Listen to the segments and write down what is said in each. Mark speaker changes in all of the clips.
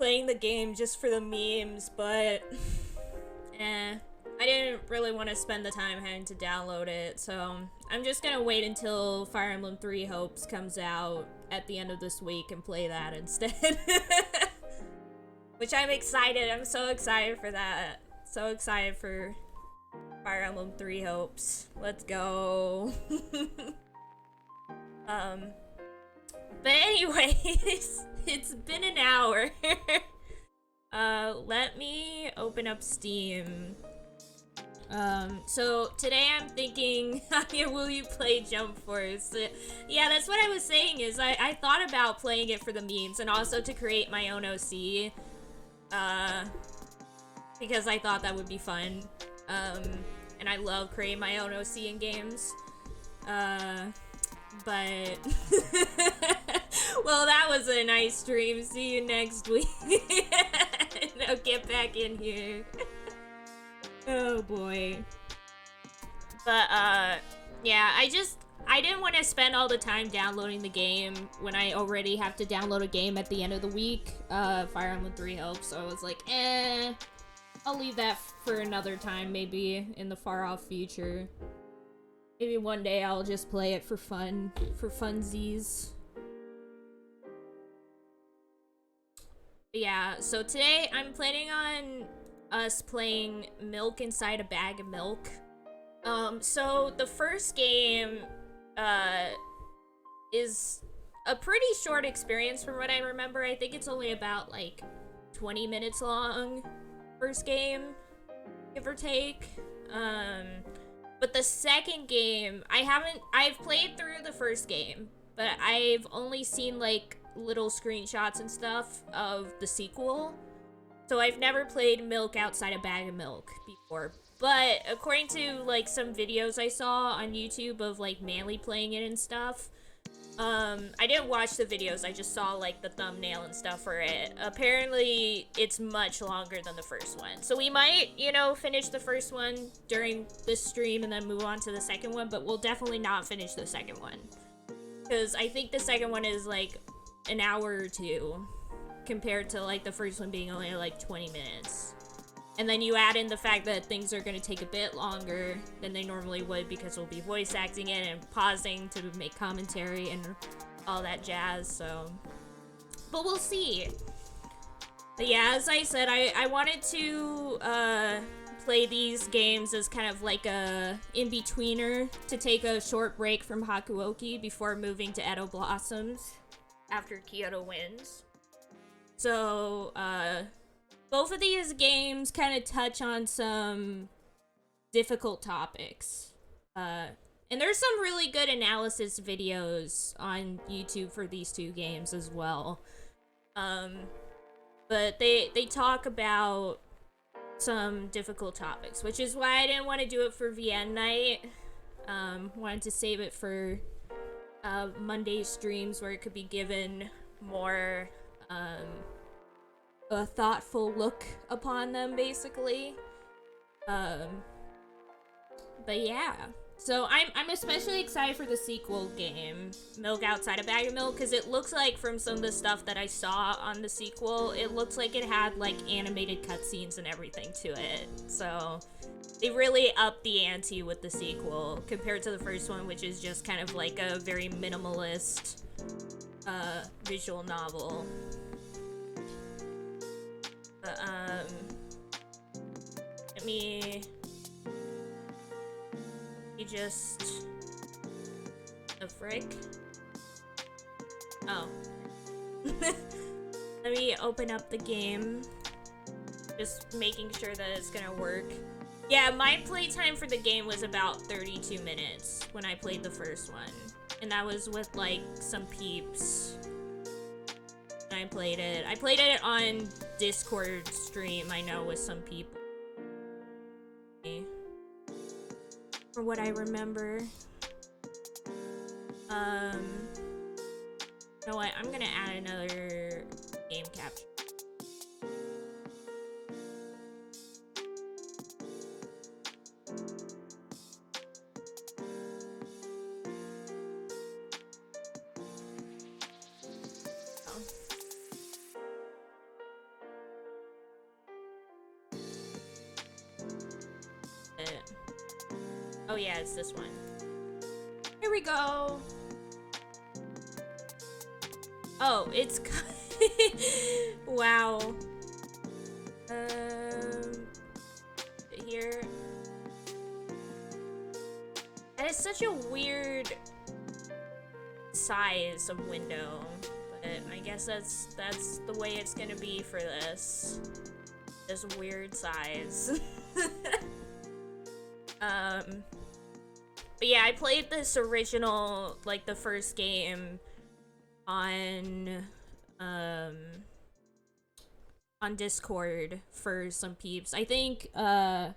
Speaker 1: playing the game just for the memes, but I didn't really want to spend the time having to download it, so I'm just gonna wait until Fire Emblem 3 Hopes comes out at the end of this week and play that instead. Which I'm excited. I'm so excited for that. So excited for Fire Emblem 3 Hopes. Let's go. But anyways, it's been an hour. Let me open up Steam. So today I'm thinking, Anya, will you play Jump Force? Yeah, that's what I was saying, is I thought about playing it for the memes and also to create my own OC. Because I thought that would be fun. And I love creating my own OC in games. But well, that was a nice stream. See you next week. Now get back in here. Oh boy. But yeah, I didn't want to spend all the time downloading the game when I already have to download a game at the end of the week. Fire Emblem 3 Helps, so I was like, I'll leave that for another time, maybe in the far off future. Maybe one day I'll just play it for fun, for funsies. But yeah, so today I'm planning on us playing Milk Inside a Bag of Milk. So the first game, is a pretty short experience from what I remember. I think it's only about, like, 20 minutes long, first game, give or take. But the second game, I've played through the first game, but I've only seen, like, little screenshots and stuff of the sequel. So I've never played Milk Outside a Bag of Milk before. But according to, like, some videos I saw on YouTube of, like, Manly playing it and stuff, I didn't watch the videos, I just saw, like, the thumbnail and stuff for it. Apparently, it's much longer than the first one. So we might, you know, finish the first one during this stream and then move on to the second one, but we'll definitely not finish the second one. Because I think the second one is, like, an hour or two, compared to, like, the first one being only, like, 20 minutes. And then you add in the fact that things are going to take a bit longer than they normally would because we'll be voice acting it and pausing to make commentary and all that jazz, so... But we'll see. But yeah, as I said, I wanted to play these games as kind of like a in-betweener to take a short break from Hakuoki before moving to Edo Blossoms after Kyoto wins. So, both of these games kind of touch on some difficult topics. And there's some really good analysis videos on YouTube for these two games as well. But they talk about some difficult topics, which is why I didn't want to do it for VN night. Wanted to save it for Monday streams where it could be given more a thoughtful look upon them, basically. But yeah. So I'm especially excited for the sequel game, Milk Outside a Bag of Milk, because it looks like from some of the stuff that I saw on the sequel, it looks like it had, like, animated cutscenes and everything to it. So they really upped the ante with the sequel compared to the first one, which is just kind of like a very minimalist visual novel. Let me just... The frick? Oh. Let me open up the game. Just making sure that it's gonna work. Yeah, my playtime for the game was about 32 minutes when I played the first one. And that was with, like, some peeps. I played it on Discord stream, I know, with some people. For what I remember. You know what? I'm gonna add another game capture. Oh yeah, it's this one. Here we go. Oh, it's wow. Here. That is such a weird size of window, but I guess that's the way it's gonna be for this. This weird size. But yeah, I played this original, like the first game on Discord for some peeps. I think M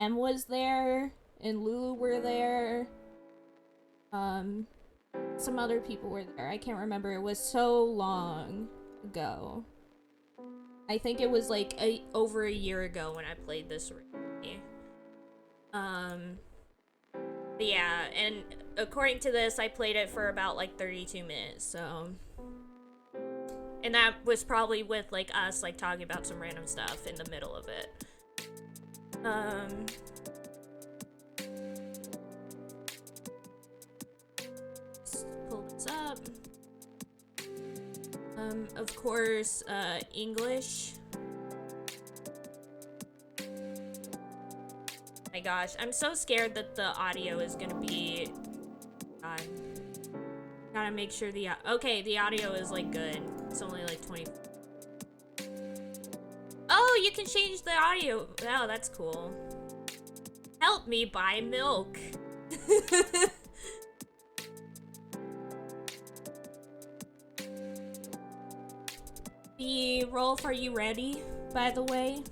Speaker 1: was there and Lulu were there. Some other people were there. I can't remember. It was so long ago. I think it was like over a year ago when I played this originally. But yeah, and according to this, I played it for about like 32 minutes. So, and that was probably with like us like talking about some random stuff in the middle of it. Let's pull this up. Of course, English. My gosh, I'm so scared that the audio is gonna be. God. Gotta make sure the okay, the audio is like good. It's only like 20. Oh, you can change the audio. Oh, that's cool. Help me buy milk. The Rolf, are you ready? By the way.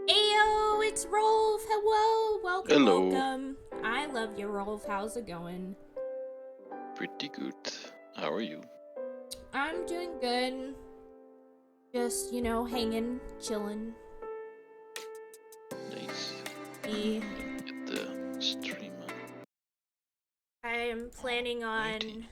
Speaker 1: Ayo, it's Rolf. Hello, welcome,
Speaker 2: Hello.
Speaker 1: welcome. I love you, Rolf. How's it going?
Speaker 2: Pretty good. How are you?
Speaker 1: I'm doing good. Just, you know, hanging, chilling.
Speaker 2: Nice.
Speaker 1: The
Speaker 2: Get the stream.
Speaker 1: I'm planning on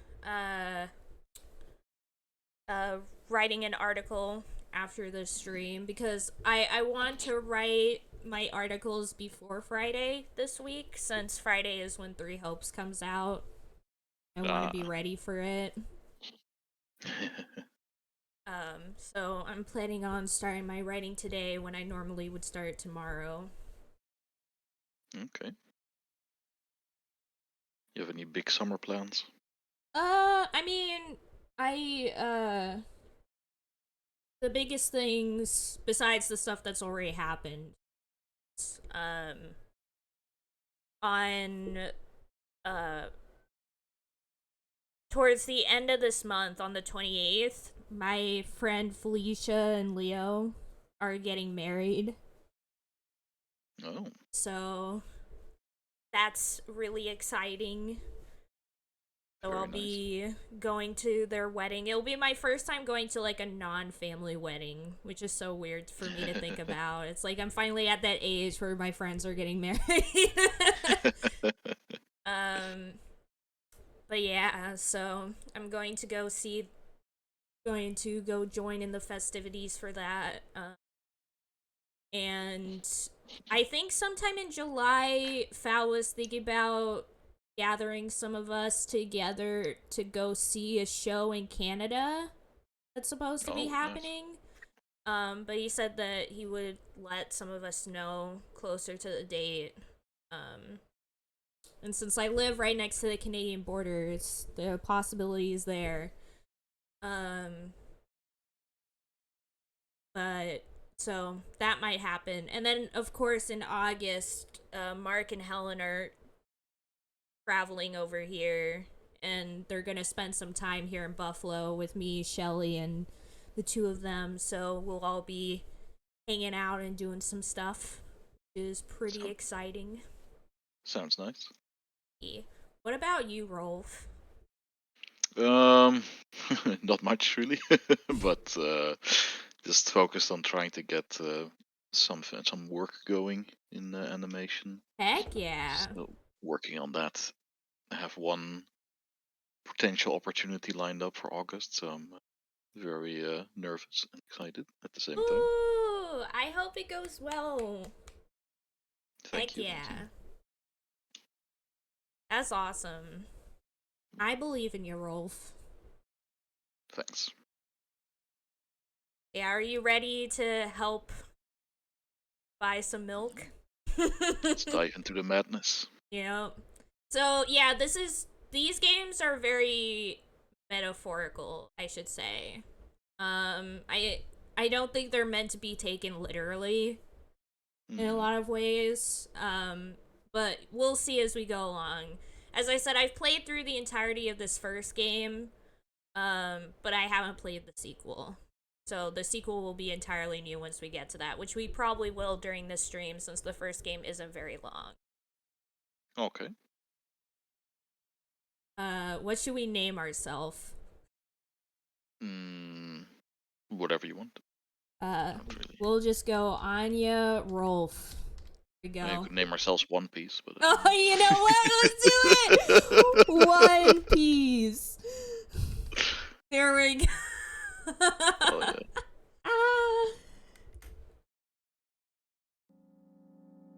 Speaker 1: writing an article after the stream because I want to write my articles before Friday this week, since Friday is when Three Hopes comes out. I want to be ready for it. So I'm planning on starting my writing today when I normally would start tomorrow.
Speaker 2: Okay. You have any big summer plans?
Speaker 1: I mean, the biggest things besides the stuff that's already happened, on, uh, towards the end of this month, on the 28th, my friend Felicia and Leo are getting married.
Speaker 2: Oh.
Speaker 1: So that's really exciting. So
Speaker 2: Very
Speaker 1: I'll be going to their wedding. It'll be my first time going to like a non-family wedding, which is so weird for me to think about. It's like I'm finally at that age where my friends are getting married. But yeah, so I'm going to go join in the festivities for that. And I think sometime in July, Fal was thinking about gathering some of us together to go see a show in Canada that's supposed to be happening. Nice. But he said that he would let some of us know closer to the date. And since I live right next to the Canadian border, the possibility is there. But so that might happen. And then, of course, in August, Mark and Helen are traveling over here, and they're gonna spend some time here in Buffalo with me, Shelly, and the two of them. So we'll all be hanging out and doing some stuff, which is pretty exciting.
Speaker 2: Sounds nice.
Speaker 1: What about you, Rolf?
Speaker 2: Not much really, but just focused on trying to get some work going in animation.
Speaker 1: Heck yeah!
Speaker 2: So working on that. I have one potential opportunity lined up for August, so I'm very nervous and excited at the same time.
Speaker 1: Ooh, I hope it goes well.
Speaker 2: Thank you.
Speaker 1: Yeah. That's awesome. I believe in you, Rolf.
Speaker 2: Thanks.
Speaker 1: Yeah, are you ready to help buy some milk?
Speaker 2: Let's dive into the madness.
Speaker 1: Yeah. So yeah, these games are very metaphorical, I should say. I don't think they're meant to be taken literally in a lot of ways. But we'll see as we go along. As I said, I've played through the entirety of this first game, but I haven't played the sequel. So the sequel will be entirely new once we get to that, which we probably will during this stream since the first game isn't very long.
Speaker 2: Okay.
Speaker 1: What should we name ourselves?
Speaker 2: Whatever you want. Really.
Speaker 1: We'll just go Anya Rolf. There we
Speaker 2: We
Speaker 1: go.
Speaker 2: could name ourselves One Piece, but.
Speaker 1: Oh, you know what? Let's do it. One Piece. There we go.
Speaker 2: Oh yeah.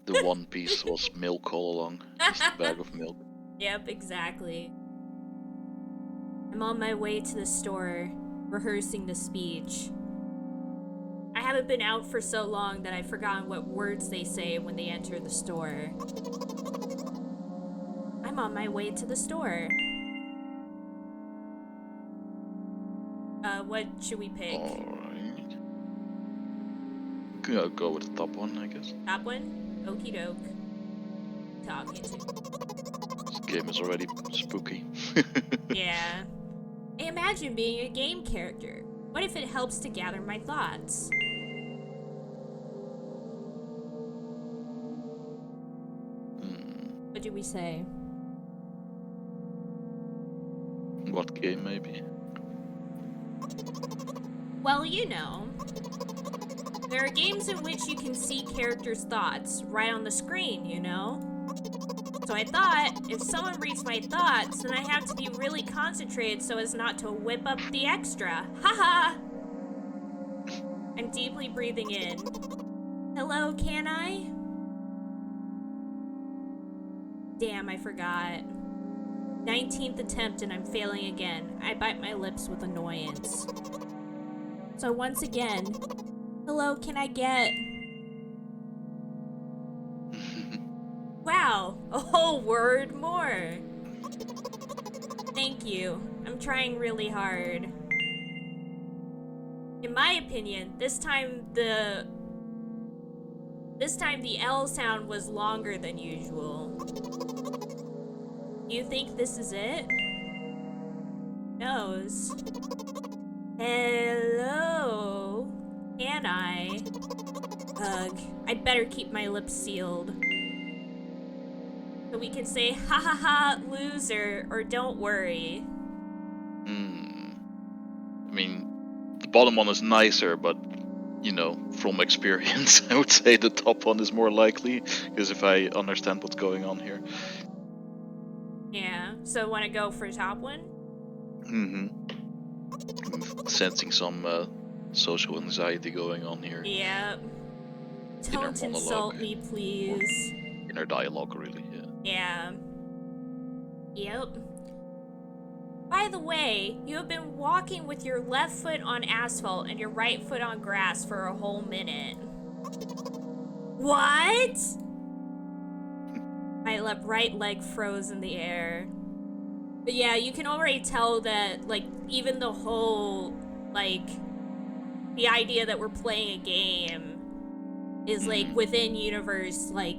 Speaker 2: The One Piece was milk all along. Just a bag of milk.
Speaker 1: Yep, exactly. I'm on my way to the store, rehearsing the speech. I haven't been out for so long that I've forgotten what words they say when they enter the store. I'm on my way to the store. What should we pick?
Speaker 2: Alright. Go with the top one, I guess.
Speaker 1: Top one? Okie doke. Talking to.
Speaker 2: This game is already spooky.
Speaker 1: Yeah. I imagine being a game character. What if it helps to gather my thoughts? What do we say?
Speaker 2: What game, maybe?
Speaker 1: Well, you know. There are games in which you can see characters' thoughts right on the screen, you know? So I thought, if someone reads my thoughts, then I have to be really concentrated so as not to whip up the extra. Haha! I'm deeply breathing in. Hello, can I? Damn, I forgot. 19th attempt and I'm failing again. I bite my lips with annoyance. So once again, hello, can I get... Wow, a whole word more. Thank you. I'm trying really hard. In my opinion, this time the L sound was longer than usual. You think this is it? Knows. Hello? Can I? Ugh, I'd better keep my lips sealed. So we can say, ha ha ha, loser, or don't worry.
Speaker 2: I mean, the bottom one is nicer, but, you know, from experience, I would say the top one is more likely, because if I understand what's going on here.
Speaker 1: Yeah, so wanna go for top one?
Speaker 2: I'm sensing some social anxiety going on here.
Speaker 1: Yep. Don't insult me, please.
Speaker 2: Inner dialogue, really, yeah.
Speaker 1: Yeah. Yep. By the way, you have been walking with your left foot on asphalt and your right foot on grass for a whole minute. What? My right leg froze in the air. But yeah, you can already tell that, like, even the whole, like, the idea that we're playing a game is, like, within universe, like,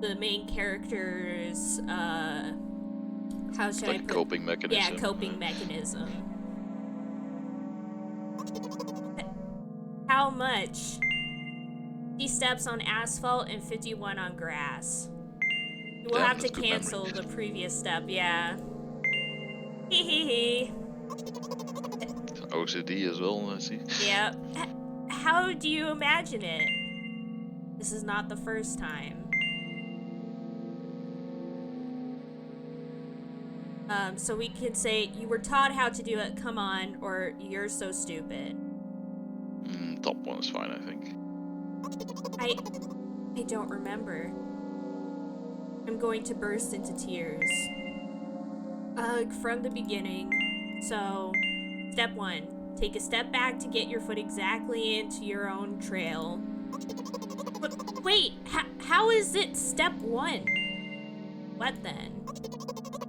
Speaker 1: the main character's, how should I put...
Speaker 2: coping mechanism.
Speaker 1: Yeah, coping mechanism. How much? 50 steps on asphalt and 51 on grass. We'll have to cancel the previous step, yeah. Hehehe.
Speaker 2: OCD as well, I see.
Speaker 1: Yep. How do you imagine it? This is not the first time. So we can say, you were taught how to do it, come on, or you're so stupid.
Speaker 2: Top one is fine, I think.
Speaker 1: I don't remember. I'm going to burst into tears. From the beginning. So, step 1. Take a step back to get your foot exactly into your own trail. But wait, how is it step 1? What then?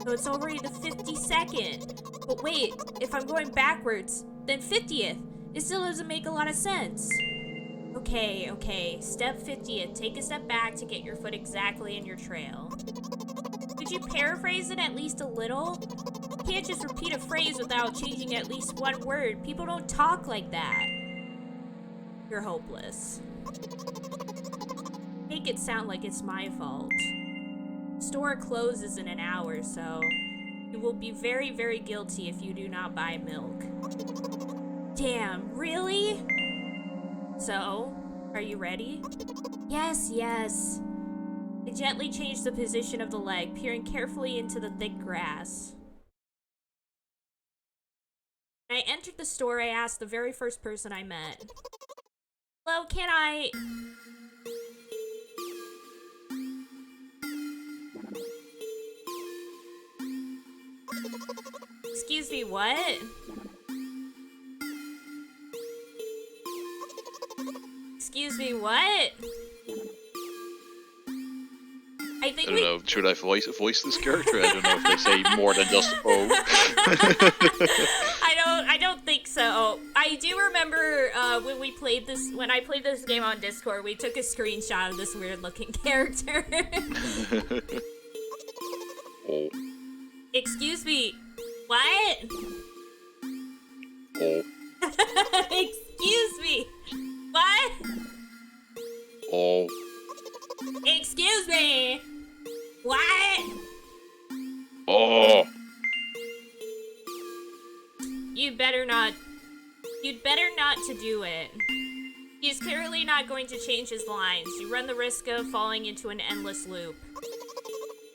Speaker 1: So it's already the 52nd. But wait, if I'm going backwards, then 50th. It still doesn't make a lot of sense. Okay. Step 50th. Take a step back to get your foot exactly in your trail. Could you paraphrase it at least a little? You can't just repeat a phrase without changing at least one word. People don't talk like that. You're hopeless. Make it sound like it's my fault. Store closes in an hour, so you will be very, very guilty if you do not buy milk. Damn, really? So, are you ready? Yes. I gently changed the position of the leg, peering carefully into the thick grass. When I entered the store, I asked the very first person I met. Hello, can I... Excuse me, what? Excuse me, what? I
Speaker 2: don't know, should I voice this character? I don't know if they say more than just oh.
Speaker 1: I don't think so. I do remember when I played this game on Discord, we took a screenshot of this weird looking character.
Speaker 2: Oh.
Speaker 1: Excuse me, what?
Speaker 2: Oh.
Speaker 1: Excuse me, what?
Speaker 2: Oh.
Speaker 1: Excuse me, what?
Speaker 2: Oh.
Speaker 1: You'd better not to do it. He's clearly not going to change his lines. You run the risk of falling into an endless loop.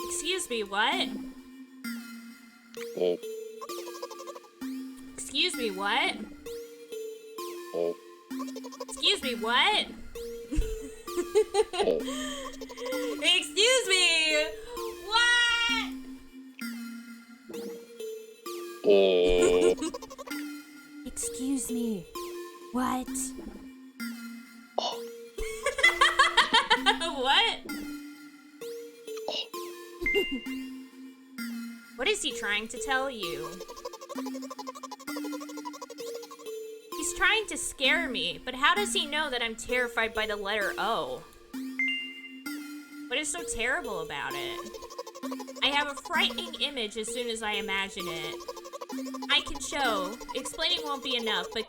Speaker 1: Excuse me, what?
Speaker 2: Oh.
Speaker 1: Excuse me, what?
Speaker 2: Oh.
Speaker 1: Excuse me, what?
Speaker 2: Oh.
Speaker 1: Excuse me, what?
Speaker 2: Oh.
Speaker 1: Excuse me, what?
Speaker 2: Oh.
Speaker 1: What?
Speaker 2: Oh.
Speaker 1: What is he trying to tell you? He's trying to scare me, but how does he know that I'm terrified by the letter O? What is so terrible about it? I have a frightening image as soon as I imagine it. I can show. Explaining won't be enough, but...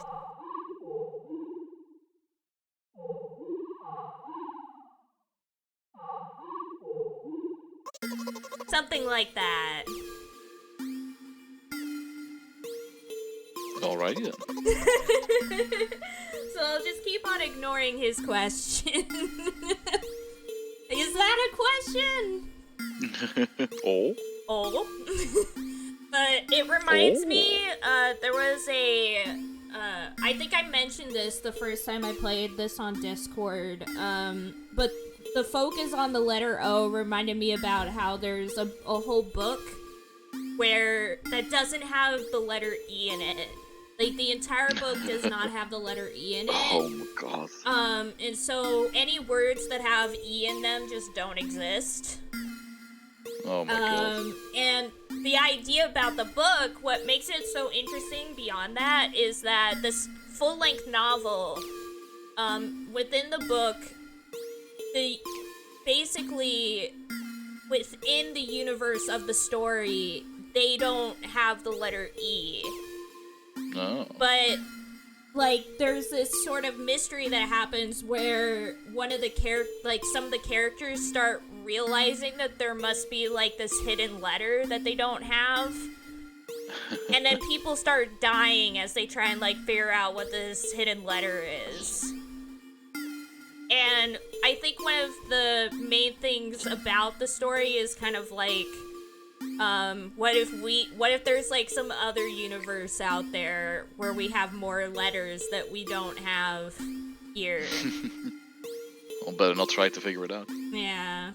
Speaker 1: Something like that.
Speaker 2: Alrighty then.
Speaker 1: So I'll just keep on ignoring his question. Is that a question?
Speaker 2: Oh.
Speaker 1: Oh. But it reminds me, there was a, I think I mentioned this the first time I played this on Discord, but the focus on the letter O reminded me about how there's a whole book that doesn't have the letter E in it. Like, the entire book does not have the letter E in it.
Speaker 2: Oh my god.
Speaker 1: And so any words that have E in them just don't exist.
Speaker 2: Oh my god.
Speaker 1: And the idea about the book, what makes it so interesting beyond that, is that this full-length novel, within the book, basically, within the universe of the story, they don't have the letter E.
Speaker 2: No.
Speaker 1: But, like, there's this sort of mystery that happens where some of the characters start realizing that there must be, like, this hidden letter that they don't have. And then people start dying as they try and, like, figure out what this hidden letter is. And I think one of the main things about the story is kind of, like, What if there's like some other universe out there where we have more letters that we don't have here?
Speaker 2: I'll better not try to figure it out.
Speaker 1: Yeah.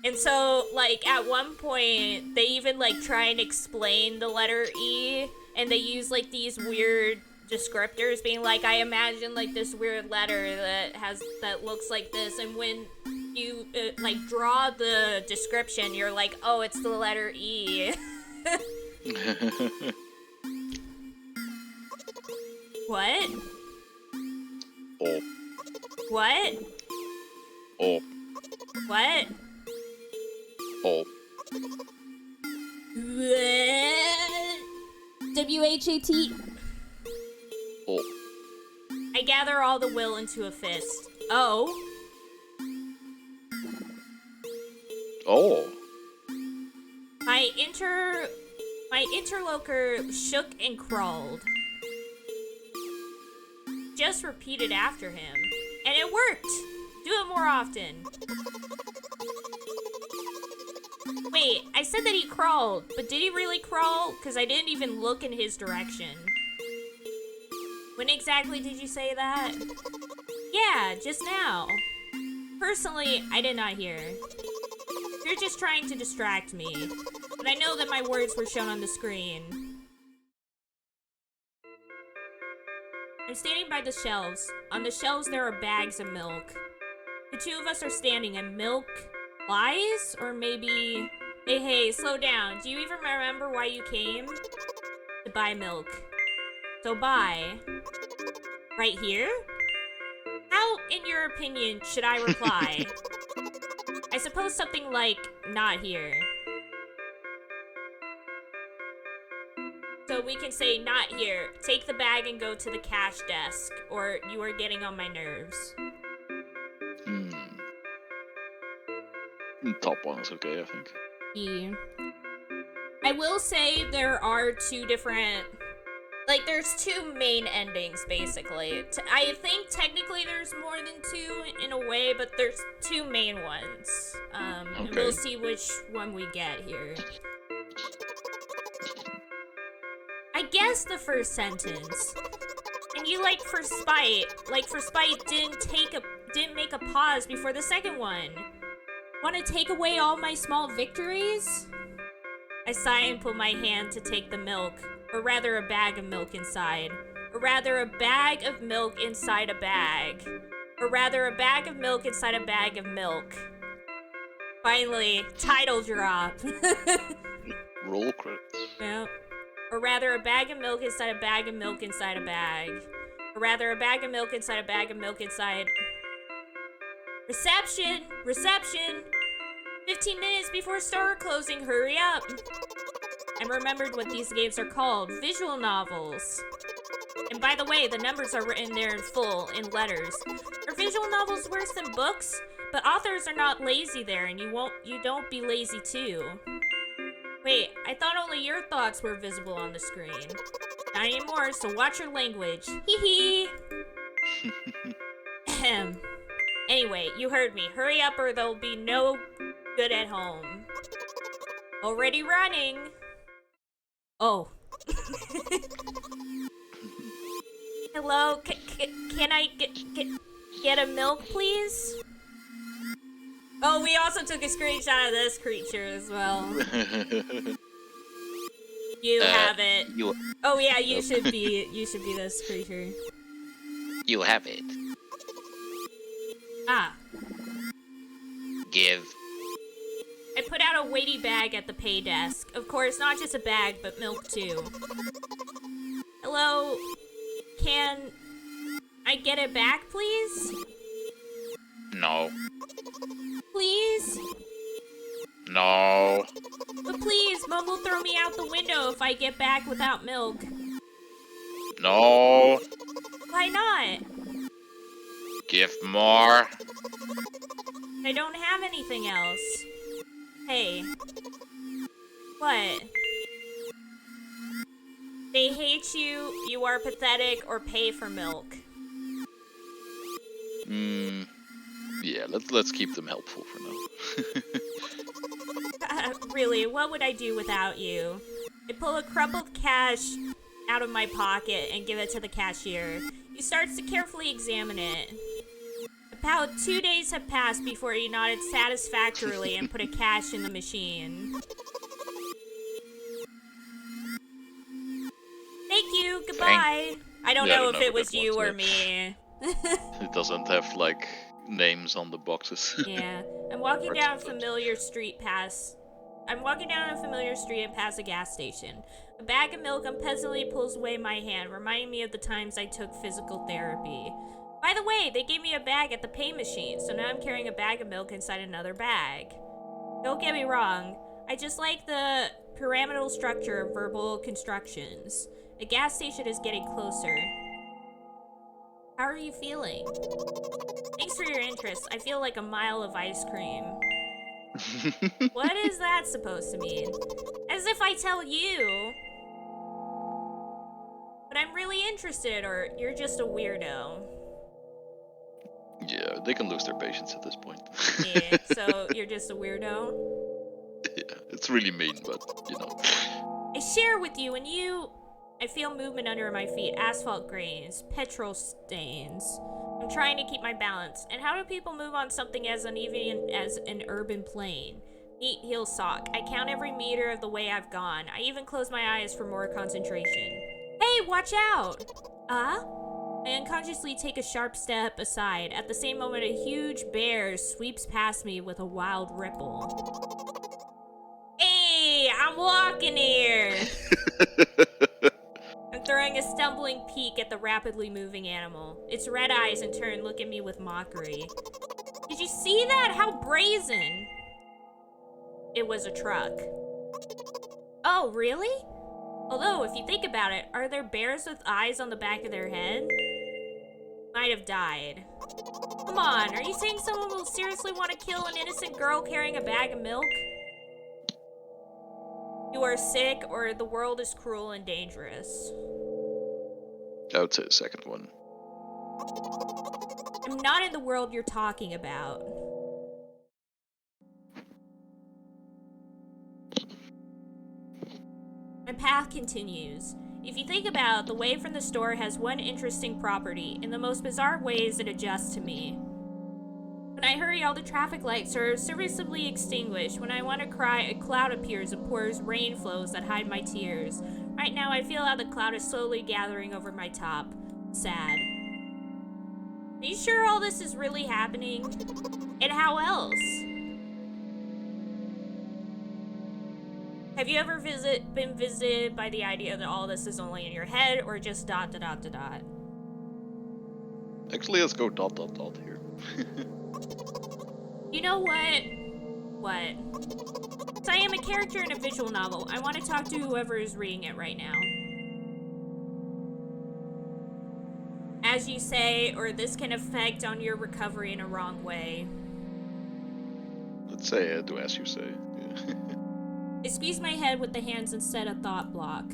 Speaker 1: And so, like, at one point, they even, like, try and explain the letter E, and they use, like, these weird descriptors, being like, I imagine, like, this weird letter that looks like this, and when you, like, draw the description, you're like, oh, it's the letter E. What?
Speaker 2: Oh.
Speaker 1: What?
Speaker 2: Oh.
Speaker 1: What?
Speaker 2: Oh.
Speaker 1: W-H-A-T.
Speaker 2: Oh.
Speaker 1: I gather all the will into a fist. Oh.
Speaker 2: Oh.
Speaker 1: My interlocutor shook and crawled. Just repeated after him. And it worked! Do it more often. Wait, I said that he crawled, but did he really crawl? Because I didn't even look in his direction. When exactly did you say that? Yeah, just now. Personally, I did not hear. You're just trying to distract me. But I know that my words were shown on the screen. I'm standing by the shelves. On the shelves there are bags of milk. The two of us are standing and milk lies? Or maybe... Hey, slow down. Do you even remember why you came? To buy milk. So buy. Right here? How, in your opinion, should I reply? I suppose something like, not here. So we can say, not here. Take the bag and go to the cash desk. Or, you are getting on my nerves.
Speaker 2: Top one is okay, I think.
Speaker 1: Yeah. I will say there are two different... Like, there's two main endings, basically. I think technically there's more than two in a way, but there's two main ones.
Speaker 2: Okay.
Speaker 1: And we'll see which one we get here. I guess the first sentence. And you, like, for spite, didn't make a pause before the second one. Want to take away all my small victories? I sigh and put my hand to take the milk, or rather a bag of milk inside. Or rather a bag of milk inside a bag. Or rather a bag of milk inside a bag of milk. Finally, title drop.
Speaker 2: Roll credits.
Speaker 1: Yeah. Or rather a bag of milk inside a bag of milk inside a bag. Or rather a bag of milk inside a bag of milk inside... Reception! Reception! 15 minutes before store closing, hurry up! I remembered what these games are called, visual novels. And by the way, the numbers are written there in full, in letters. Are visual novels worse than books? But authors are not lazy there, and you don't be lazy too. Wait, I thought only your thoughts were visible on the screen. Not anymore, so watch your language. Hee hee! Ahem. Anyway, you heard me. Hurry up or there'll be no good at home. Already running. Oh. Hello, can I get a milk, please? Oh, we also took a screenshot of this creature as well. You have it. Oh yeah, you should be this creature.
Speaker 2: You have it.
Speaker 1: Ah.
Speaker 2: Give.
Speaker 1: I put out a weighty bag at the pay desk. Of course, not just a bag, but milk too. Hello? Can I get it back, please?
Speaker 2: No.
Speaker 1: Please?
Speaker 2: No.
Speaker 1: But please, Mom will throw me out the window if I get back without milk.
Speaker 2: No.
Speaker 1: Why not?
Speaker 2: Give more.
Speaker 1: I don't have anything else. Hey. What? They hate you, you are pathetic, or pay for milk.
Speaker 2: Yeah, let's keep them helpful for now.
Speaker 1: Really, what would I do without you? I pull a crumpled cash out of my pocket and give it to the cashier. He starts to carefully examine it. About 2 days have passed before he nodded satisfactorily and put a cash in the machine. Thank you, goodbye. I don't know if it was you or me.
Speaker 2: It doesn't have, like, names on the boxes.
Speaker 1: Yeah. I'm walking down a familiar street and pass a gas station. A bag of milk unpleasantly pulls away my hand, reminding me of the times I took physical therapy. By the way, they gave me a bag at the pay machine, so now I'm carrying a bag of milk inside another bag. Don't get me wrong, I just like the pyramidal structure of verbal constructions. A gas station is getting closer. How are you feeling? Thanks for your interest. I feel like a mile of ice cream. What is that supposed to mean? As if I tell you. But I'm really interested, or you're just a weirdo.
Speaker 2: Yeah, they can lose their patience at this point.
Speaker 1: Yeah, so you're just a weirdo?
Speaker 2: Yeah, it's really mean, but, you know.
Speaker 1: I share with you, and you... I feel movement under my feet, asphalt grains, petrol stains. I'm trying to keep my balance. And how do people move on something as uneven as an urban plain? Neat heel sock. I count every meter of the way I've gone. I even close my eyes for more concentration. Hey, watch out! I unconsciously take a sharp step aside. At the same moment, a huge bear sweeps past me with a wild ripple. Hey, I'm walking here! I'm throwing a stumbling peek at the rapidly moving animal. Its red eyes in turn look at me with mockery. Did you see that? How brazen! It was a truck. Oh, really? Although, if you think about it, are there bears with eyes on the back of their head? Might have died. Come on, are you saying someone will seriously want to kill an innocent girl carrying a bag of milk? You are sick, or the world is cruel and dangerous.
Speaker 2: I would say the second one.
Speaker 1: I'm not in the world you're talking about. My path continues. If you think about it, the way from the store has one interesting property. In the most bizarre ways, it adjusts to me. When I hurry, all the traffic lights are serviceably extinguished. When I want to cry, a cloud appears and pours rain flows that hide my tears. Right now, I feel how the cloud is slowly gathering over my top. Sad. Are you sure all this is really happening? And how else? Have you ever been visited by the idea that all this is only in your head, or just ...
Speaker 2: Actually, let's go ... here.
Speaker 1: You know what? What? So I am a character in a visual novel. I want to talk to whoever is reading it right now. As you say, or this can affect on your recovery in a wrong way.
Speaker 2: Let's say I do as you say. Yeah.
Speaker 1: I squeeze my head with the hands instead of thought block.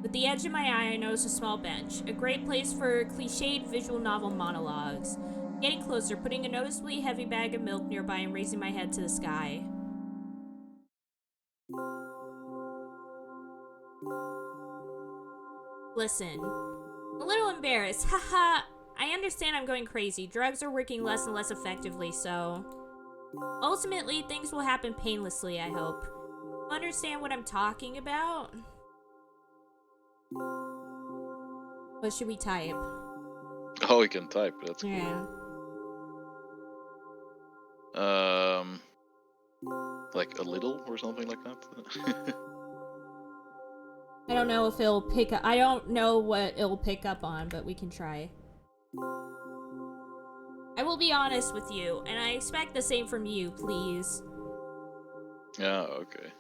Speaker 1: With the edge of my eye, I notice a small bench. A great place for cliched visual novel monologues. Getting closer, putting a noticeably heavy bag of milk nearby and raising my head to the sky. Listen. A little embarrassed. Haha. I understand I'm going crazy. Drugs are working less and less effectively, so... Ultimately, things will happen painlessly, I hope. Understand what I'm talking about? What should we type?
Speaker 2: Oh, we can type. That's cool.
Speaker 1: Yeah.
Speaker 2: Like a little or something like that.
Speaker 1: I don't know if it'll pick up. I don't know what it'll pick up on, but we can try. I will be honest with you, and I expect the same from you, please.
Speaker 2: Yeah, okay.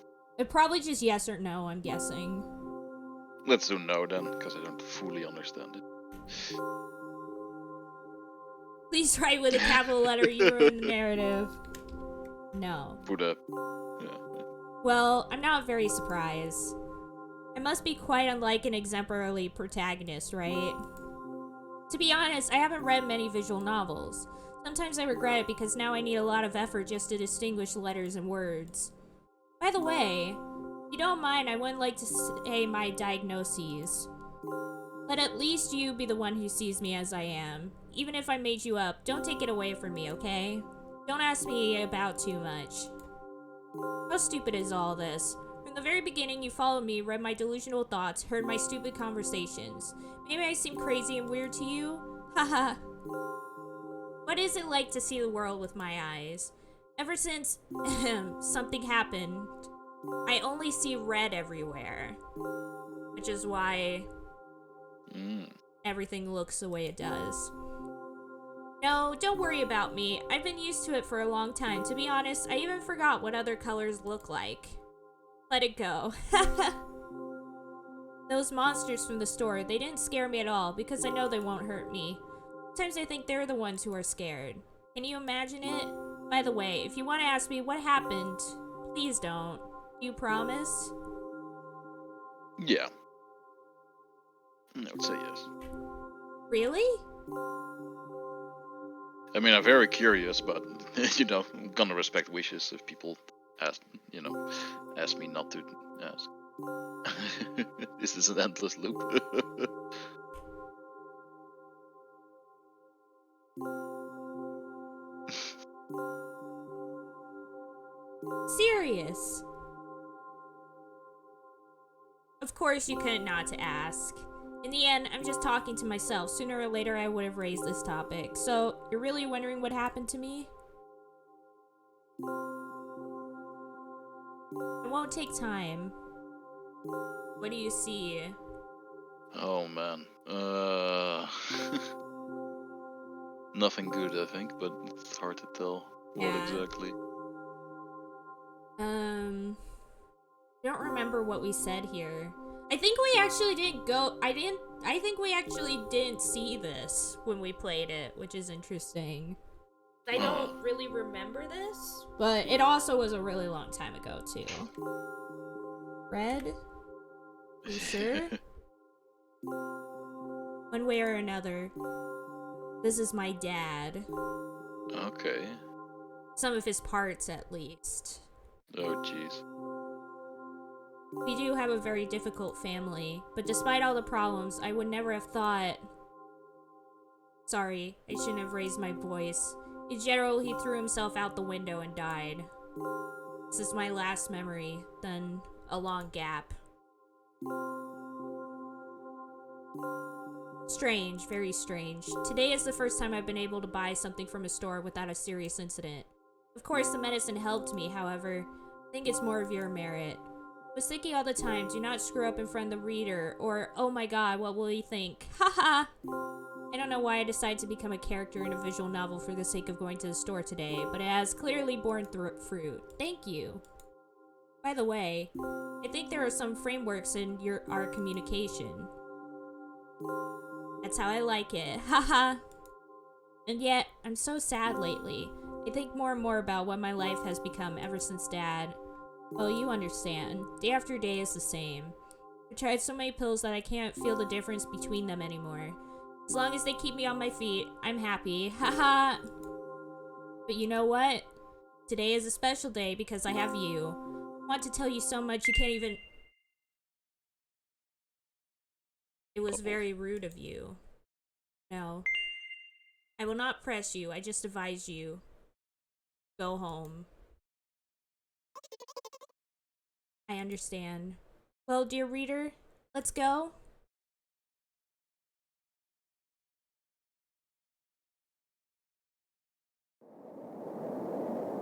Speaker 1: Probably just yes or no, I'm guessing.
Speaker 2: Let's do no then, because I don't fully understand it.
Speaker 1: Please write with a capital letter, you ruin the narrative. No.
Speaker 2: Put up. Yeah.
Speaker 1: Well, I'm not very surprised. I must be quite unlike an exemplary protagonist, right? To be honest, I haven't read many visual novels. Sometimes I regret it because now I need a lot of effort just to distinguish letters and words. By the way, if you don't mind, I wouldn't like to say my diagnoses. Let at least you be the one who sees me as I am. Even if I made you up, don't take it away from me, okay? Don't ask me about too much. How stupid is all this? From the very beginning, you followed me, read my delusional thoughts, heard my stupid conversations. Maybe I seem crazy and weird to you? Haha. What is it like to see the world with my eyes? Ever since something happened, I only see red everywhere. Which is why everything looks the way it does. No, don't worry about me. I've been used to it for a long time. To be honest, I even forgot what other colors look like. Let it go. Those monsters from the store, they didn't scare me at all because I know they won't hurt me. Sometimes I think they're the ones who are scared. Can you imagine it? By the way, if you want to ask me what happened, please don't. Do you promise?
Speaker 2: Yeah. I would say yes.
Speaker 1: Really?
Speaker 2: I mean, I'm very curious, but, I'm gonna respect wishes if people ask me not to ask. This is an endless loop.
Speaker 1: Serious? Of course you couldn't not to ask. In the end, I'm just talking to myself. Sooner or later I would have raised this topic. So, you're really wondering what happened to me? It won't take time. What do you see?
Speaker 2: Oh man. Nothing good, I think, but it's hard to tell what exactly.
Speaker 1: Don't remember what we said here. I think we actually didn't go. I think we actually didn't see this when we played it, which is interesting. I don't really remember this, but it also was a really long time ago too. Red? You sure? One way or another, this is my dad.
Speaker 2: Okay.
Speaker 1: Some of his parts, at least.
Speaker 2: Oh, jeez.
Speaker 1: We do have a very difficult family, but despite all the problems, I would never have thought... Sorry, I shouldn't have raised my voice. In general, he threw himself out the window and died. This is my last memory, then a long gap. Strange, very strange. Today is the first time I've been able to buy something from a store without a serious incident. Of course, the medicine helped me, however. I think it's more of your merit. I was thinking all the time, do not screw up in front of the reader, or, oh my god, what will he think? Haha! I don't know why I decided to become a character in a visual novel for the sake of going to the store today, but it has clearly borne fruit. Thank you. By the way, I think there are some frameworks in our communication. That's how I like it. Haha! And yet, I'm so sad lately. I think more and more about what my life has become ever since Dad. Well, you understand. Day after day is the same. I tried so many pills that I can't feel the difference between them anymore. As long as they keep me on my feet, I'm happy. Haha! But you know what? Today is a special day because I have you. I want to tell you so much you can't even... It was very rude of you. No. I will not press you, I just advise you. Go home. I understand. Well, dear reader, let's go.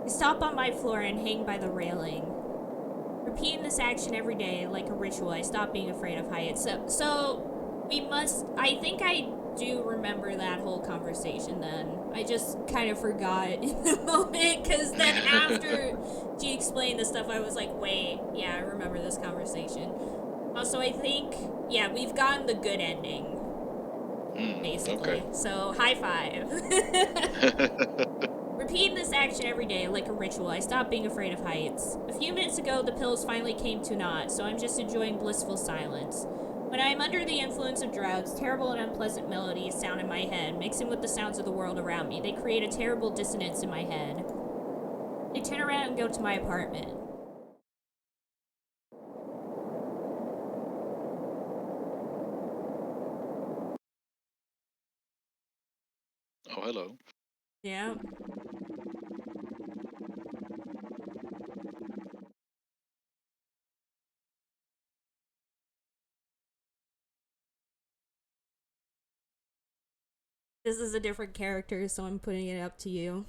Speaker 1: I stop on my floor and hang by the railing. Repeating this action every day, like a ritual, I stop being afraid of heights. So we must... I think I do remember that whole conversation then. I just kind of forgot in the moment, because then after she explained the stuff, I was like, wait, yeah, I remember this conversation. Also, I think, yeah, we've gotten the good ending, basically.
Speaker 2: Okay.
Speaker 1: So, high five. Repeating this action every day, like a ritual, I stopped being afraid of heights. A few minutes ago, the pills finally came to naught, so I'm just enjoying blissful silence. When I am under the influence of drugs, terrible and unpleasant melodies sound in my head, mixing with the sounds of the world around me. They create a terrible dissonance in my head. I turn around and go to my apartment.
Speaker 2: hello.
Speaker 1: Yeah. This is a different character, so I'm putting it up to you.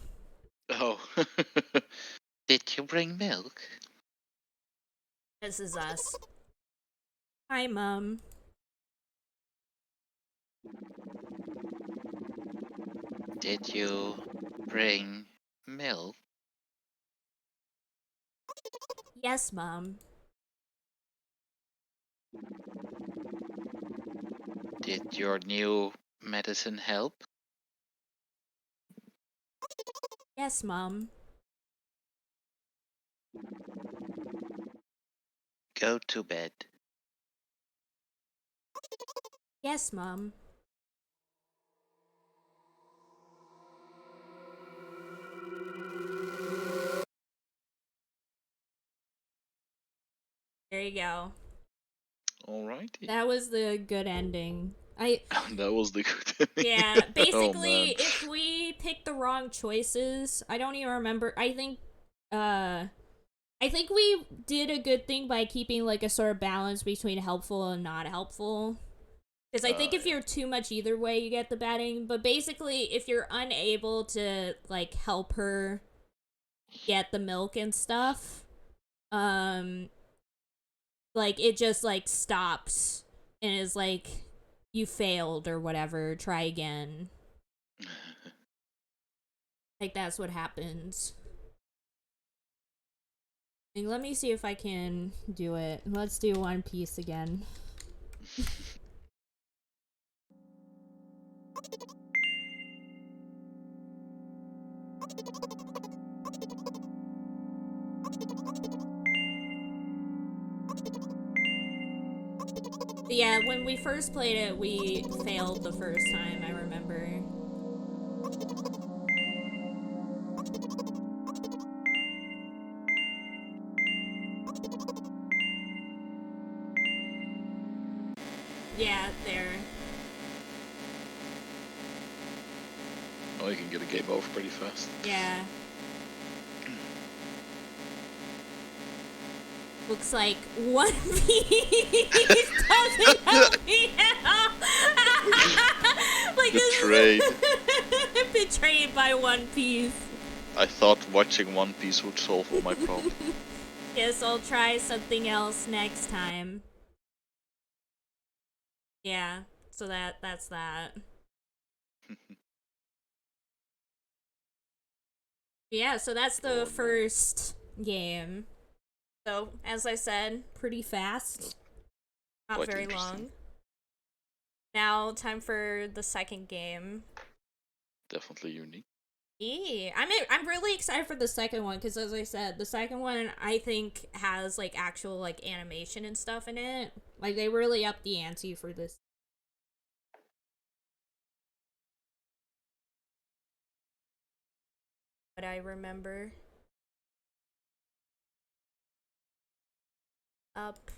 Speaker 2: Oh. Did you bring milk?
Speaker 1: This is us. Hi, Mom.
Speaker 2: Did you bring milk?
Speaker 1: Yes, Mom.
Speaker 2: Did your new medicine help?
Speaker 1: Yes, Mom.
Speaker 2: Go to bed.
Speaker 1: Yes, Mom. There you go.
Speaker 2: Alrighty.
Speaker 1: That was the good ending.
Speaker 2: That was the good.
Speaker 1: Yeah,
Speaker 2: Oh
Speaker 1: basically,
Speaker 2: man.
Speaker 1: if we pick the wrong choices, I don't even remember. I think we did a good thing by keeping like a sort of balance between helpful and not helpful. Because I think if
Speaker 2: Yeah.
Speaker 1: you're too much either way, you get the bad ending. But basically, if you're unable to like help her get the milk and stuff, um, like it just like stops and is like you failed or whatever. Try again. Like that's what happens. Like, let me see if I can do it. Let's do One Piece again. But yeah, when we first played it, we failed the first time, I remember. Yeah, there.
Speaker 2: Oh, you can get a game over pretty fast.
Speaker 1: Yeah. Looks like One Piece doesn't help me at all. Like
Speaker 2: Betrayed.
Speaker 1: this is betrayed by One Piece.
Speaker 2: I thought watching One Piece would solve all my problems.
Speaker 1: Guess I'll try something else next time. Yeah, so that's that. Yeah, so that's the
Speaker 2: Oh, no.
Speaker 1: first game. So, as I said, pretty fast. Not
Speaker 2: Quite
Speaker 1: very
Speaker 2: interesting.
Speaker 1: long. Now, time for the second game.
Speaker 2: Definitely unique.
Speaker 1: I'm really excited for the second one because, as I said, the second one I think has like actual like animation and stuff in it. Like they really upped the ante for this. What I remember. Up.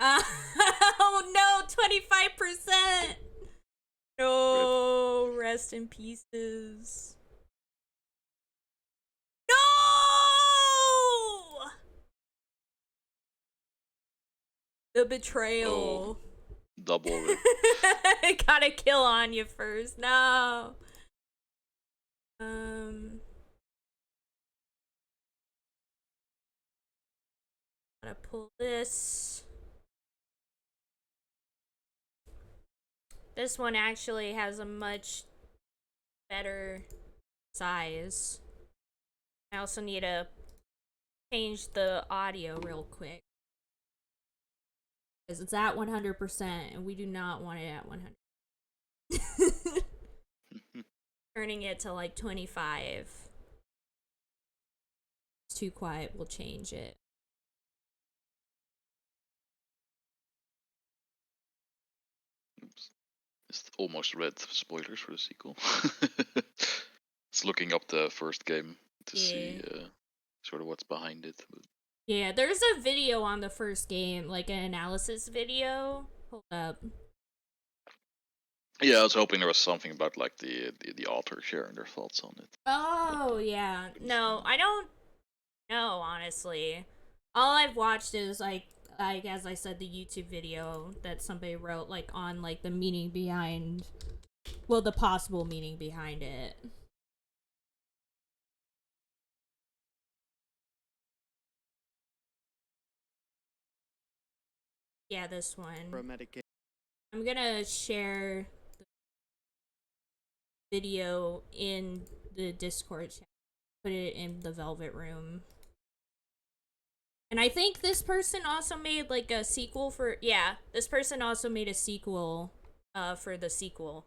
Speaker 1: Oh no, 25%. No, rest in pieces. No! The betrayal.
Speaker 2: Oh, double rip.
Speaker 1: Gotta kill Anya first. No. Um. Gotta pull this. This one actually has a much better size. I also need to change the audio real quick. Because it's at 100%, and we do not want it at 100. Turning it to like 25. It's too quiet, we'll change it.
Speaker 2: Oops. Just almost read spoilers for the sequel. It's looking up the first game to see sort of what's behind it. But...
Speaker 1: Yeah, there's a video on the first game, like an analysis video. Hold up.
Speaker 2: Yeah, I was hoping there was something about like the author sharing their thoughts on it.
Speaker 1: Oh, yeah. No, I don't know, honestly. All I've watched is, like as I said, the YouTube video that somebody wrote, like, on, like, the meaning behind, well, the possible meaning behind it. Yeah, this one. I'm gonna share the video in the Discord chat. Put it in the Velvet Room. And I think this person also made like a sequel for, yeah, this person also made a sequel for the sequel.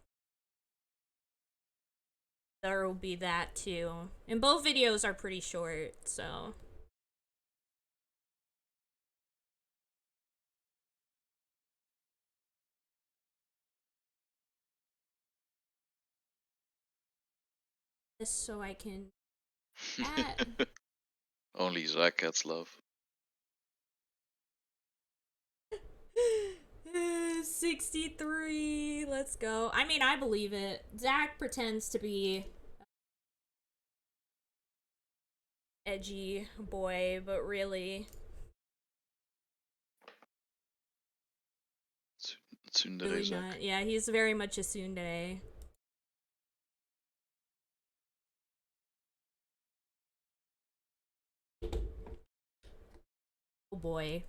Speaker 1: There will be that too. And both videos are pretty short, so. Just so I can add.
Speaker 2: Only Zach gets love.
Speaker 1: 63, let's go. I mean, I believe it. Zach pretends to be edgy boy, but really
Speaker 2: Tsundere
Speaker 1: really
Speaker 2: Zach.
Speaker 1: not. Yeah, he's very much a tsundere. Oh boy.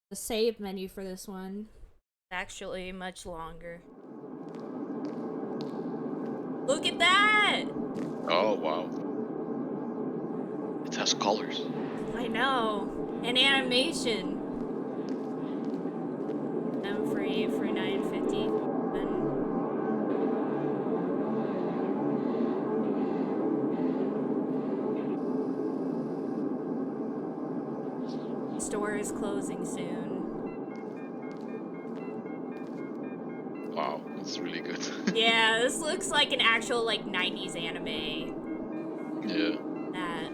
Speaker 1: The save menu for this one is actually much longer. Look at that!
Speaker 2: Oh wow. It has colors.
Speaker 1: I know. And animation. I'm free for 950. Store is closing soon.
Speaker 2: Wow, that's really good.
Speaker 1: Yeah, this looks like an actual like 90s anime.
Speaker 2: Yeah.
Speaker 1: That.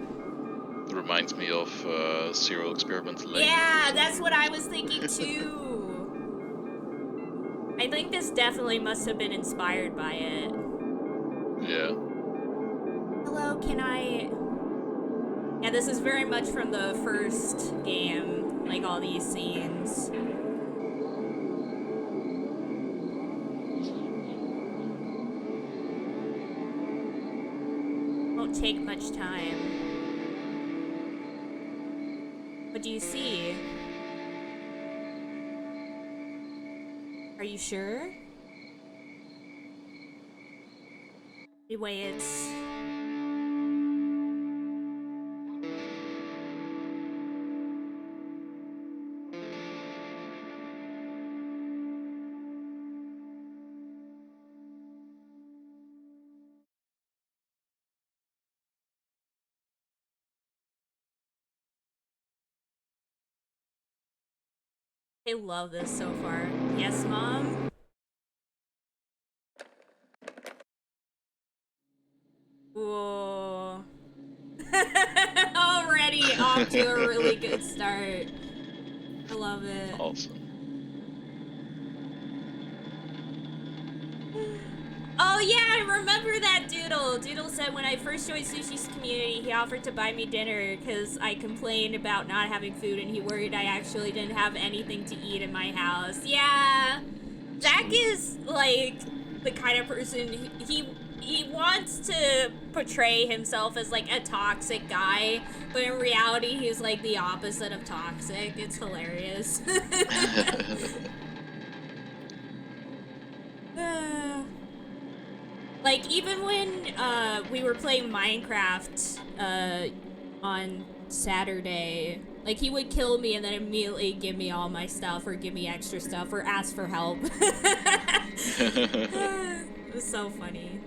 Speaker 2: It reminds me of Serial Experiment Lane.
Speaker 1: Yeah, that's what I was thinking too. I think this definitely must have been inspired by it.
Speaker 2: Yeah.
Speaker 1: Hello, can I... Yeah, this is very much from the first game, like all these scenes. Won't take much time. What do you see? Are you sure? Anyway, it's... I love this so far. Yes, Mom? Whoa. Already off to a really good start. I love it.
Speaker 2: Awesome.
Speaker 1: Oh yeah, I remember that Doodle. Doodle said when I first joined Sushi's community, he offered to buy me dinner because I complained about not having food and he worried I actually didn't have anything to eat in my house. Yeah, Zach is like the kind of person he wants to portray himself as like a toxic guy, but in reality he's like the opposite of toxic. It's hilarious. Like, even when we were playing Minecraft on Saturday, like, he would kill me and then immediately give me all my stuff or give me extra stuff or ask for help. It was so funny.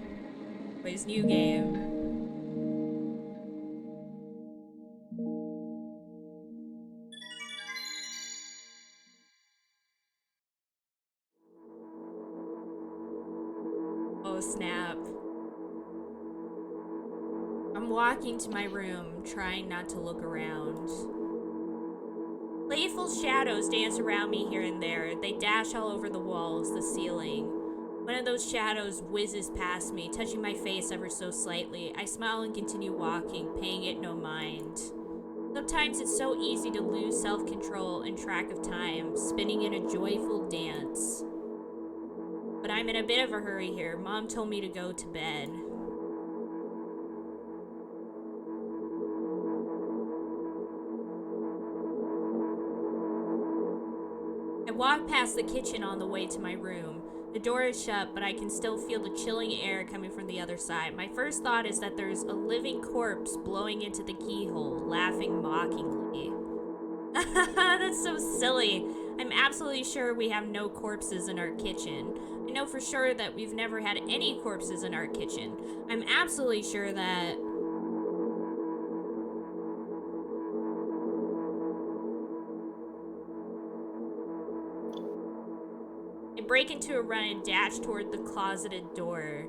Speaker 1: Anyways, new game. Oh, snap. I'm walking to my room, trying not to look around. Playful Colorful shadows dance around me here and there. They dash all over the walls, the ceiling. One of those shadows whizzes past me, touching my face ever so slightly. I smile and continue walking, paying it no mind. Sometimes it's so easy to lose self-control and track of time, spinning in a joyful dance. But I'm in a bit of a hurry here. Mom told me to go to bed. I walk past the kitchen on the way to my room. The door is shut, but I can still feel the chilling air coming from the other side. My first thought is that there's a living corpse blowing into the keyhole, laughing mockingly. That's so silly. I'm absolutely sure we have no corpses in our kitchen. I know for sure that we've never had any corpses in our kitchen. I'm absolutely sure that... I break into a run and dash toward the closeted door.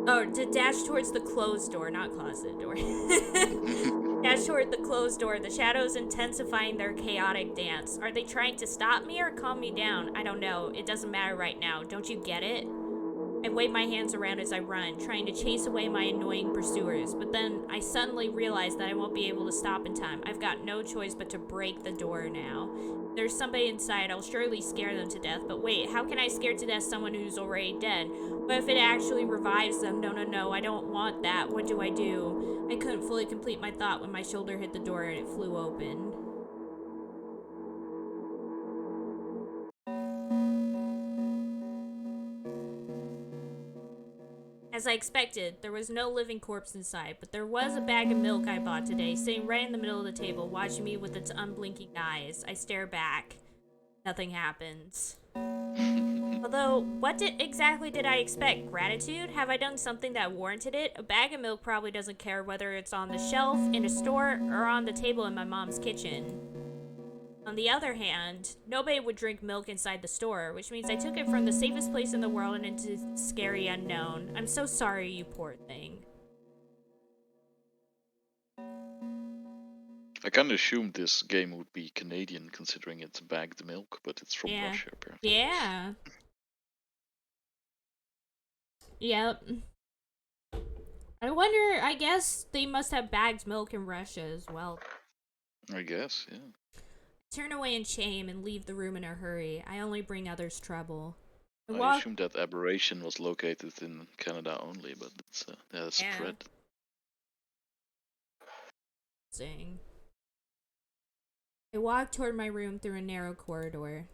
Speaker 1: Oh, to dash towards the closed door, not closeted door. Dash toward the closed door, the shadows intensifying their chaotic dance. Are they trying to stop me or calm me down? I don't know. It doesn't matter right now. Don't you get it? I wave my hands around as I run, trying to chase away my annoying pursuers, but then I suddenly realize that I won't be able to stop in time. I've got no choice but to break the door now. If there's somebody inside, I'll surely scare them to death, but wait, how can I scare to death someone who's already dead? What if it actually revives them? No, I don't want that. What do I do? I couldn't fully complete my thought when my shoulder hit the door and it flew open. As I expected, there was no living corpse inside, but there was a bag of milk I bought today, sitting right in the middle of the table, watching me with its unblinking eyes. I stare back. Nothing happens. Although, what exactly did I expect? Gratitude? Have I done something that warranted it? A bag of milk probably doesn't care whether it's on the shelf, in a store, or on the table in my mom's kitchen. On the other hand, nobody would drink milk inside the store, which means I took it from the safest place in the world and into the scary unknown. I'm so sorry, you poor thing.
Speaker 2: I kind of assumed this game would be Canadian, considering it's bagged milk, but it's from Russia, apparently.
Speaker 1: Yeah. Yep. I wonder, I guess they must have bagged milk in Russia as well.
Speaker 2: I guess, yeah.
Speaker 1: Turn away in shame and leave the room in a hurry. I only bring others trouble.
Speaker 2: I assumed that aberration was located in Canada only, but it's spread.
Speaker 1: Dang. I walk toward my room through a narrow corridor.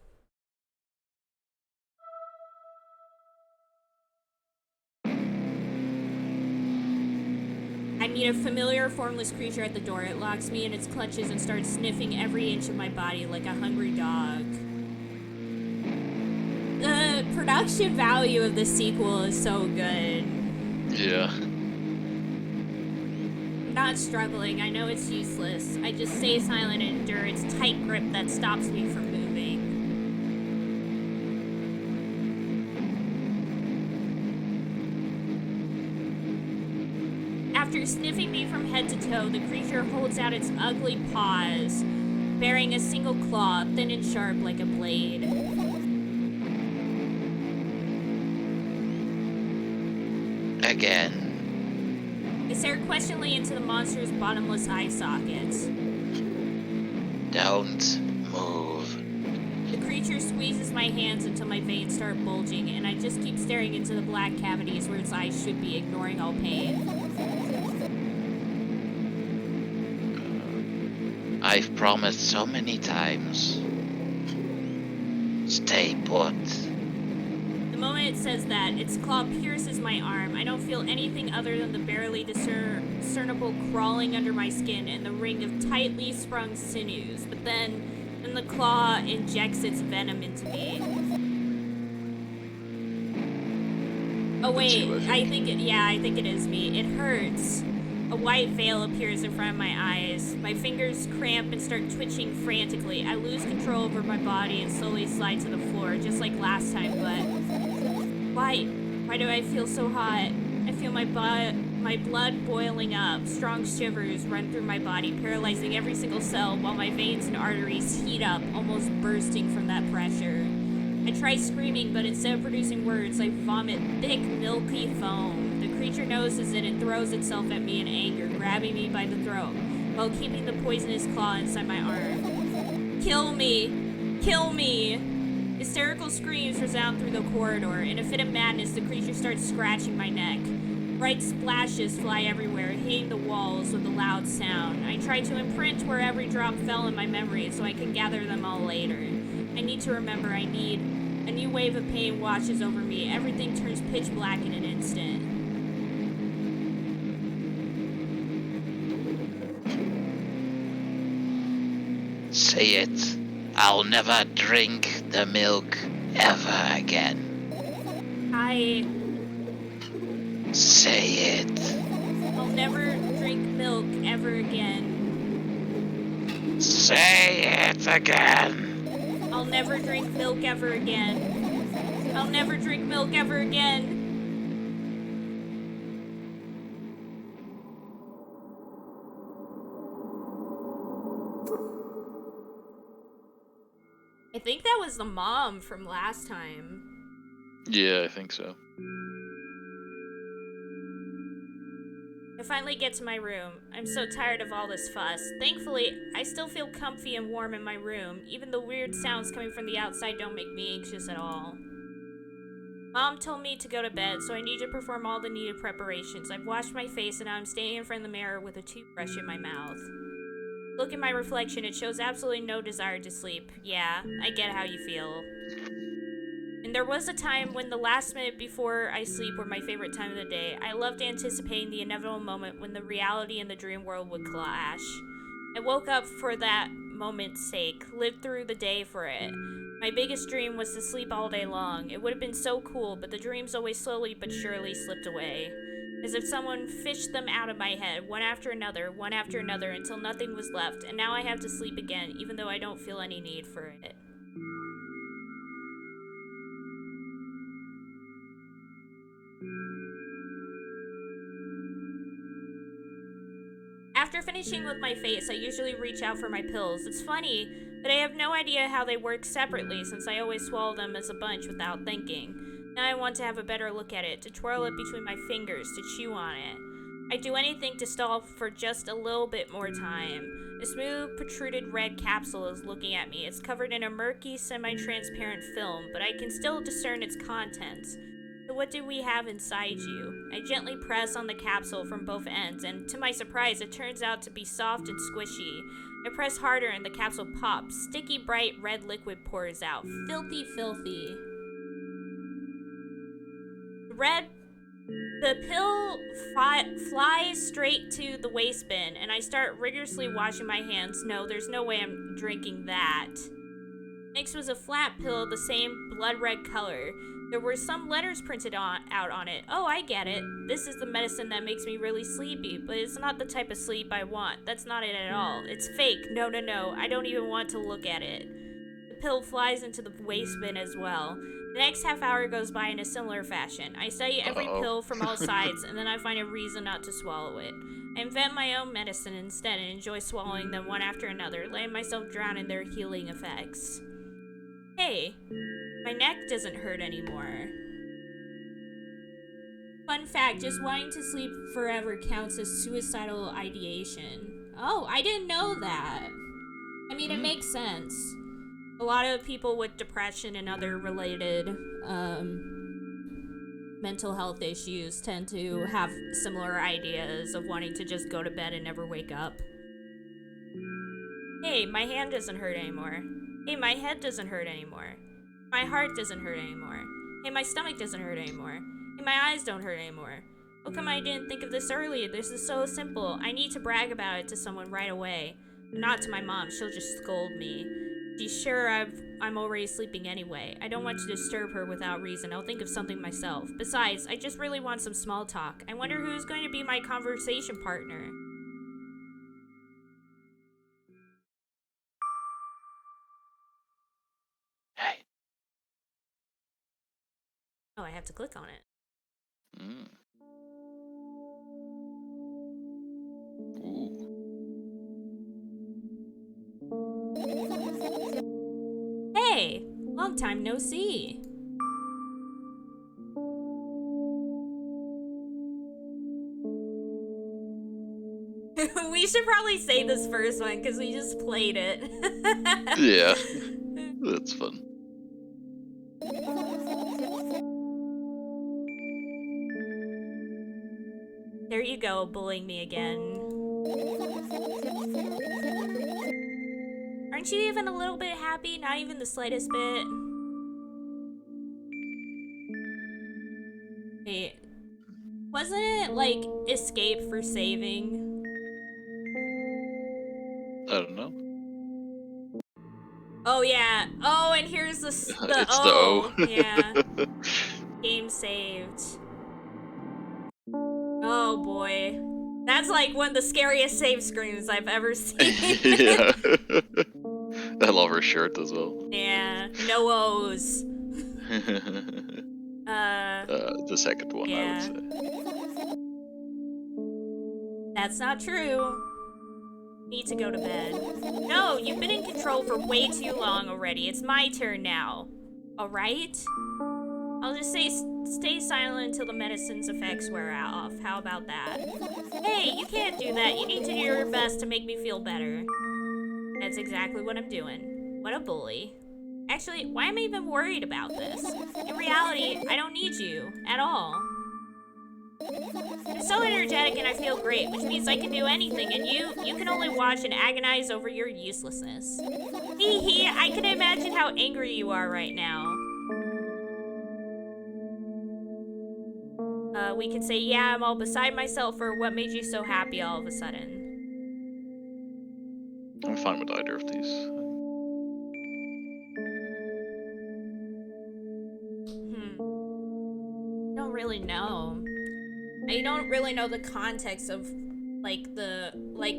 Speaker 1: I meet a familiar, formless creature at the door. It locks me in its clutches and starts sniffing every inch of my body like a hungry dog. The production value of the sequel is so good.
Speaker 2: Yeah.
Speaker 1: I'm not struggling. I know it's useless. I just stay silent and endure its tight grip that stops me from moving. After sniffing me from head to toe, the creature holds out its ugly paws, bearing a single claw, thin and sharp like a blade.
Speaker 3: Again.
Speaker 1: I stare questioningly into the monster's bottomless eye sockets.
Speaker 3: Don't move.
Speaker 1: The creature squeezes my hands until my veins start bulging, and I just keep staring into the black cavities where its eyes should be, ignoring all pain.
Speaker 3: I've promised so many times. Stay put.
Speaker 1: The moment it says that, its claw pierces my arm. I don't feel anything other than the barely discernible crawling under my skin and the ring of tightly sprung sinews. But then the claw injects its venom into me. Oh wait, I think it is me. It hurts. A white veil appears in front of my eyes. My fingers cramp and start twitching frantically. I lose control over my body and slowly slide to the floor, just like last time, but... Why do I feel so hot? I feel my my blood boiling up. Strong shivers run through my body, paralyzing every single cell while my veins and arteries heat up, almost bursting from that pressure. I try screaming, but instead of producing words, I vomit thick, milky foam. The creature notices it and throws itself at me in anger, grabbing me by the throat, while keeping the poisonous claw inside my arm. Kill me! Kill me! Hysterical screams resound through the corridor. In a fit of madness, the creature starts scratching my neck. Bright splashes fly everywhere, hitting the walls with a loud sound. I try to imprint where every drop fell in my memory so I can gather them all later. I need to remember I need. A new wave of pain washes over me. Everything turns pitch black in an instant.
Speaker 3: Say it. I'll never drink the milk ever again. Say it.
Speaker 1: I'll never drink milk ever again.
Speaker 3: Say it again.
Speaker 1: I'll never drink milk ever again. I'll never drink milk ever again. I think that was the mom from last time.
Speaker 2: Yeah, I think so.
Speaker 1: I finally get to my room. I'm so tired of all this fuss. Thankfully, I still feel comfy and warm in my room. Even the weird sounds coming from the outside don't make me anxious at all. Mom told me to go to bed, so I need to perform all the needed preparations. I've washed my face and now I'm standing in front of the mirror with a toothbrush in my mouth. Look at my reflection, it shows absolutely no desire to sleep. Yeah, I get how you feel. And there was a time when the last minute before I sleep were my favorite time of the day. I loved anticipating the inevitable moment when the reality and the dream world would clash. I woke up for that moment's sake, lived through the day for it. My biggest dream was to sleep all day long. It would have been so cool, but the dreams always slowly but surely slipped away. As if someone fished them out of my head, one after another, until nothing was left, and now I have to sleep again, even though I don't feel any need for it. After finishing with my face, I usually reach out for my pills. It's funny, but I have no idea how they work separately since I always swallow them as a bunch without thinking. Now I want to have a better look at it, to twirl it between my fingers, to chew on it. I'd do anything to stall for just a little bit more time. A smooth, protruded red capsule is looking at me. It's covered in a murky, semi-transparent film, but I can still discern its contents. So what do we have inside you? I gently press on the capsule from both ends, and to my surprise, it turns out to be soft and squishy. I press harder and the capsule pops. Sticky, bright red liquid pours out. Filthy, filthy. The pill flies straight to the waste bin, and I start rigorously washing my hands. No, there's no way I'm drinking that. Next was a flat pill, the same blood red color. There were some letters printed out on it. Oh, I get it. This is the medicine that makes me really sleepy, but it's not the type of sleep I want. That's not it at all. It's fake. No, no, no. I don't even want to look at it. The pill flies into the waste bin as well. The next half hour goes by in a similar fashion. I study every pill from all sides, and then I find a reason not to swallow it. I invent my own medicine instead and enjoy swallowing them one after another, letting myself drown in their healing effects. Hey, my neck doesn't hurt anymore. Fun fact, just wanting to sleep forever counts as suicidal ideation. Oh, I didn't know that. I mean, it makes sense. A lot of people with depression and other related mental health issues tend to have similar ideas of wanting to just go to bed and never wake up. Hey, my hand doesn't hurt anymore. Hey, my head doesn't hurt anymore. My heart doesn't hurt anymore. Hey, my stomach doesn't hurt anymore. Hey, my eyes don't hurt anymore. How come I didn't think of this earlier? This is so simple. I need to brag about it to someone right away. But not to my mom. She'll just scold me. She's sure I'm already sleeping anyway. I don't want to disturb her without reason. I'll think of something myself. Besides, I just really want some small talk. I wonder who's going to be my conversation partner.
Speaker 3: Hey.
Speaker 1: Oh, I have to click on it. long time no see. We should probably say this first one because we just played it.
Speaker 2: Yeah, that's fun.
Speaker 1: There you go, bullying me again. Aren't you even a little bit happy? Not even the slightest bit? Wait. Wasn't it, like, escape for saving?
Speaker 2: I don't know.
Speaker 1: Oh, yeah. Oh, and here's the
Speaker 2: It's
Speaker 1: O.
Speaker 2: the O.
Speaker 1: Yeah. Game saved. Oh, boy. That's, like, one of the scariest save screens I've ever seen.
Speaker 2: Yeah. I love her shirt as well.
Speaker 1: Yeah. No O's.
Speaker 2: The second one,
Speaker 1: yeah.
Speaker 2: I would say.
Speaker 1: That's not true. Need to go to bed. No, you've been in control for way too long already. It's my turn now. Alright? I'll just say stay silent until the medicine's effects wear off. How about that? Hey, you can't do that. You need to do your best to make me feel better. That's exactly what I'm doing. What a bully. Actually, why am I even worried about this? In reality, I don't need you. At all. I'm so energetic and I feel great, which means I can do anything, and you can only watch and agonize over your uselessness. Hee hee, I can imagine how angry you are right now. We could say, yeah, I'm all beside myself, or what made you so happy all of a sudden?
Speaker 2: I'm fine with either of these.
Speaker 1: I don't really know. I don't really know the context of, like,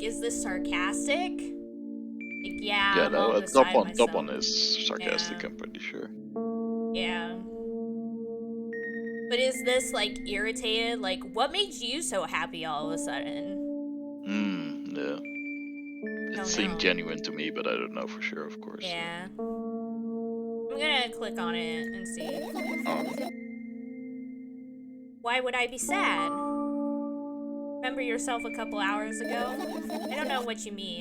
Speaker 1: is this sarcastic? Like, yeah,
Speaker 2: Yeah,
Speaker 1: I'm all
Speaker 2: no,
Speaker 1: beside myself.
Speaker 2: top one is sarcastic,
Speaker 1: Yeah.
Speaker 2: I'm pretty sure.
Speaker 1: Yeah. But is this, like, irritated? Like, what made you so happy all of a sudden?
Speaker 2: Yeah. It seemed genuine to me, but I don't know for sure, of course.
Speaker 1: Yeah. I'm gonna click on it and see. Why would I be sad? Remember yourself a couple hours ago? I don't know what you mean.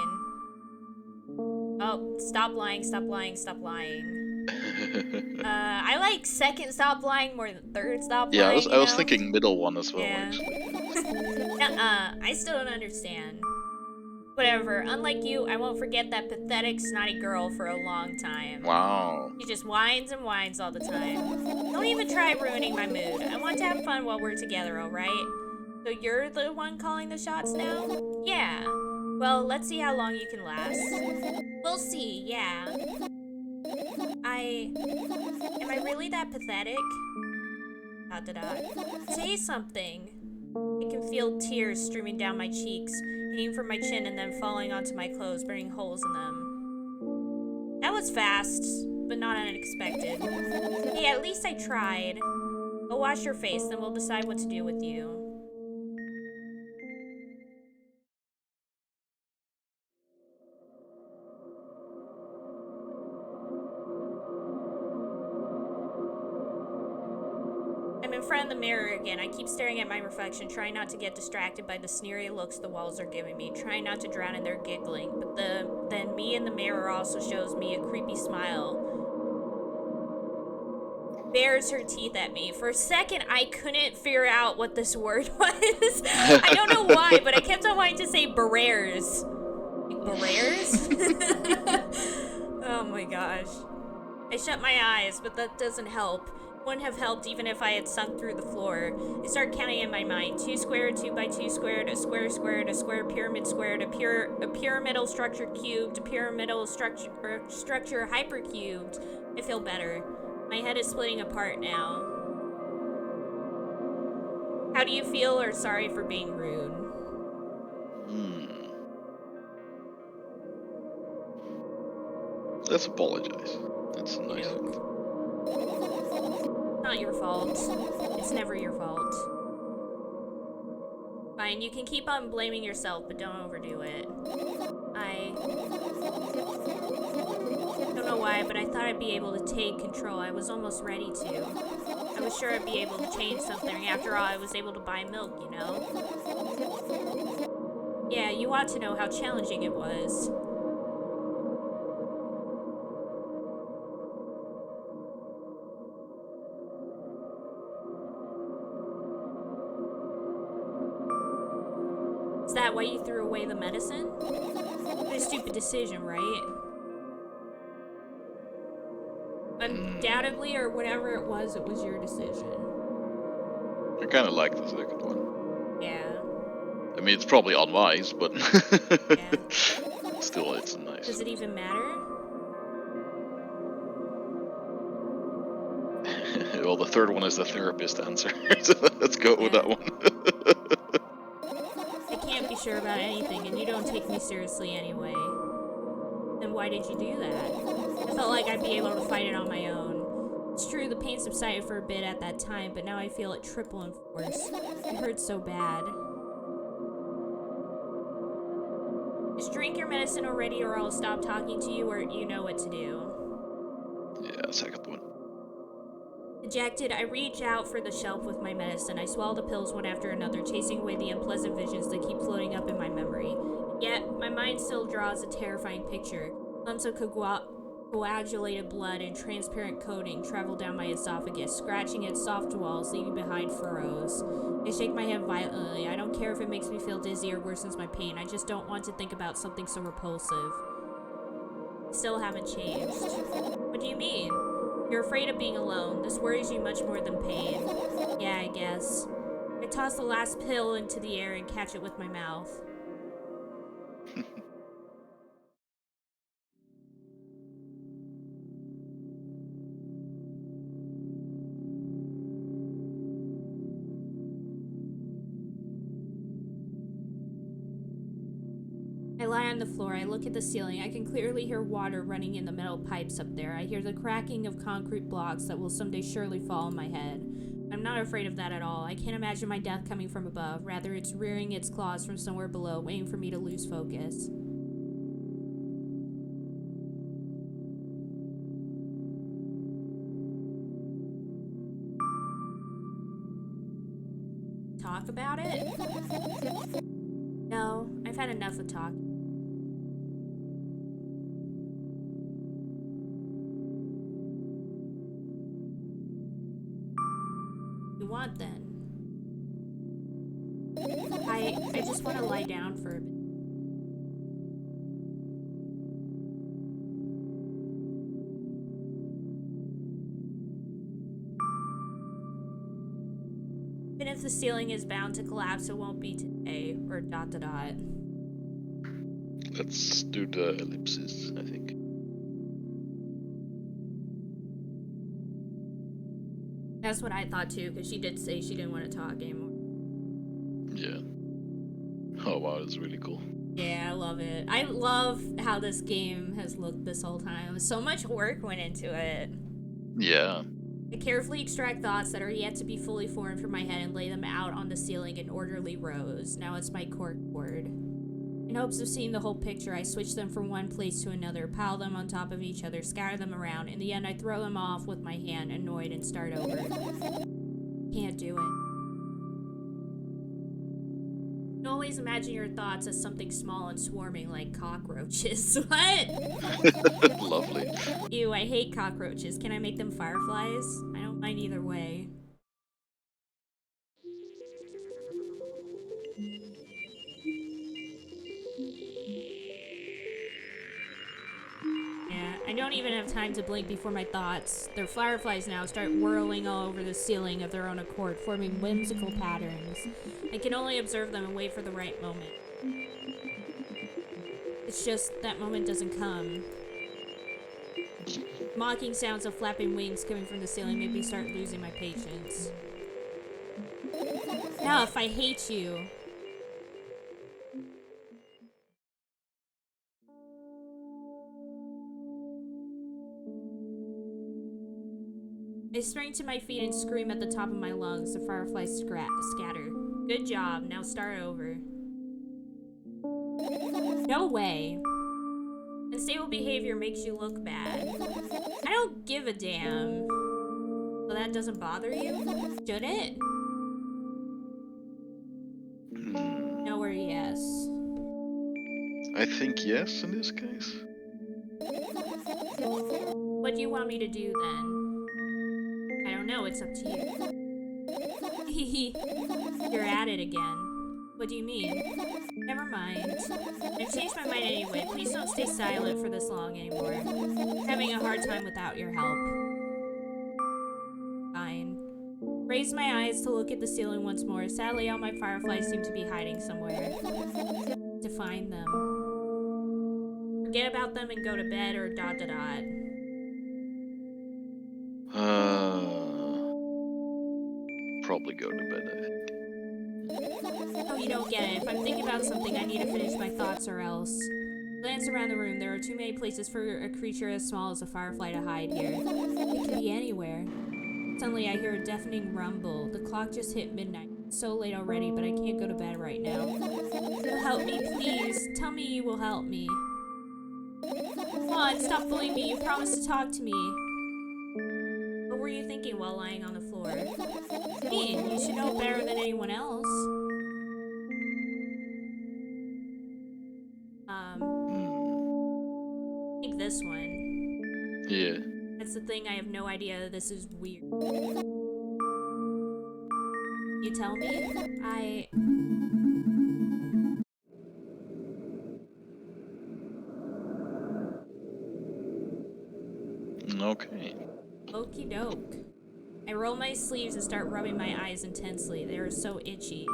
Speaker 1: Oh, stop lying, stop lying, stop lying. I like second stop lying more than third stop lying.
Speaker 2: Yeah, I was thinking middle one as well,
Speaker 1: yeah.
Speaker 2: actually.
Speaker 1: I still don't understand. Whatever, unlike you, I won't forget that pathetic, snotty girl for a long time.
Speaker 2: Wow.
Speaker 1: She just whines and whines all the time. Don't even try ruining my mood. I want to have fun while we're together, alright? So you're the one calling the shots now? Yeah. Well, let's see how long you can last. We'll see, yeah. Am I really that pathetic? ... Say something. I can feel tears streaming down my cheeks, hitting from my chin and then falling onto my clothes, burning holes in them. That was fast, but not unexpected. Hey, at least I tried. Go wash your face, then we'll decide what to do with you. I'm in front of the mirror again. I keep staring at my reflection, trying not to get distracted by the sneery looks the walls are giving me, trying not to drown in their giggling. But then me in the mirror also shows me a creepy smile. Bares her teeth at me. For a second, I couldn't figure out what this word was. I don't know why, but I kept on wanting to say barriers. Like, barriers? Oh my gosh. I shut my eyes, but that doesn't help. Wouldn't have helped even if I had sunk through the floor. I start counting in my mind. 2 squared, 2 by 2 squared, a square squared, a square pyramid squared, a pyramidal structure cubed, a pyramidal structure hypercubed. I feel better. My head is splitting apart now. How do you feel, or sorry for being rude?
Speaker 2: Let's apologize. That's a nice thing.
Speaker 1: Not your fault. It's never your fault. Fine, you can keep on blaming yourself, but don't overdo it. I don't know why, but I thought I'd be able to take control. I was almost ready to. I was sure I'd be able to change something. After all, I was able to buy milk, you know? Yeah, you ought to know how challenging it was. Is that why you threw away the medicine? What a stupid decision, right? Undoubtedly, or whatever it was your decision.
Speaker 2: I kind of like the second one.
Speaker 1: Yeah.
Speaker 2: I mean, it's probably unwise, but
Speaker 1: Yeah.
Speaker 2: still, it's nice.
Speaker 1: Does it even matter?
Speaker 2: Well, the third one is the therapist answer. So let's go with that one.
Speaker 1: I can't be sure about anything, and you don't take me seriously anyway. Then why did you do that? I felt like I'd be able to fight it on my own. It's true, the pain subsided for a bit at that time, but now I feel it triple in force. It hurts so bad. Just drink your medicine already, or I'll stop talking to you, or you know what to do.
Speaker 2: Yeah, second one.
Speaker 1: Dejected, I reach out for the shelf with my medicine. I swallow the pills one after another, chasing away the unpleasant visions that keep floating up in my memory. Yet, my mind still draws a terrifying picture. Lumps of coagulated blood and transparent coating travel down my esophagus, scratching at soft walls, leaving behind furrows. I shake my head violently. I don't care if it makes me feel dizzy or worsens my pain. I just don't want to think about something so repulsive. Still haven't changed. What do you mean? You're afraid of being alone. This worries you much more than pain. Yeah, I guess. I toss the last pill into the air and catch it with my mouth. I lie on the floor. I look at the ceiling. I can clearly hear water running in the metal pipes up there. I hear the cracking of concrete blocks that will someday surely fall on my head. I'm not afraid of that at all. I can't imagine my death coming from above. Rather, it's rearing its claws from somewhere below, waiting for me to lose focus. Talk about it? No, I've had enough of talking. You want then? I just want to lie down for a bit. Even if the ceiling is bound to collapse, it won't be today, or ...
Speaker 2: Let's do the ellipsis, I think.
Speaker 1: That's what I thought too, because she did say she didn't want to talk anymore.
Speaker 2: Yeah. Oh wow, that's really cool.
Speaker 1: Yeah, I love it. I love how this game has looked this whole time. So much work went into it.
Speaker 2: Yeah.
Speaker 1: I carefully extract thoughts that are yet to be fully formed from my head and lay them out on the ceiling in orderly rows. Now it's my cork board. In hopes of seeing the whole picture, I switch them from one place to another, pile them on top of each other, scatter them around. In the end, I throw them off with my hand, annoyed, and start over. Can't do it. You always imagine your thoughts as something small and swarming like cockroaches. What?
Speaker 2: Lovely.
Speaker 1: Ew, I hate cockroaches. Can I make them fireflies? I don't mind either way. Yeah, I don't even have time to blink before my thoughts. Their fireflies now start whirling all over the ceiling of their own accord, forming whimsical patterns. I can only observe them and wait for the right moment. It's just that moment doesn't come. Mocking sounds of flapping wings coming from the ceiling made me start losing my patience. Enough, I hate you. I spring to my feet and scream at the top of my lungs. The fireflies scatter. Good job, now start over. No way. Unstable behavior makes you look bad. I don't give a damn. So that doesn't bother you? Should it? No or yes?
Speaker 2: I think yes in this case.
Speaker 1: What do you want me to do then? I don't know, it's up to you. You're at it again. What do you mean? Never mind. I've changed my mind anyway. Please don't stay silent for this long anymore. I'm having a hard time without your help. Fine. Raised my eyes to look at the ceiling once more. Sadly, all my fireflies seem to be hiding somewhere. To find them. Forget about them and go to bed or ...
Speaker 2: Probably go to bed, I think.
Speaker 1: Oh, you don't get it. If I'm thinking about something, I need to finish my thoughts or else. Glance around the room. There are too many places for a creature as small as a firefly to hide here. It can be anywhere. Suddenly, I hear a deafening rumble. The clock just hit midnight. It's so late already, but I can't go to bed right now. You'll help me, please. Tell me you will help me. Come on, stop bullying me. You promised to talk to me. What were you thinking while lying on the floor? I mean, you should know better than anyone else. I think this one.
Speaker 2: Yeah.
Speaker 1: That's the thing, I have no idea. This is weird. You tell me?
Speaker 2: Okay.
Speaker 1: Okie doke. I roll my sleeves and start rubbing my eyes intensely. They are so itchy.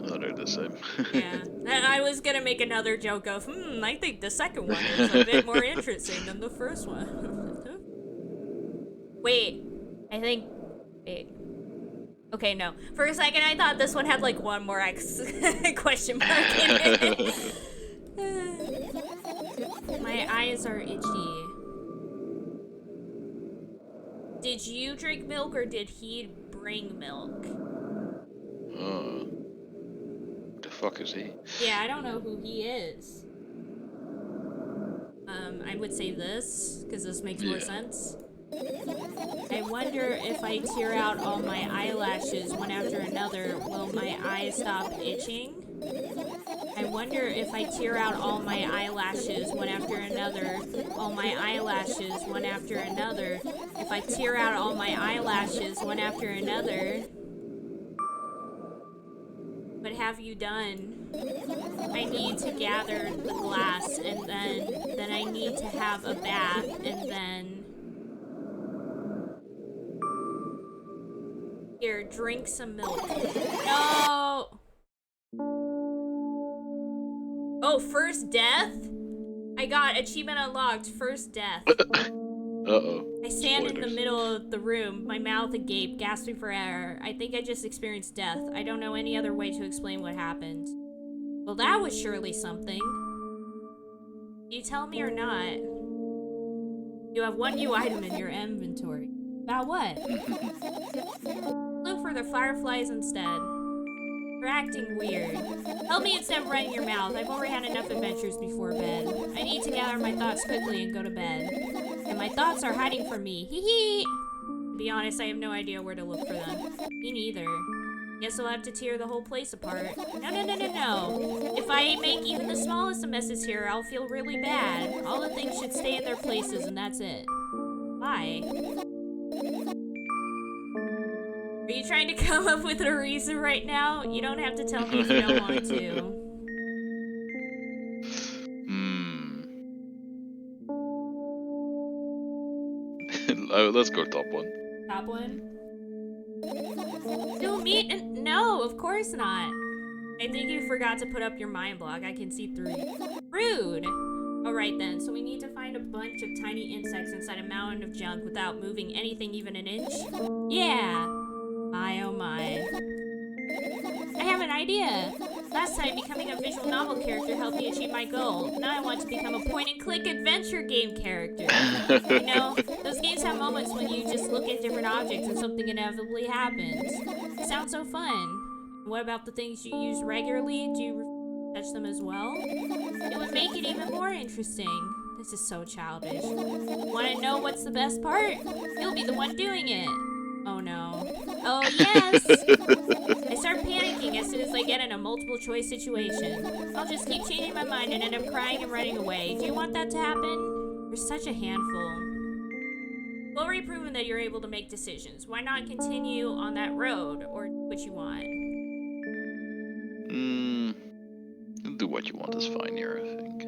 Speaker 2: Oh, they're the same.
Speaker 1: Yeah. I was gonna make another joke of, I think the second one is a bit more interesting than the first one. Wait. Wait. Okay, no. For a second, I thought this one had like one more question mark in it. My eyes are itchy. Did you drink milk or did he bring milk?
Speaker 2: Who the fuck is he?
Speaker 1: Yeah, I don't know who he is. I would say this, because this makes more sense. I wonder if I tear out all my eyelashes one after another, will my eyes stop itching? I wonder if I tear out all my eyelashes one after another, all my eyelashes one after another, if I tear out all my eyelashes one after another. What have you done? I need to gather the glass, and then I need to have a bath, and then... Here, drink some milk. No! Oh, first death? I got achievement unlocked, first death.
Speaker 2: Uh-oh.
Speaker 1: I stand in the
Speaker 2: Spoilers.
Speaker 1: middle of the room, my mouth agape, gasping for air. I think I just experienced death. I don't know any other way to explain what happened. Well, that was surely something. Do you tell me or not? You have one new item in your inventory. About what? Look for the fireflies instead. You're acting weird. Help me instead of running your mouth. I've already had enough adventures before bed. I need to gather my thoughts quickly and go to bed. And my thoughts are hiding from me. Hee hee! To be honest, I have no idea where to look for them. Me neither. Guess I'll have to tear the whole place apart. No. If I make even the smallest of messes here, I'll feel really bad. All the things should stay in their places and that's it. Why? Are you trying to come up with a reason right now? You don't have to tell me if you don't want to.
Speaker 2: Let's go top one.
Speaker 1: Top one? No, no, of course not. I think you forgot to put up your mind block. I can see through you. Rude! Alright then, so we need to find a bunch of tiny insects inside a mountain of junk without moving anything even an inch? Yeah! My oh my. I have an idea! Last time, becoming a visual novel character helped me achieve my goal. Now I want to become a point-and-click adventure game character. You know, those games have moments when you just look at different objects and something inevitably happens. It sounds so fun. What about the things you use regularly? Do you touch them as well. It would make it even more interesting. This is so childish. Want to know what's the best part? You'll be the one doing it. Oh no. Oh yes! I start panicking as soon as I get in a multiple choice situation. I'll just keep changing my mind and end up crying and running away. Do you want that to happen? You're such a handful. You've already proven that you're able to make decisions. Why not continue on that road or do what you want?
Speaker 2: Do what you want is fine here, I think.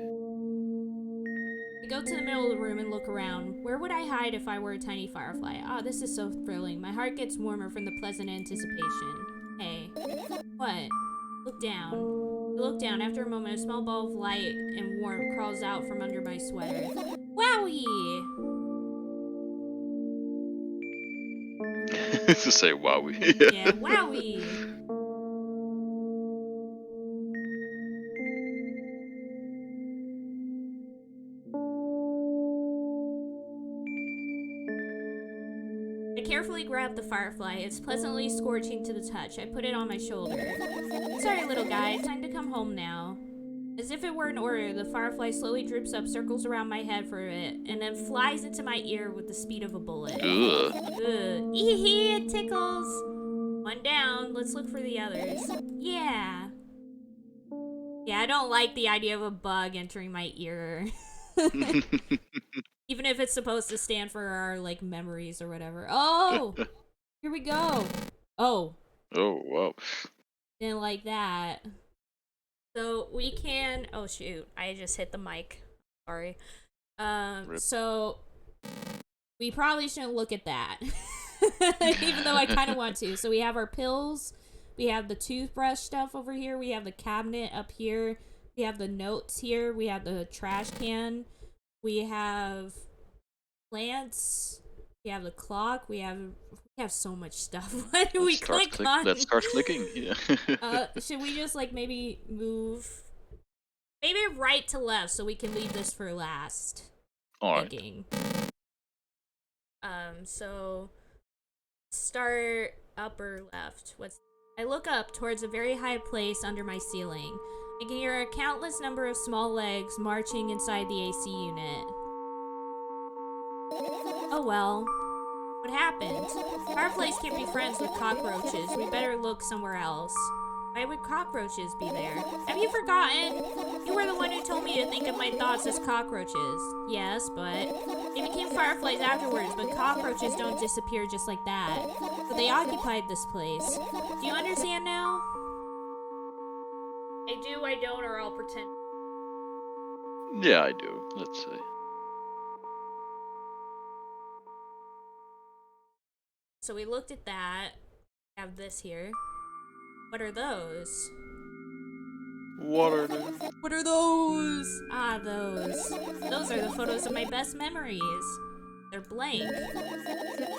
Speaker 1: I go to the middle of the room and look around. Where would I hide if I were a tiny firefly? Ah, this is so thrilling. My heart gets warmer from the pleasant anticipation. Hey. What? Look down. I look down. After a moment, a small ball of light and warmth crawls out from under my sweater. Wowie!
Speaker 2: To say wowie.
Speaker 1: Yeah, wowie! I carefully grab the firefly. It's pleasantly scorching to the touch. I put it on my shoulder. Sorry, little guy. It's time to come home now. As if it were an order, the firefly slowly drips up, circles around my head for a bit, and then flies into my ear with the speed of a bullet.
Speaker 2: Ugh.
Speaker 1: Ugh. Eehee, it tickles. One down. Let's look for the others. Yeah. Yeah, I don't like the idea of a bug entering my ear. Even if it's supposed to stand for our, like, memories or whatever. Oh! Here we go. Oh.
Speaker 2: Oh, wow.
Speaker 1: Didn't like that. So we can... Oh, shoot. I just hit the mic. Sorry. So we probably shouldn't look at that. Even though I kind of want to. So we have our pills. We have the toothbrush stuff over here. We have the cabinet up here. We have the notes here. We have the trash can. We have plants. We have the clock. We have so much stuff. What do we click on?
Speaker 2: Let's start clicking. Yeah.
Speaker 1: Should we just like maybe move maybe right to left so we can leave this for last?
Speaker 2: Alright.
Speaker 1: Thinking. So start upper left. I look up towards a very high place under my ceiling. I can hear a countless number of small legs marching inside the AC unit. Oh well. What happened? Fireflies can't be friends with cockroaches. We better look somewhere else. Why would cockroaches be there? Have you forgotten? You were the one who told me to think of my thoughts as cockroaches. Yes, but they became fireflies afterwards, but cockroaches don't disappear just like that. So they occupied this place. Do you understand now? I do, I don't, or I'll pretend.
Speaker 2: Yeah, I do. Let's see.
Speaker 1: So we looked at that. We have this here. What are those?
Speaker 2: What are they?
Speaker 1: What are those? Ah, those. Those are the photos of my best memories. They're blank.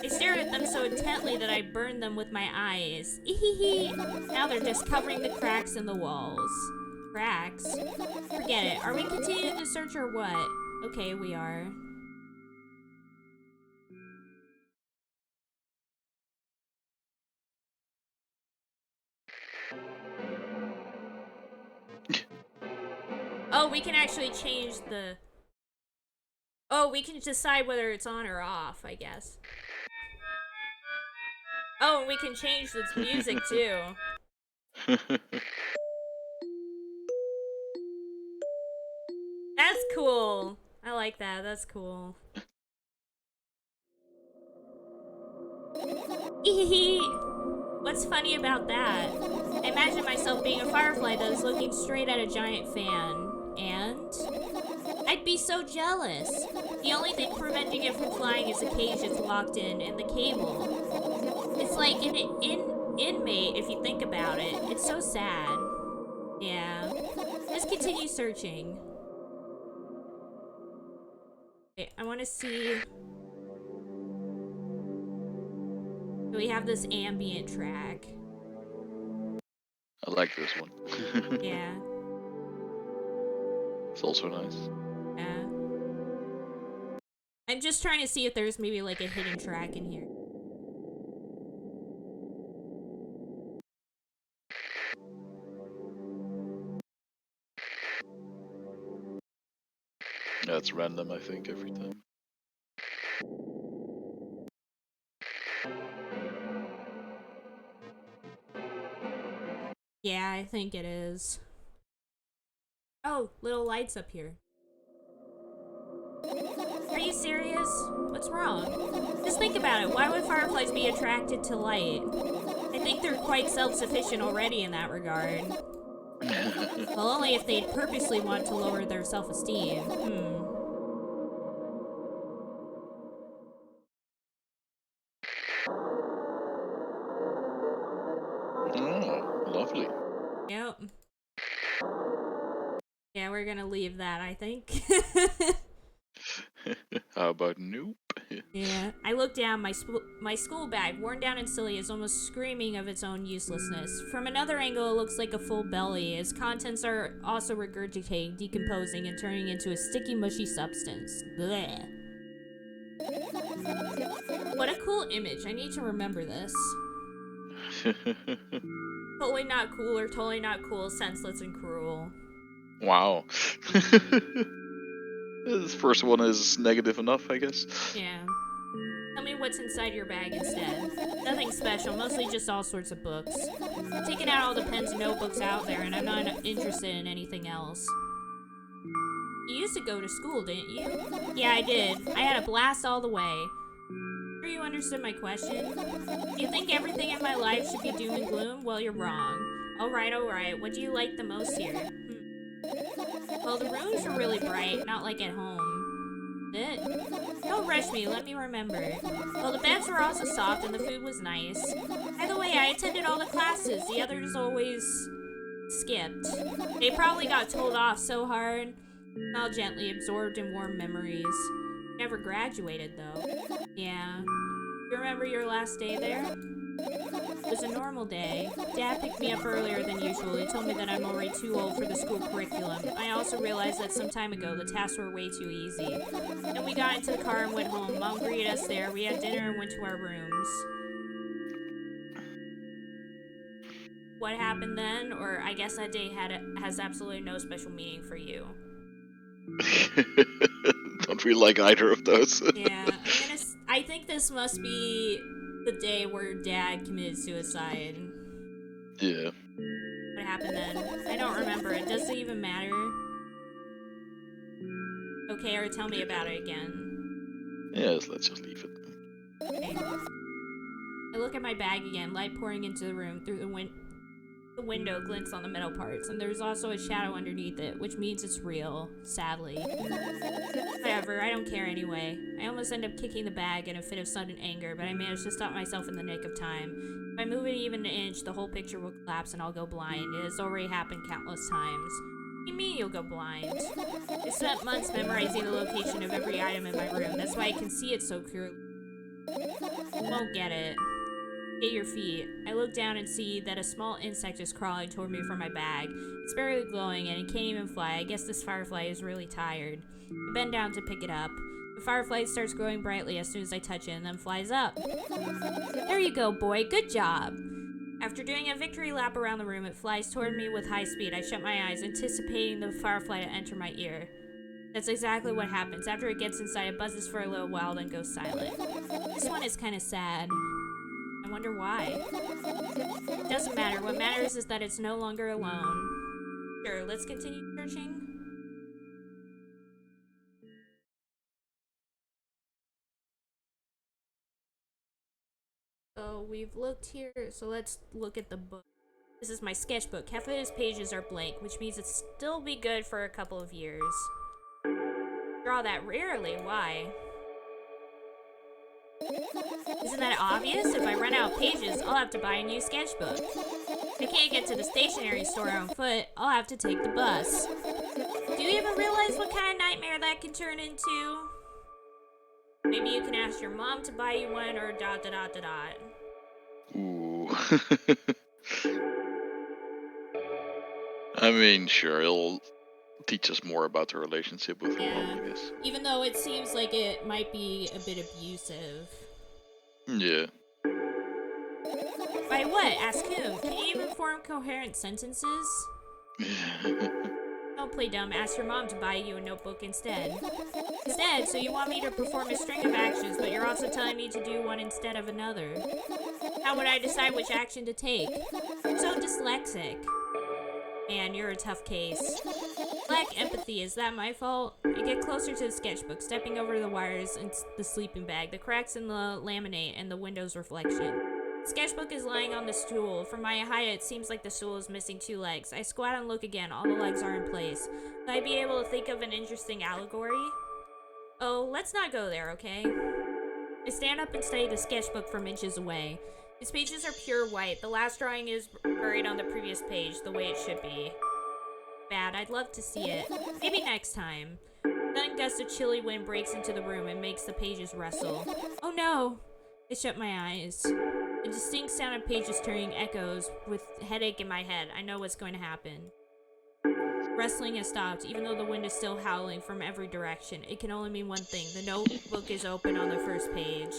Speaker 1: I stared at them so intently that I burned them with my eyes. Ehehe. Now they're just covering the cracks in the walls. Cracks? Forget it. Are we continuing to search or what? Okay, we are. Oh, we can actually change the... Oh, we can decide whether it's on or off, I guess. Oh, and we can change the music, too. That's cool. I like that. That's cool. What's funny about that? I imagine myself being a firefly that is looking straight at a giant fan. And? I'd be so jealous. The only thing preventing it from flying is the cage it's locked in and the cable. It's like an inmate if you think about it. It's so sad. Yeah. Let's continue searching. Okay, I want to see... So we have this ambient track.
Speaker 2: I like this one.
Speaker 1: Yeah.
Speaker 2: It's also nice.
Speaker 1: Yeah. I'm just trying to see if there's maybe like a hidden track in here.
Speaker 2: That's random, I think, every time.
Speaker 1: Yeah, I think it is. Oh, little lights up here. Are you serious? What's wrong? Just think about it. Why would fireflies be attracted to light? I think they're quite self-sufficient already in that regard. Well, only if they'd purposely want to lower their self-esteem.
Speaker 2: Oh, lovely.
Speaker 1: Yep. Yeah, we're gonna leave that, I think.
Speaker 2: How about nope?
Speaker 1: Yeah. I look down, my school bag, worn down and silly, is almost screaming of its own uselessness. From another angle, it looks like a full belly. Its contents are also regurgitating, decomposing, and turning into a sticky, mushy substance. Blech. What a cool image. I need to remember this. Totally not cool or totally not cool, senseless and cruel.
Speaker 2: Wow. This first one is negative enough, I guess.
Speaker 1: Yeah. Tell me what's inside your bag instead. Nothing special, mostly just all sorts of books. I've taken out all the pens and notebooks out there, and I'm not interested in anything else. You used to go to school, didn't you? Yeah, I did. I had a blast all the way. Sure you understood my question? Do you think everything in my life should be doom and gloom? Well, you're wrong. Alright. What do you like the most here? Well, the rooms were really bright, not like at home. Don't rush me, let me remember. Well, the beds were also soft and the food was nice. By the way, I attended all the classes. The others always skipped. They probably got told off so hard. All gently absorbed in warm memories. Never graduated, though. Yeah. You remember your last day there? It was a normal day. Dad picked me up earlier than usual. He told me that I'm already too old for the school curriculum. I also realized that some time ago the tasks were way too easy. Then we got into the car and went home. Mom greeted us there. We had dinner and went to our rooms. What happened then? Or I guess that day has absolutely no special meaning for you.
Speaker 2: Don't really like either of those.
Speaker 1: Yeah, I think this must be the day where Dad committed suicide.
Speaker 2: Yeah.
Speaker 1: What happened then? I don't remember it. Does it even matter? Okay, or tell me about it again.
Speaker 2: Yes, let's just leave it.
Speaker 1: Okay. I look at my bag again, light pouring into the room through the window glints on the metal parts, and there's also a shadow underneath it, which means it's real, sadly. Whatever, I don't care anyway. I almost end up kicking the bag in a fit of sudden anger, but I manage to stop myself in the nick of time. If I move it even an inch, the whole picture will collapse and I'll go blind. It has already happened countless times. What do you mean you'll go blind? I spent months memorizing the location of every item in my room. That's why I can see it so clearly. You won't get it. Get your feet. I look down and see that a small insect is crawling toward me from my bag. It's barely glowing and it can't even fly. I guess this firefly is really tired. I bend down to pick it up. The firefly starts glowing brightly as soon as I touch it and then flies up. There you go, boy. Good job. After doing a victory lap around the room, it flies toward me with high speed. I shut my eyes, anticipating the firefly to enter my ear. That's exactly what happens. After it gets inside, it buzzes for a little while, then goes silent. This one is kind of sad. I wonder why. It doesn't matter. What matters is that it's no longer alone. Sure, let's continue searching. So we've looked here, so let's look at the book. This is my sketchbook. Half of its pages are blank, which means it'll still be good for a couple of years. Draw that rarely, why? Isn't that obvious? If I run out of pages, I'll have to buy a new sketchbook. If I can't get to the stationery store on foot, I'll have to take the bus. Do you even realize what kind of nightmare that can turn into? Maybe you can ask your mom to buy you one or ...
Speaker 2: Ooh. I mean, sure, it'll teach us more about the relationship with your mom, I guess.
Speaker 1: Even though it seems like it might be a bit abusive.
Speaker 2: Yeah.
Speaker 1: By what? Ask whom? Can you even form coherent sentences? Don't play dumb. Ask your mom to buy you a notebook instead. So you want me to perform a string of actions, but you're also telling me to do one instead of another. How would I decide which action to take? I'm so dyslexic. Man, you're a tough case. Lack empathy, is that my fault? I get closer to the sketchbook, stepping over the wires and the sleeping bag, the cracks in the laminate, and the window's reflection. The sketchbook is lying on the stool. From my height, it seems like the stool is missing 2 legs. I squat and look again. All the legs are in place. Would I be able to think of an interesting allegory? Oh, let's not go there, okay? I stand up and study the sketchbook from inches away. Its pages are pure white. The last drawing is buried on the previous page, the way it should be. Bad. I'd love to see it. Maybe next time. Then a gust of chilly wind breaks into the room and makes the pages rustle. Oh no! I shut my eyes. The distinct sound of pages turning echoes with headache in my head. I know what's going to happen. Rustling has stopped, even though the wind is still howling from every direction. It can only mean one thing. The notebook is open on the first page.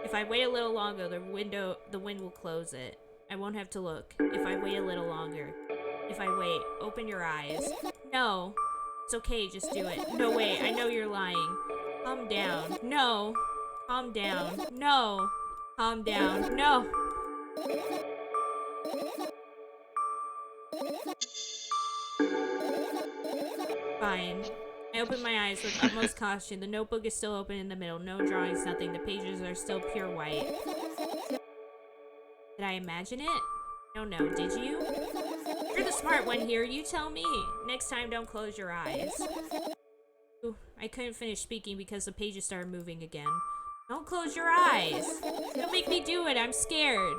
Speaker 1: If I wait a little longer, the wind will close it. I won't have to look. If I wait a little longer. If I wait, open your eyes. No. It's okay, just do it. No, wait, I know you're lying. Calm down. No. Calm down. No. Calm down. No. Fine. I open my eyes with utmost caution. The notebook is still open in the middle. No drawings, nothing. The pages are still pure white. Did I imagine it? No, did you? You're the smart one here. You tell me. Next time, don't close your eyes. Ooh, I couldn't finish speaking because the pages started moving again. Don't close your eyes. Don't make me do it. I'm scared.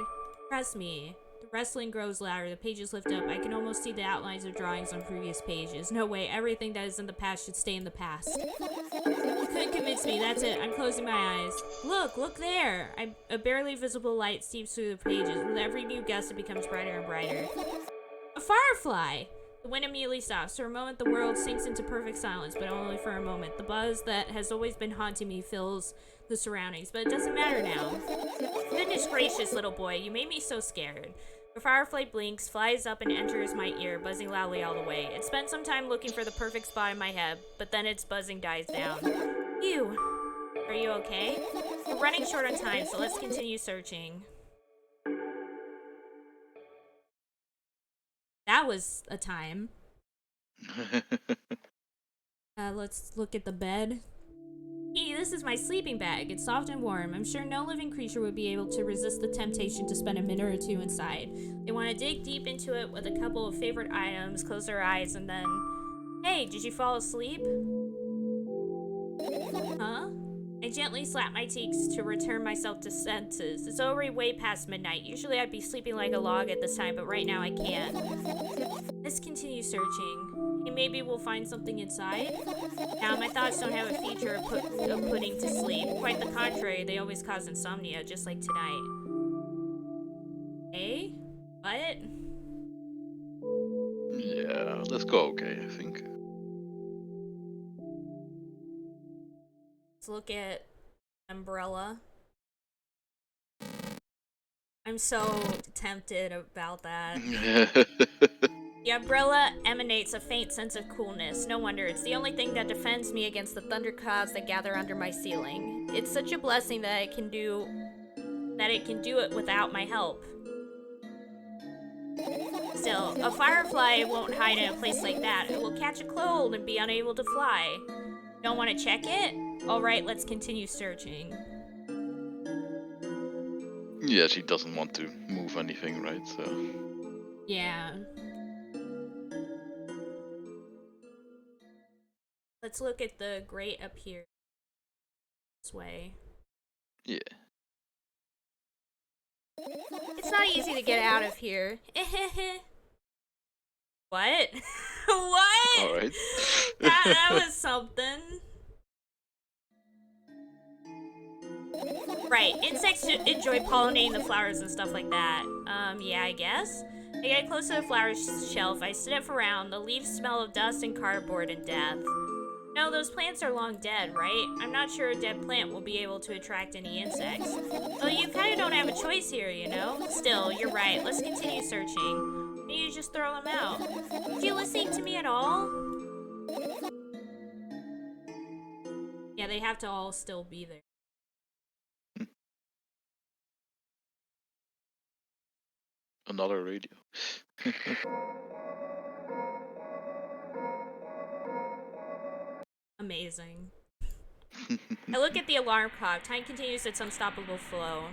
Speaker 1: Trust me. The wrestling grows louder. The pages lift up. I can almost see the outlines of drawings on previous pages. No way. Everything that is in the past should stay in the past. You couldn't convince me. That's it. I'm closing my eyes. Look there. A barely visible light seeps through the pages. With every new gust, it becomes brighter and brighter. A firefly! The wind immediately stops. For a moment, the world sinks into perfect silence, but only for a moment. The buzz that has always been haunting me fills the surroundings, but it doesn't matter now. Goodness gracious, little boy, you made me so scared. The firefly blinks, flies up, and enters my ear, buzzing loudly all the way. It spent some time looking for the perfect spot in my head, but then its buzzing dies down. Phew. Are you okay? We're running short on time, so let's continue searching. That was a time. Let's look at the bed. Hey, this is my sleeping bag. It's soft and warm. I'm sure no living creature would be able to resist the temptation to spend a minute or two inside. They want to dig deep into it with a couple of favorite items, close their eyes, and then... Hey, did you fall asleep? Huh? I gently slap my cheeks to return myself to senses. It's already way past midnight. Usually I'd be sleeping like a log at this time, but right now I can't. Let's continue searching. Hey, maybe we'll find something inside? Now, my thoughts don't have a feature of putting to sleep. Quite the contrary, they always cause insomnia, just like tonight. Hey? What?
Speaker 2: Yeah, let's go okay, I think.
Speaker 1: Let's look at umbrella. I'm so tempted about that. The umbrella emanates a faint sense of coolness. No wonder, it's the only thing that defends me against the thunderclouds that gather under my ceiling. It's such a blessing that it can do it without my help. Still, a firefly won't hide in a place like that. It will catch a cold and be unable to fly. Don't want to check it? Alright, let's continue searching.
Speaker 2: Yeah, she doesn't want to move anything, right? So.
Speaker 1: Yeah. Let's look at the grate up here. This way.
Speaker 2: Yeah.
Speaker 1: It's not easy to get out of here. What? What?
Speaker 2: Alright.
Speaker 1: that was something. Right, insects enjoy pollinating the flowers and stuff like that. Yeah, I guess. I get close to the flower shelf, I sniff around, the leaves smell of dust and cardboard and death. No, those plants are long dead, right? I'm not sure a dead plant will be able to attract any insects. Well, you kinda don't have a choice here, you know? Still, you're right, let's continue searching. I need to just throw them out. Are you listening to me at all? Yeah, they have to all still be there.
Speaker 2: Another radio.
Speaker 1: Amazing. I look at the alarm clock. Time continues its unstoppable flow.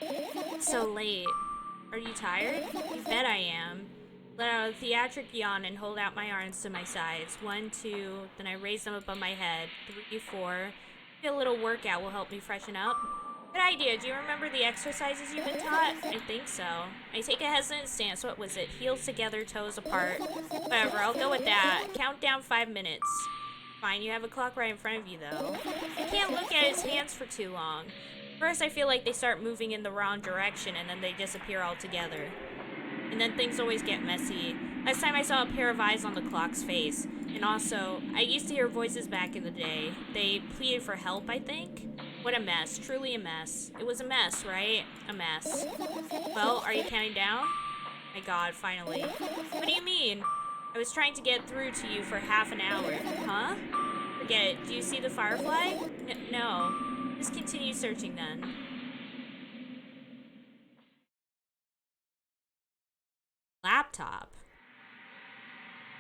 Speaker 1: It's so late. Are you tired? You bet I am. Let out a theatric yawn and hold out my arms to my sides. 1, 2, then I raise them above my head. 3, 4. Maybe a little workout will help me freshen up. Good idea. Do you remember the exercises you've been taught? I think so. I take a hesitant stance. What was it? Heels together, toes apart. Whatever, I'll go with that. Count down 5 minutes. Fine, you have a clock right in front of you, though. I can't look at his hands for too long. First, I feel like they start moving in the wrong direction, and then they disappear altogether. And then things always get messy. Last time I saw a pair of eyes on the clock's face. And also, I used to hear voices back in the day. They pleaded for help, I think? What a mess. Truly a mess. It was a mess, right? A mess. Well, are you counting down? My god, finally. What do you mean? I was trying to get through to you for half an hour. Huh? Forget it. Do you see the firefly? No. Just continue searching then. Laptop.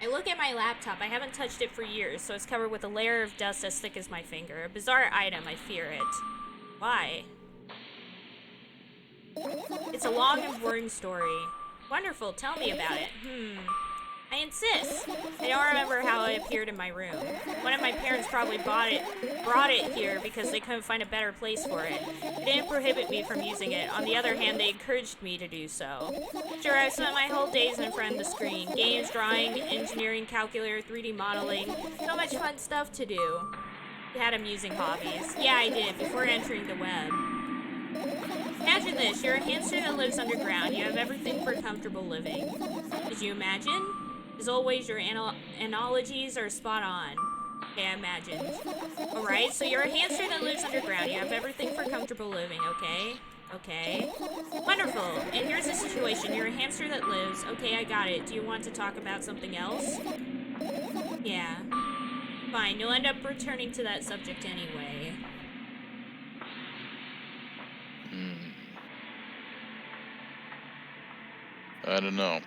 Speaker 1: I look at my laptop. I haven't touched it for years, so it's covered with a layer of dust as thick as my finger. A bizarre item, I fear it. Why? It's a long and boring story. Wonderful, tell me about it. I insist. I don't remember how it appeared in my room. One of my parents probably brought it here because they couldn't find a better place for it. They didn't prohibit me from using it. On the other hand, they encouraged me to do so. Sure, I've spent my whole days in front of the screen. Games, drawing, engineering, calculator, 3D modeling. So much fun stuff to do. You had amusing hobbies. Yeah, I did, before entering the web. Imagine this. You're a hamster that lives underground. You have everything for comfortable living. Did you imagine? As always, your analogies are spot on. Okay, I imagined. Alright, so you're a hamster that lives underground. You have everything for comfortable living, okay? Okay. Wonderful. And here's the situation. You're a hamster that lives. Okay, I got it. Do you want to talk about something else? Yeah. Fine, you'll end up returning to that subject anyway.
Speaker 2: I don't know.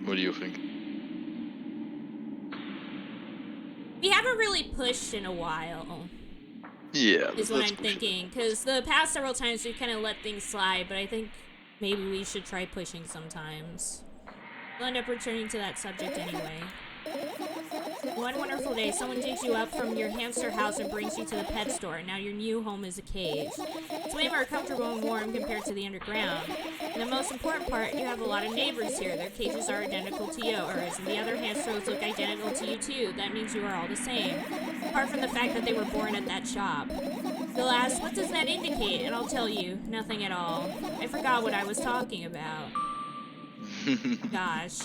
Speaker 2: What do you think?
Speaker 1: We haven't really pushed in a while.
Speaker 2: Yeah,
Speaker 1: is what I'm thinking. Because the past several times we've kind of let things slide, but I think maybe we should try pushing sometimes. We'll end up returning to that subject anyway. One wonderful day, someone digs you up from your hamster house and brings you to the pet store. Now your new home is a cage. It's way more comfortable and warm compared to the underground. And the most important part, you have a lot of neighbors here. Their cages are identical to yours, and the other hamsters look identical to you too. That means you are all the same. Apart from the fact that they were born at that shop. They'll ask, what does that indicate? And I'll tell you, nothing at all. I forgot what I was talking about. Gosh.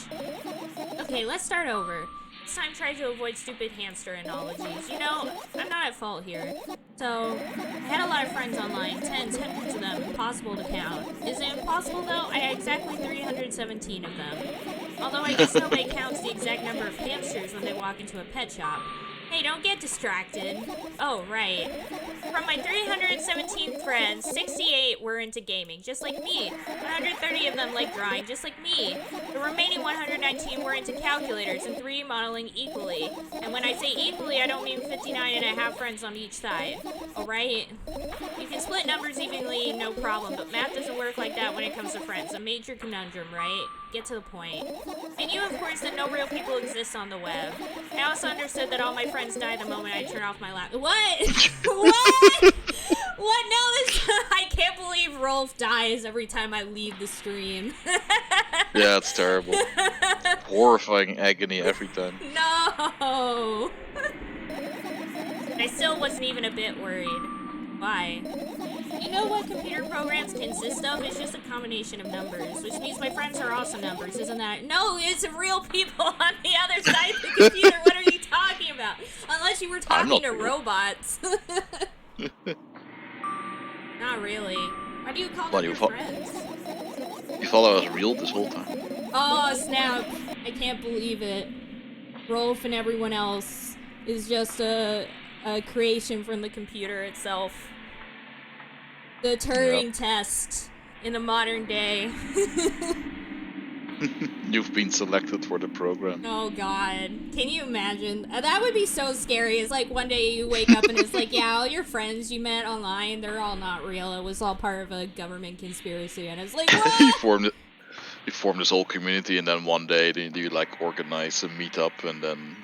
Speaker 1: Okay, let's start over. This time try to avoid stupid hamster analogies. You know, I'm not at fault here. So, I had a lot of friends online, tens, hundreds of them, impossible to count. Is it impossible though? I had exactly 317 of them. Although I guess nobody counts the exact number of hamsters when they walk into a pet shop. Hey, don't get distracted. Oh, right. From my 317 friends, 68 were into gaming, just like me. 130 of them like drawing, just like me. The remaining 119 were into calculators and 3D modeling equally. And when I say equally, I don't mean 59 and a half friends on each side. Alright? You can split numbers evenly, no problem, but math doesn't work like that when it comes to friends. A major conundrum, right? Get to the point. I knew, of course, that no real people exist on the web. I also understood that all my friends die the moment I turn off my laptop. What? What? What? No, I can't believe Rolf dies every time I leave the stream.
Speaker 2: Yeah, it's terrible. Horrifying agony every time.
Speaker 1: No! I still wasn't even a bit worried. Why? You know what computer programs consist of? It's just a combination of numbers, which means my friends are also numbers, isn't that? No, it's real people on the other side of the computer. What are you talking about? Unless you were talking to robots. Not really. Why do you call
Speaker 2: Why
Speaker 1: them
Speaker 2: do you
Speaker 1: your
Speaker 2: fo-
Speaker 1: friends?
Speaker 2: You thought I was real this whole time?
Speaker 1: Oh, snap. I can't believe it. Rolf and everyone else is just a creation from the computer itself. The Turing test in the modern day.
Speaker 2: You've been selected for the program.
Speaker 1: Oh god. Can you imagine? That would be so scary. It's like one day you wake up and it's like, yeah, all your friends you met online, they're all not real. It was all part of a government conspiracy. And it's like,
Speaker 2: you
Speaker 1: what?
Speaker 2: form this whole community, and then one day you like organize a meetup, and then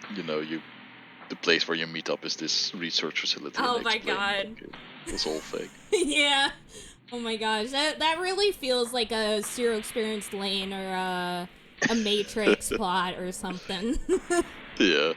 Speaker 2: the place where you meet up is this research facility.
Speaker 1: Oh
Speaker 2: and
Speaker 1: my
Speaker 2: explain,
Speaker 1: god.
Speaker 2: like, it's all fake.
Speaker 1: Yeah. Oh my gosh. That really feels like a Zero Experienced Lane or a Matrix plot or something.
Speaker 2: Yeah.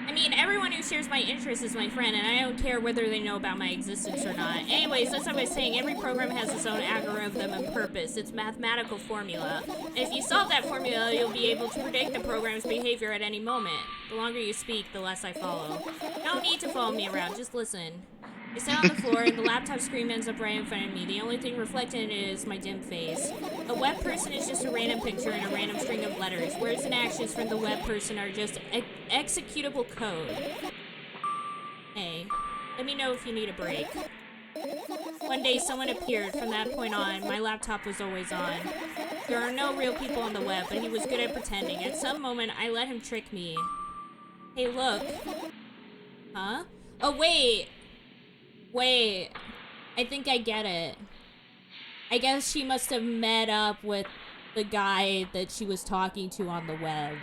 Speaker 1: I mean, everyone who shares my interests is my friend, and I don't care whether they know about my existence or not. Anyways, that's what I was saying. Every program has its own algorithm and purpose, its mathematical formula. And if you solve that formula, you'll be able to predict the program's behavior at any moment. The longer you speak, the less I follow. You don't need to follow me around, just listen. I sit on the floor, and the laptop screen ends up right in front of me. The only thing reflected in it is my dim face. A web person is just a random picture and a random string of letters. Words and actions from the web person are just executable code. Hey, let me know if you need a break. One day, someone appeared. From that point on, my laptop was always on. There are no real people on the web, but he was good at pretending. At some moment, I let him trick me. Hey, look. Huh? Oh, wait. Wait, I think I get it. I guess she must have met up with the guy that she was talking to on the web.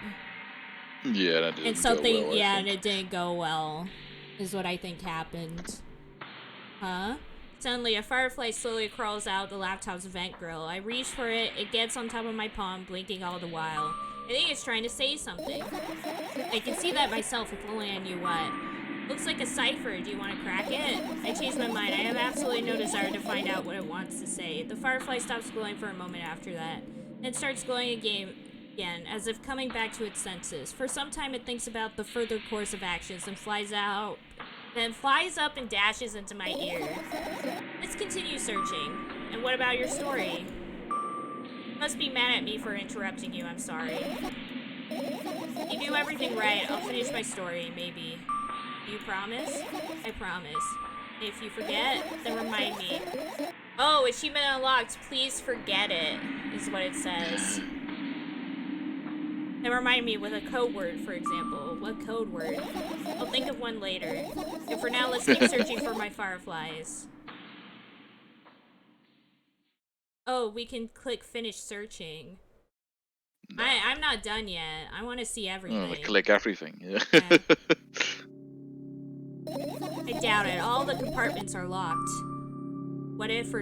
Speaker 2: Yeah, that didn't
Speaker 1: And something,
Speaker 2: go well,
Speaker 1: and it didn't go well, is what I think happened. Huh? Suddenly, a firefly slowly crawls out the laptop's vent grill. I reach for it, it gets on top of my palm, blinking all the while. I think it's trying to say something. I can see that myself if only I knew what. Looks like a cipher. Do you want to crack it? I changed my mind. I have absolutely no desire to find out what it wants to say. The firefly stops glowing for a moment after that. Then starts glowing again, as if coming back to its senses. For some time it thinks about the further course of actions and flies up and dashes into my ear. Let's continue searching. And what about your story? You must be mad at me for interrupting you. I'm sorry. You do everything right. I'll finish my story, maybe. You promise? I promise. If you forget, then remind me. Oh, achievement unlocked. Please forget it, is what it says. Then remind me with a code word, for example. What code word? I'll think of one later. And for now, let's keep searching for my fireflies. Oh, we can click finish searching.
Speaker 2: No.
Speaker 1: I'm not done yet. I want to see everything.
Speaker 2: Click everything. Yeah.
Speaker 1: I doubt it. All the compartments are locked. What if or ...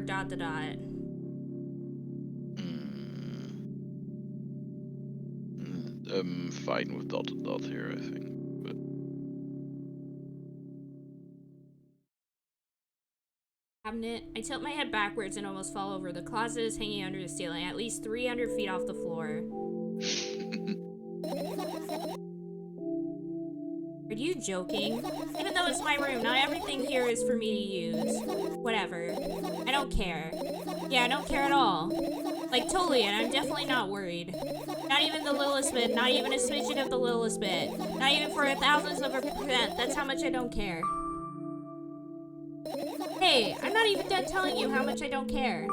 Speaker 2: I'm fine with ... here, I think. But
Speaker 1: cabinet. I tilt my head backwards and almost fall over. The closet is hanging under the ceiling, at least 300 feet off the floor. Are you joking? Even though it's my room, not everything here is for me to use. Whatever. I don't care. Yeah, I don't care at all. Like, totally, and I'm definitely not worried. Not even the littlest bit, not even a smidgen of the littlest bit. Not even for a thousandth of a percent. That's how much I don't care. Hey, I'm not even done telling you how much I don't care.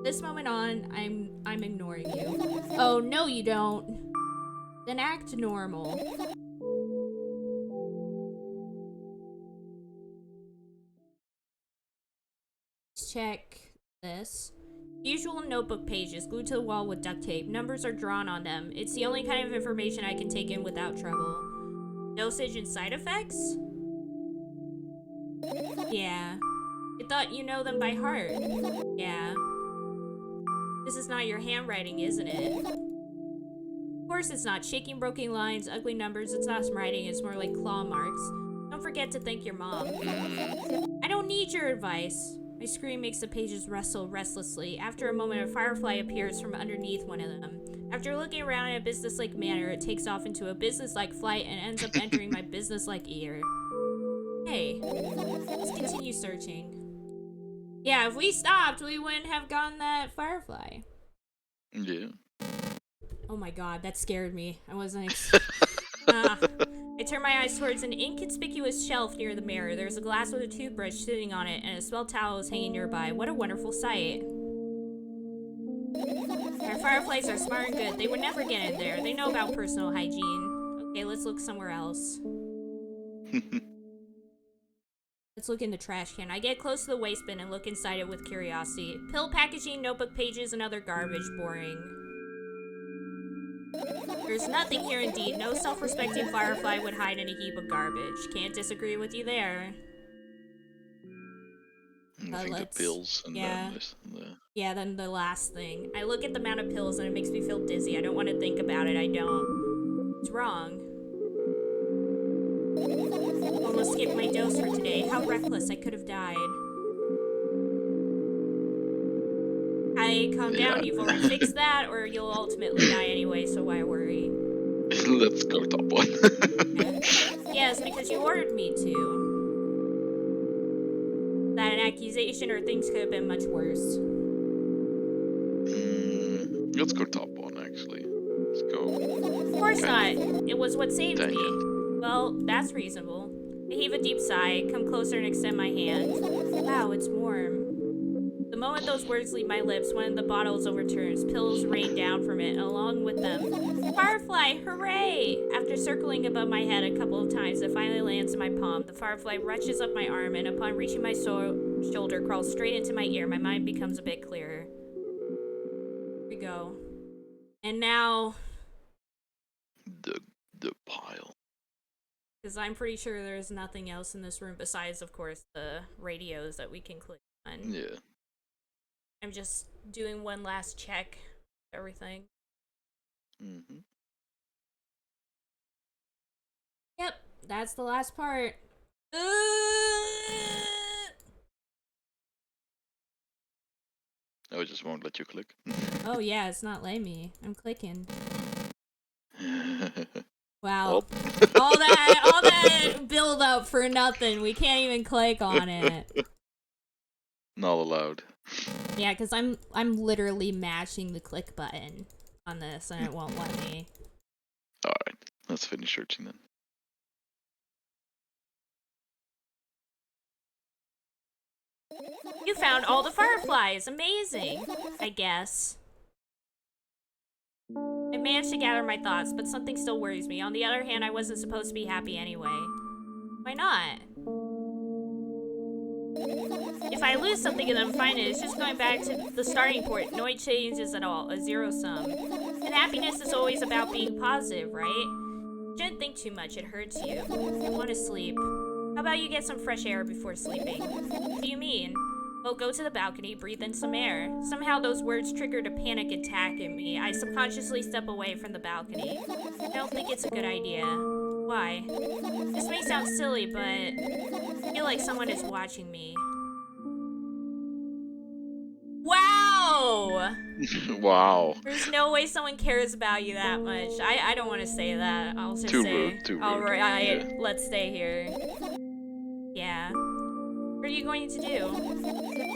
Speaker 1: This moment on, I'm ignoring you. Oh, no you don't. Then act normal. Let's check this. Usual notebook pages glued to the wall with duct tape. Numbers are drawn on them. It's the only kind of information I can take in without trouble. Dosage and side effects? Yeah. I thought you know them by heart. Yeah. This is not your handwriting, isn't it? Of course it's not. Shaking, broken lines, ugly numbers. It's not writing. It's more like claw marks. Don't forget to thank your mom. I don't need your advice. My scream makes the pages rustle restlessly. After a moment, a firefly appears from underneath one of them. After looking around in a businesslike manner, it takes off into a businesslike flight and ends up entering my businesslike ear. Hey, let's continue searching. Yeah, if we stopped, we wouldn't have gotten that firefly.
Speaker 2: Yeah.
Speaker 1: Oh my god, that scared me. I wasn't I turned my eyes towards an inconspicuous shelf near the mirror. There's a glass with a toothbrush sitting on it, and a small towel is hanging nearby. What a wonderful sight. Our fireflies are smart and good. They would never get in there. They know about personal hygiene. Okay, let's look somewhere else. Let's look in the trash can. I get close to the waste bin and look inside it with curiosity. Pill packaging, notebook pages, and other garbage. Boring. There's nothing here indeed. No self-respecting firefly would hide in a heap of garbage. Can't disagree with you there.
Speaker 2: I think the pills and
Speaker 1: yeah.
Speaker 2: then this.
Speaker 1: Yeah, then the last thing. I look at the amount of pills and it makes me feel dizzy. I don't want to think about it. I don't. What's wrong? Almost skipped my dose for today. How reckless. I could have died. Calm down. You've already fixed that, or you'll ultimately die anyway, so why worry?
Speaker 2: Let's go top one.
Speaker 1: Yes, because you ordered me to. That an accusation, or things could have been much worse.
Speaker 2: Let's go top one, actually. Let's go.
Speaker 1: Of course not. It was what saved
Speaker 2: Dang
Speaker 1: me.
Speaker 2: it.
Speaker 1: Well, that's reasonable. I heave a deep sigh, come closer and extend my hand. Wow, it's warm. The moment those words leave my lips, one of the bottles overturns. Pills rain down from it, and along with them. Firefly! Hooray! After circling above my head a couple of times, it finally lands in my palm. The firefly rushes up my arm, and upon reaching my shoulder, crawls straight into my ear. My mind becomes a bit clearer. Here we go. And now...
Speaker 2: The pile.
Speaker 1: Because I'm pretty sure there's nothing else in this room besides, of course, the radios that we can click on.
Speaker 2: Yeah.
Speaker 1: I'm just doing one last check. Everything.
Speaker 2: Mm-hmm.
Speaker 1: Yep, that's the last part.
Speaker 2: I just won't let you click.
Speaker 1: Oh yeah, it's not letting me. I'm clicking. Wow.
Speaker 2: Oh.
Speaker 1: all that build up for nothing. We can't even click on it.
Speaker 2: Not allowed.
Speaker 1: Yeah, because I'm literally mashing the click button on this and it won't let me.
Speaker 2: Alright, let's finish searching then.
Speaker 1: You found all the fireflies. Amazing. I guess. I managed to gather my thoughts, but something still worries me. On the other hand, I wasn't supposed to be happy anyway. Why not? If I lose something and then find it, it's just going back to the starting point. No changes at all. A zero sum. And happiness is always about being positive, right? Shouldn't think too much. It hurts you. I want to sleep. How about you get some fresh air before sleeping? What do you mean? Well, go to the balcony, breathe in some air. Somehow those words triggered a panic attack in me. I subconsciously step away from the balcony. I don't think it's a good idea. Why? This may sound silly, but I feel like someone is watching me. Wow!
Speaker 2: Wow.
Speaker 1: There's no way someone cares about you that much. I don't want to say that. I'll just say,
Speaker 2: Too rude.
Speaker 1: alright,
Speaker 2: Yeah.
Speaker 1: let's stay here. Yeah. What are you going to do?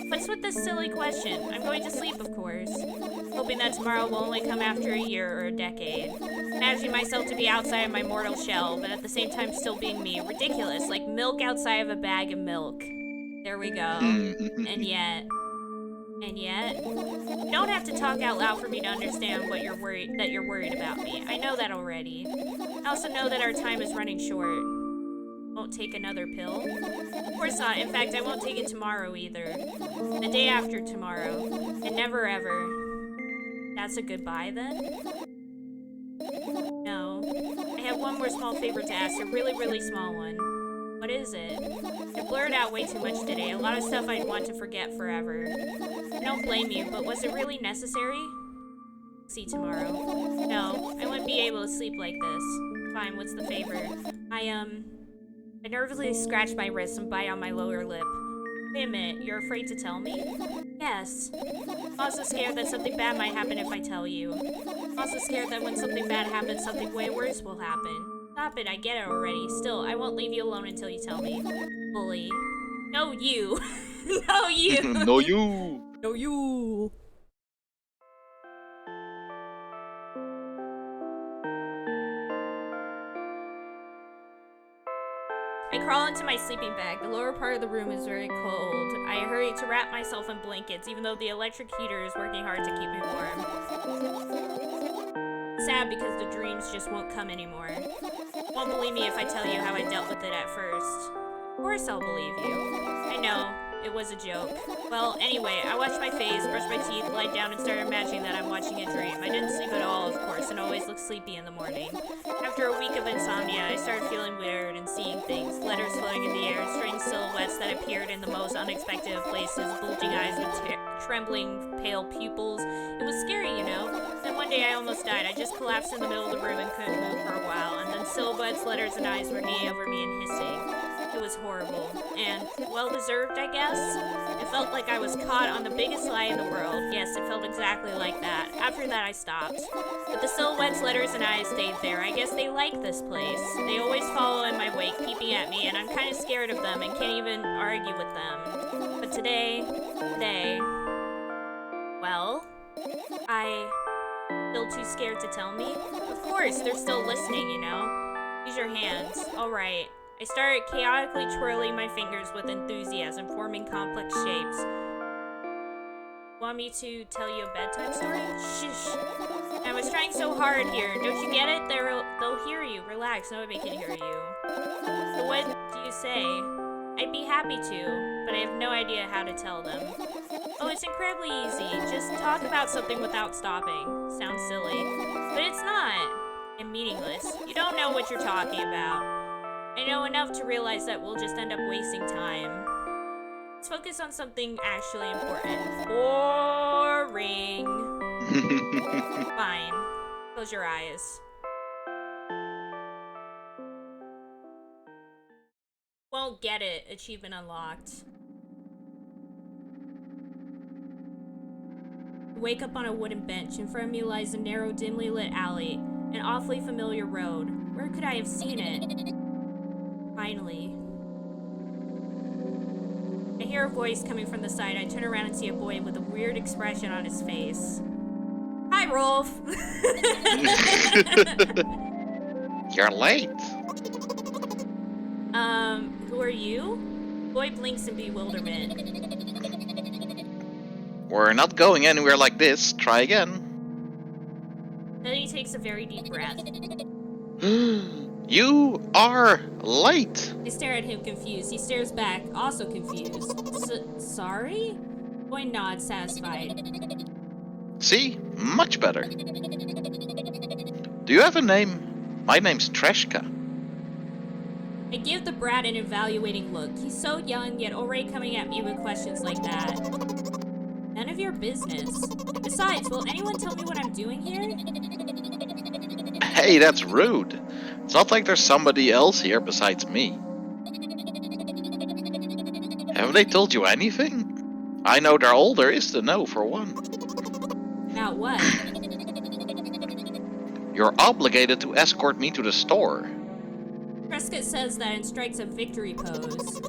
Speaker 1: What's with this silly question? I'm going to sleep, of course. Hoping that tomorrow will only come after a year or a decade. Imagining myself to be outside of my mortal shell, but at the same time still being me. Ridiculous, like milk outside of a bag of milk. There we go. And yet... you don't have to talk out loud for me to understand that you're worried about me. I know that already. I also know that our time is running short. Won't take another pill? Of course not. In fact, I won't take it tomorrow either. The day after tomorrow. And never ever. That's a goodbye then? No. I have one more small favor to ask. A really, really small one. What is it? I blurred out way too much today. A lot of stuff I'd want to forget forever. I don't blame you, but was it really necessary? See tomorrow. No, I wouldn't be able to sleep like this. Fine, what's the favor? I nervously scratch my wrist and bite on my lower lip. Wait a minute, you're afraid to tell me? Yes. I'm also scared that something bad might happen if I tell you. I'm also scared that when something bad happens, something way worse will happen. Stop it, I get it already. Still, I won't leave you alone until you tell me. Bully. No, you. No, you.
Speaker 2: No, you.
Speaker 1: No, you. I crawl into my sleeping bag. The lower part of the room is very cold. I hurry to wrap myself in blankets, even though the electric heater is working hard to keep me warm. Sad because the dreams just won't come anymore. You won't believe me if I tell you how I dealt with it at first. Of course I'll believe you. I know, it was a joke. Well, anyway, I washed my face, brushed my teeth, lied down, and started imagining that I'm watching a dream. I didn't sleep at all, of course, and always look sleepy in the morning. After a week of insomnia, I started feeling weird and seeing things. Letters floating in the air, strange silhouettes that appeared in the most unexpected of places, bulging eyes with trembling, pale pupils. It was scary, you know? Then one day I almost died. I just collapsed in the middle of the room and couldn't move for a while, and then silhouettes, letters, and eyes were hanging over me and hissing. It was horrible. And well-deserved, I guess? It felt like I was caught on the biggest lie in the world. Yes, it felt exactly like that. After that, I stopped. But the silhouettes, letters, and eyes stayed there. I guess they like this place. They always follow in my wake, peeping at me, and I'm kind of scared of them and can't even argue with them. But today, well, still too scared to tell me? Of course, they're still listening, you know? Use your hands. Alright. I started chaotically twirling my fingers with enthusiasm, forming complex shapes. Want me to tell you a bedtime story? Shh. I was trying so hard here. Don't you get it? They'll hear you. Relax. Nobody can hear you. So what do you say? I'd be happy to, but I have no idea how to tell them. Oh, it's incredibly easy. Just talk about something without stopping. Sounds silly. But it's not. And meaningless. You don't know what you're talking about. I know enough to realize that we'll just end up wasting time. Let's focus on something actually important. Boring. Fine. Close your eyes. Won't get it. Achievement unlocked. I wake up on a wooden bench. In front of me lies a narrow, dimly lit alley. An awfully familiar road. Where could I have seen it? Finally. I hear a voice coming from the side. I turn around and see a boy with a weird expression on his face. Hi, Rolf!
Speaker 3: You're late.
Speaker 1: Who are you? Boy blinks in bewilderment.
Speaker 3: We're not going anywhere like this. Try again.
Speaker 1: Then he takes a very deep breath.
Speaker 3: You are late.
Speaker 1: I stare at him confused. He stares back, also confused. Sorry? Boy nods, satisfied.
Speaker 3: See? Much better. Do you have a name? My name's Treshka.
Speaker 1: I give the brat an evaluating look. He's so young, yet already coming at me with questions like that. None of your business. Besides, will anyone tell me what I'm doing here?
Speaker 3: Hey, that's rude. It's not like there's somebody else here besides me. Haven't they told you anything? I know they're all there is to know, for one.
Speaker 1: About what?
Speaker 3: You're obligated to escort me to the store.
Speaker 1: Prescott says that and strikes a victory pose.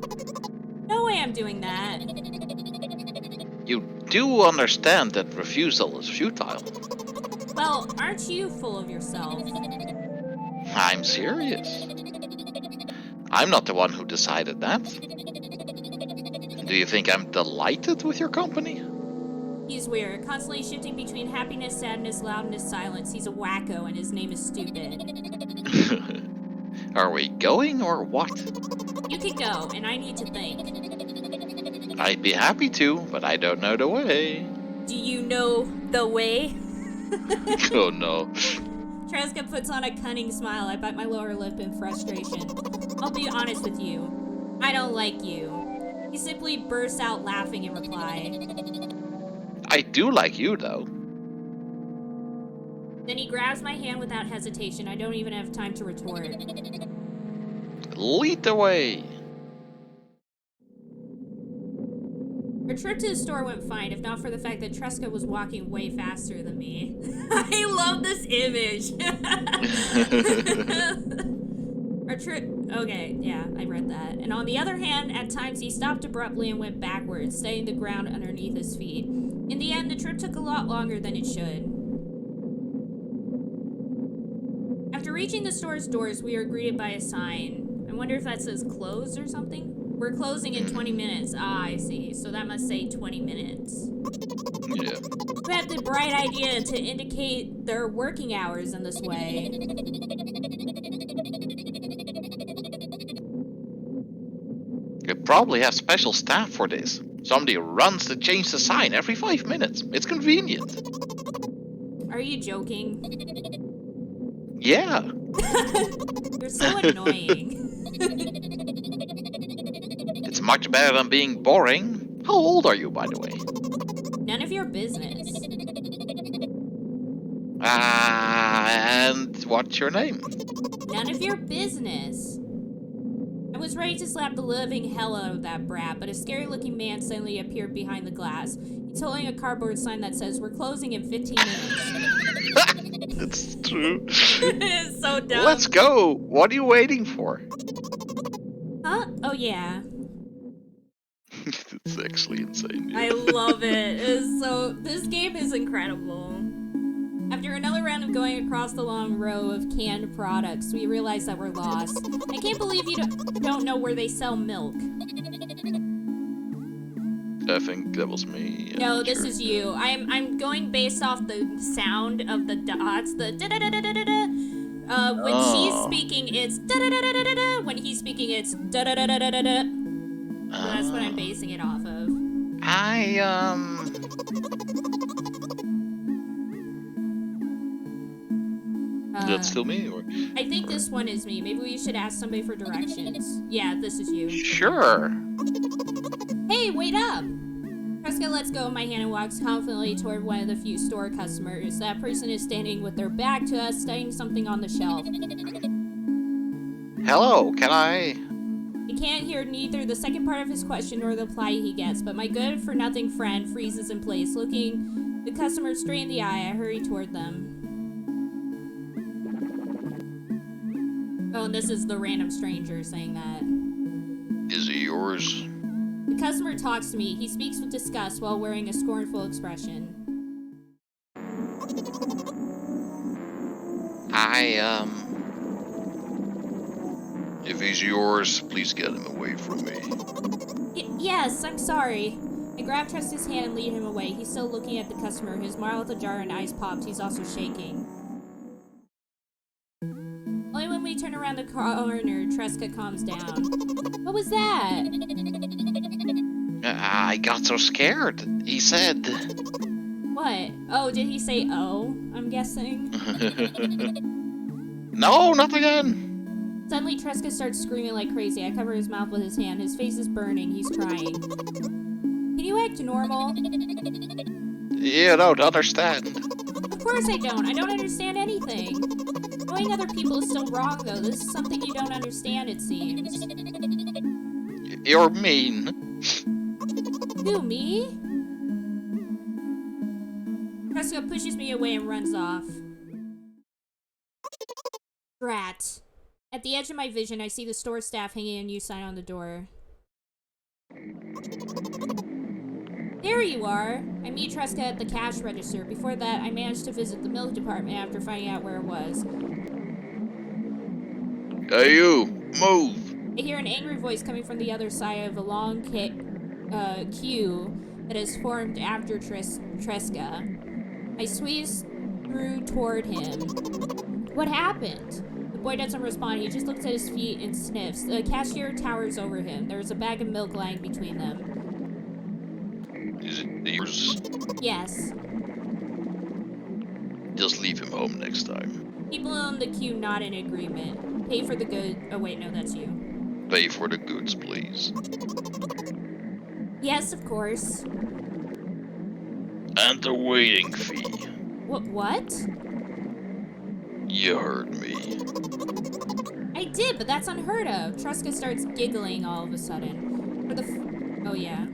Speaker 1: No way I'm doing that.
Speaker 3: You do understand that refusal is futile.
Speaker 1: Well, aren't you full of yourself?
Speaker 3: I'm serious. I'm not the one who decided that. Do you think I'm delighted with your company?
Speaker 1: He's weird, constantly shifting between happiness, sadness, loudness, silence. He's a wacko and his name is stupid.
Speaker 3: Are we going or what?
Speaker 1: You can go, and I need to think.
Speaker 3: I'd be happy to, but I don't know the way.
Speaker 1: Do you know the way?
Speaker 3: Oh no.
Speaker 1: Treska puts on a cunning smile. I bite my lower lip in frustration. I'll be honest with you. I don't like you. He simply bursts out laughing in reply.
Speaker 3: I do like you, though.
Speaker 1: Then he grabs my hand without hesitation. I don't even have time to retort.
Speaker 3: Lead the way.
Speaker 1: Our trip to the store went fine, if not for the fact that Treska was walking way faster than me. I love this image. Okay, yeah, I read that. And on the other hand, at times he stopped abruptly and went backwards, studying the ground underneath his feet. In the end, the trip took a lot longer than it should. After reaching the store's doors, we are greeted by a sign. I wonder if that says closed or something? We're closing in 20 minutes. Ah, I see. So that must say 20 minutes.
Speaker 2: Yeah.
Speaker 1: Who had the bright idea to indicate their working hours in this way?
Speaker 3: You probably have special staff for this. Somebody runs to change the sign every 5 minutes. It's convenient.
Speaker 1: Are you joking?
Speaker 3: Yeah.
Speaker 1: You're so annoying.
Speaker 3: It's much better than being boring. How old are you, by the way?
Speaker 1: None of your business.
Speaker 3: And what's your name?
Speaker 1: None of your business. I was ready to slap the living hell out of that brat, but a scary-looking man suddenly appeared behind the glass. He's holding a cardboard sign that says, "We're closing in 15 minutes."
Speaker 3: It's true.
Speaker 1: It's so dumb.
Speaker 3: Let's go. What are you waiting for?
Speaker 1: Huh? Oh, yeah.
Speaker 2: It's actually insane. Yeah.
Speaker 1: I love it. This game is incredible. After another round of going across the long row of canned products, we realize that we're lost. I can't believe you don't know where they sell milk.
Speaker 2: I think that was me.
Speaker 1: No, this is you. I'm going based off the sound of the dots. The da da da da da da da. When she's speaking, it's da da da da da da. When he's speaking, it's da da da da da da da. So that's what I'm basing it off of.
Speaker 2: That's still me, or?
Speaker 1: I think this one is me. Maybe we should ask somebody for directions. Yeah, this is you.
Speaker 3: Sure.
Speaker 1: Hey, wait up! Kreska lets go of my hand and walks confidently toward one of the few store customers. That person is standing with their back to us, studying something on the shelf.
Speaker 3: Hello, can I?
Speaker 1: I can't hear neither the second part of his question nor the reply he gets, but my good-for-nothing friend freezes in place. Looking the customer straight in the eye, I hurry toward them. Oh, and this is the random stranger saying that.
Speaker 2: Is it yours?
Speaker 1: The customer talks to me. He speaks with disgust while wearing a scornful expression.
Speaker 2: If he's yours, please get him away from me.
Speaker 1: Yes, I'm sorry. I grab Trusty's hand and lead him away. He's still looking at the customer, his mouth ajar and eyes popped. He's also shaking. Only when we turn around the corner, Treska calms down. What was that?
Speaker 3: I got so scared. He said...
Speaker 1: What? Oh, did he say oh? I'm guessing.
Speaker 3: No, not again.
Speaker 1: Suddenly, Treska starts screaming like crazy. I cover his mouth with his hand. His face is burning. He's crying. Can you act normal?
Speaker 3: You don't understand.
Speaker 1: Of course I don't. I don't understand anything. Knowing other people is still wrong, though. This is something you don't understand, it seems.
Speaker 3: You're mean.
Speaker 1: Who, me? Treska pushes me away and runs off. Drat. At the edge of my vision, I see the store staff hanging a new sign on the door. There you are! I meet Treska at the cash register. Before that, I managed to visit the milk department after finding out where it was.
Speaker 2: Hey, you! Move!
Speaker 1: I hear an angry voice coming from the other side of a long queue that has formed after Treska. I squeeze through toward him. What happened? The boy doesn't respond. He just looks at his feet and sniffs. The cashier towers over him. There's a bag of milk lying between them.
Speaker 2: Is it yours?
Speaker 1: Yes.
Speaker 2: Just leave him home next time.
Speaker 1: People in the queue nod in agreement. Pay for the good. Oh wait, no, that's you.
Speaker 2: Pay for the goods, please.
Speaker 1: Yes, of course.
Speaker 2: And the waiting fee.
Speaker 1: What?
Speaker 2: You heard me.
Speaker 1: I did, but that's unheard of. Treska starts giggling all of a sudden. Oh yeah.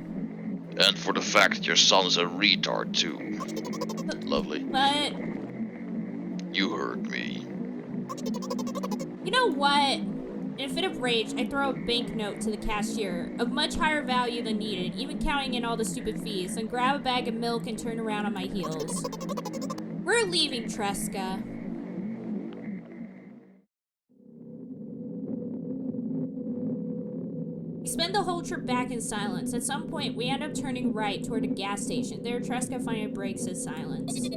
Speaker 2: And for the fact your son's a retard too. Lovely.
Speaker 1: But
Speaker 2: You heard me.
Speaker 1: you know what? In a fit of rage, I throw a banknote to the cashier, of much higher value than needed, even counting in all the stupid fees, then grab a bag of milk and turn around on my heels. We're leaving, Tresca. We spend the whole trip back in silence. At some point, we end up turning right toward a gas station. There, Tresca finally breaks his silence.
Speaker 3: Do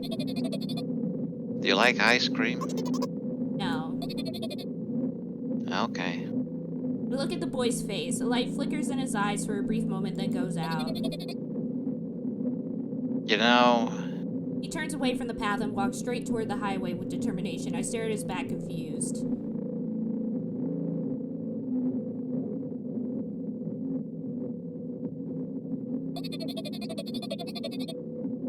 Speaker 3: you like ice cream?
Speaker 1: No.
Speaker 3: Okay.
Speaker 1: We look at the boy's face. A light flickers in his eyes for a brief moment, then goes out.
Speaker 3: You know,
Speaker 1: He turns away from the path and walks straight toward the highway with determination. I stare at his back, confused.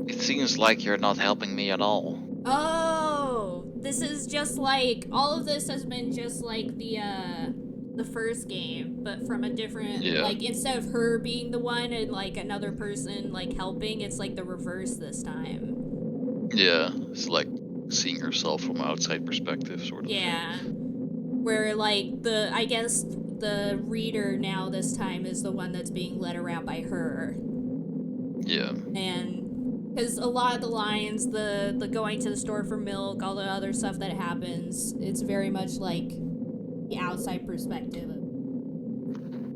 Speaker 3: it seems like you're not helping me at all.
Speaker 1: Oh, this is just like, all of this has been just like the first game, but from a different, like, instead of her being the one and like another person like helping, it's like the reverse this time.
Speaker 2: Yeah, it's like seeing herself from outside perspective, sort of.
Speaker 1: Yeah. Where like I guess the reader now this time is the one that's being led around by her.
Speaker 2: Yeah.
Speaker 1: And because a lot of the lines, the going to the store for milk, all the other stuff that happens, it's very much like the outside perspective.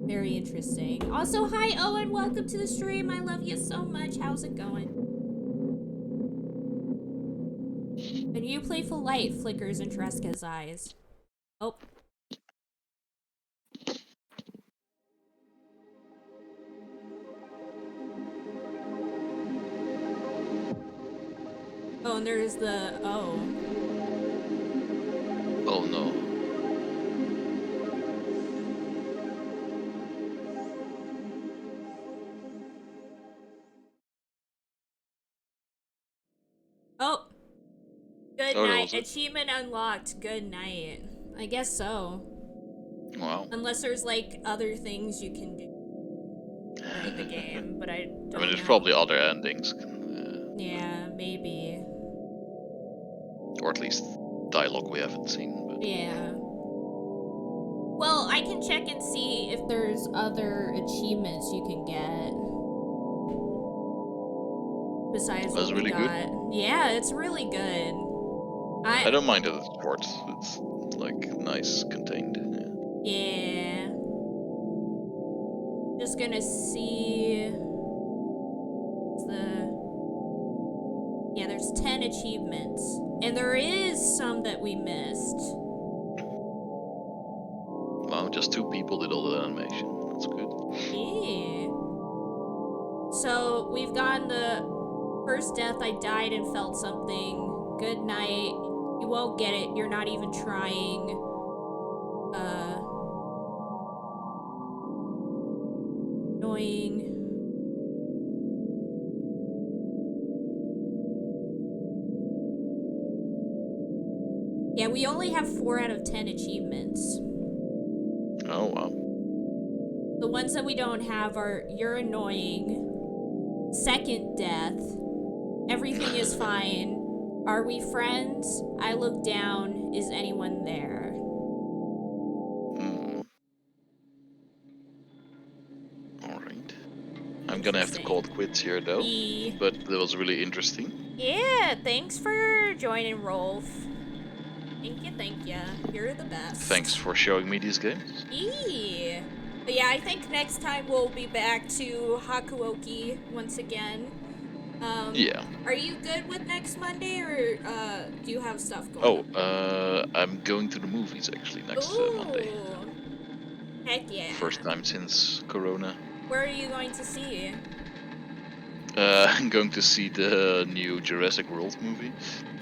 Speaker 1: Very interesting. Also, hi Owen, welcome to the stream. I love you so much. How's it going? A new playful light flickers in Tresca's eyes. Oh. Oh, and there's the... Oh.
Speaker 2: Oh no.
Speaker 1: Oh. Good
Speaker 2: Oh, that
Speaker 1: night.
Speaker 2: was it.
Speaker 1: Achievement unlocked. Good night. I guess so.
Speaker 2: Wow.
Speaker 1: Unless there's like other things you can do during the game, but I don't
Speaker 2: I mean, there's
Speaker 1: know.
Speaker 2: probably other endings.
Speaker 1: Yeah, maybe.
Speaker 2: Or at least dialogue we haven't seen. But...
Speaker 1: Yeah. Well, I can check and see if there's other achievements you can get. Besides
Speaker 2: That's
Speaker 1: what we
Speaker 2: really
Speaker 1: got.
Speaker 2: good.
Speaker 1: Yeah, it's really good.
Speaker 2: I don't mind that it's short. It's like nice, contained.
Speaker 1: Yeah. Just gonna see yeah, there's 10 achievements. And there is some that we missed.
Speaker 2: Wow, just 2 people did all the animation. That's good.
Speaker 1: Yeah. So we've gotten the first death. I died and felt something. Good night. You won't get it. You're not even trying. Annoying. Yeah, we only have 4 out of 10 achievements.
Speaker 2: Oh wow.
Speaker 1: The ones that we don't have are You're Annoying, Second Death, Everything is Fine, Are We Friends, I Look Down, Is Anyone There?
Speaker 2: Alright. I'm gonna have to call it quits here though. But that was really interesting.
Speaker 1: Yeah, thanks for joining, Rolf. Thank you. You're the best.
Speaker 2: Thanks for showing me these games.
Speaker 1: Yeah. But yeah, I think next time we'll be back to Hakuoki once again.
Speaker 2: Yeah.
Speaker 1: Are you good with next Monday, or do you have stuff going on?
Speaker 2: I'm going to the movies actually next Monday.
Speaker 1: Heck yeah.
Speaker 2: First time since Corona.
Speaker 1: Where are you going to see?
Speaker 2: I'm going to see the new Jurassic World movie.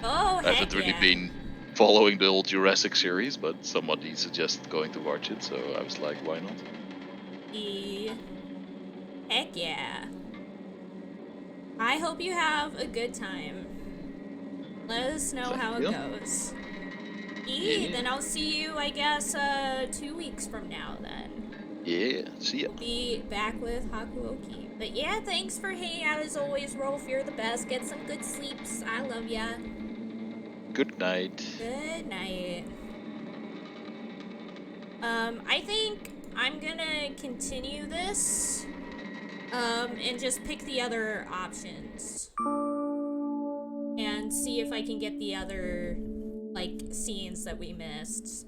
Speaker 1: Oh, heck
Speaker 2: I haven't really been following the old Jurassic series, but somebody suggested going to watch it, so I was like, why not?
Speaker 1: Heck yeah. I hope you have a good time. Let us know how it goes. Then I'll see you, I guess, 2 weeks from now then.
Speaker 2: Yeah, see ya.
Speaker 1: We'll be back with Hakuoki. But yeah, thanks for hanging out as always, Rolf. You're the best. Get some good sleeps. I love ya.
Speaker 2: Good night.
Speaker 1: Good night. I think I'm gonna continue this, and just pick the other options. And see if I can get the other, like, scenes that we missed.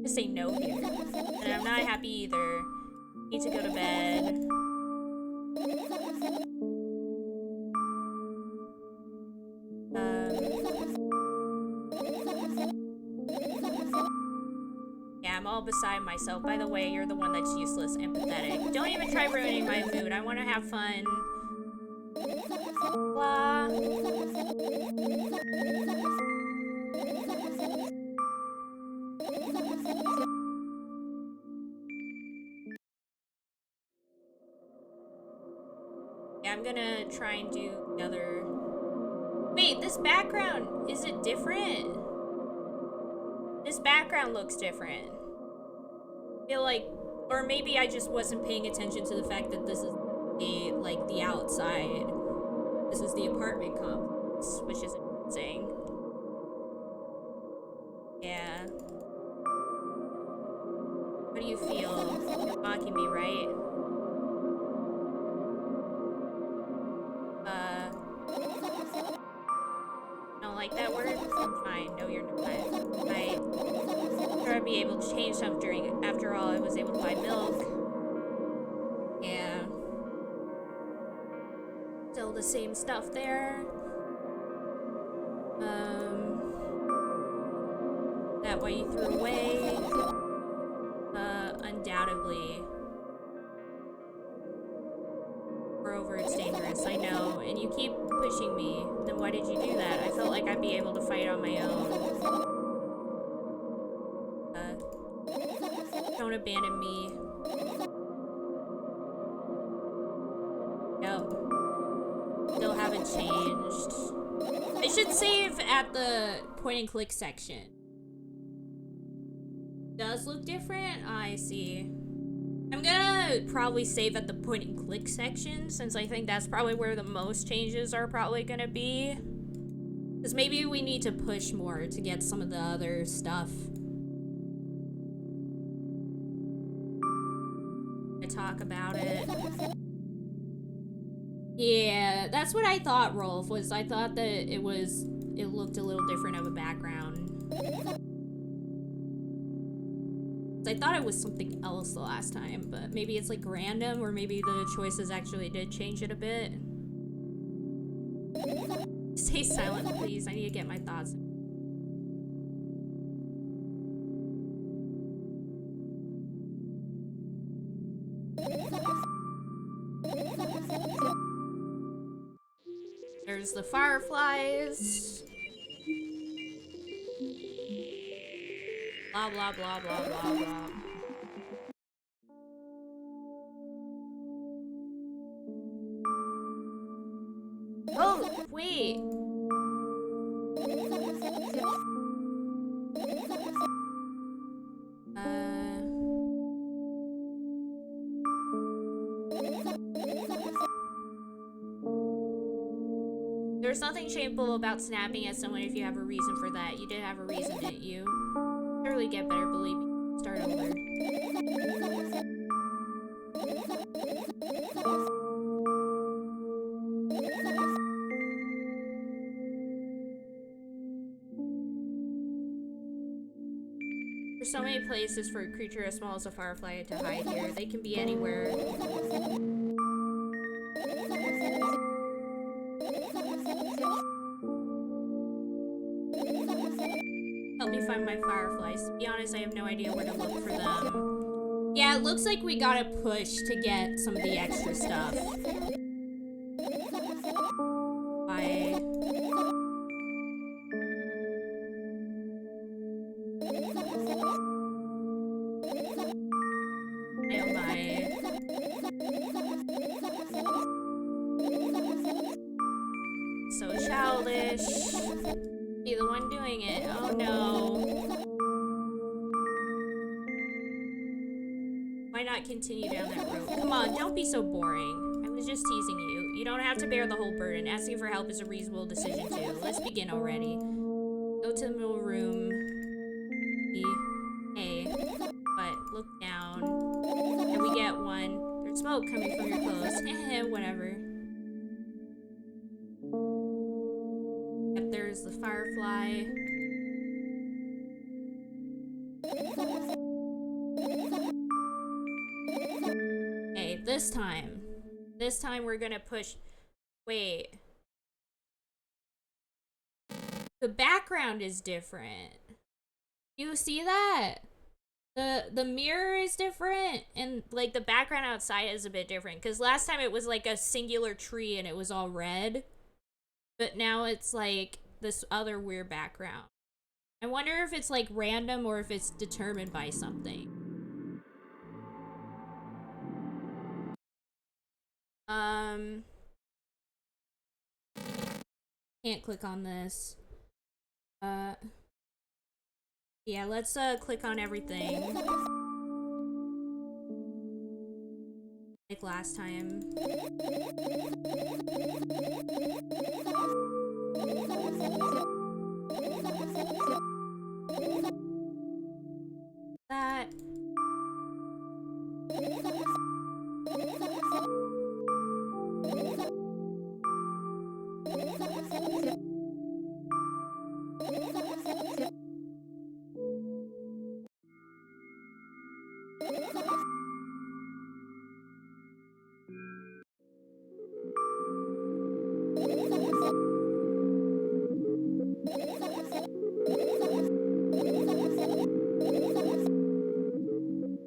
Speaker 1: To say no here. And I'm not happy either. Need to go to bed. Yeah, I'm all beside myself. By the way, you're the one that's useless and pathetic. Don't even try ruining my mood. I want to have fun. Blah. Yeah, I'm gonna try and do the other... Wait, this background, is it different? This background looks different. I feel like, or maybe I just wasn't paying attention to the fact that this is the, like, the outside. This is the apartment complex, which is interesting. Yeah. How do you feel? You're mocking me, right? Don't like that word? I'm fine. No, you're not. I'd be able to change stuff after all, I was able to buy milk. Yeah. Still the same stuff there. That way you threw away. Undoubtedly. Moreover, it's dangerous, I know. And you keep pushing me. Then why did you do that? I felt like I'd be able to fight on my own. Don't abandon me. Yep. Still haven't changed. I should save at the point and click section. Does look different? I see. I'm gonna probably save at the point and click section, since I think that's probably where the most changes are probably gonna be. Because maybe we need to push more to get some of the other stuff. I talk about it. Yeah, that's what I thought, Rolf, was I thought that it looked a little different of a background. I thought it was something else the last time, but maybe it's like random, or maybe the choices actually did change it a bit. Stay silent, please. I need to get my thoughts. There's the fireflies. Blah, blah, blah, blah, blah, blah. Oh, wait. There's nothing shameful about snapping at someone if you have a reason for that. You did have a reason, didn't you? Surely get better, believe me. Start over. There's so many places for a creature as small as a firefly to hide here. They can be anywhere. Help me find my fireflies. To be honest, I have no idea where to look for them. Yeah, it looks like we gotta push to get some of the extra stuff. Bye. Oh my. So childish. Be the one doing it. Oh no. Why not continue down that road? Come on, don't be so boring. I was just teasing you. You don't have to bear the whole burden. Asking for help is a reasonable decision too. Let's begin already. Go to the middle room. smoke coming from your clothes. Whatever. Yep, there's the firefly. Okay, this time. This time we're gonna push... Wait. The background is different. You see that? The mirror is different, and like the background outside is a bit different, because last time it was like a singular tree and it was all red, but now it's like this other weird background. I wonder if it's like random or if it's determined by something. Can't click on this. Yeah, let's click on everything. Like last time. That.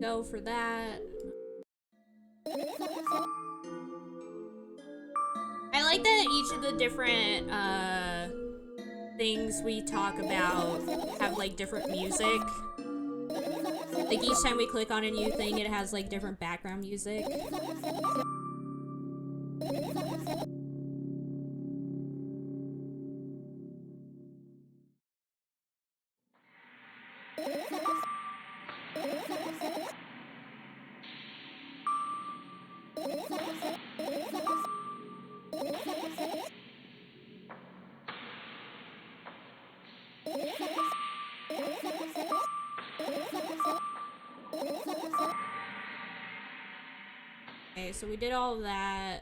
Speaker 1: Go for that. I like that each of the different things we talk about have like different music. Like each time we click on a new thing, it has like different background music. Okay, so we did all of that.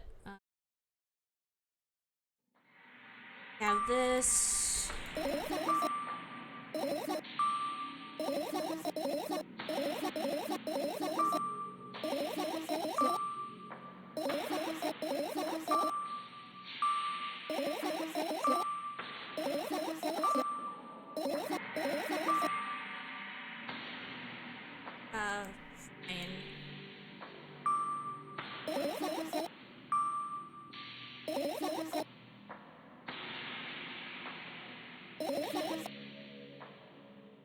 Speaker 1: Have this. Fine.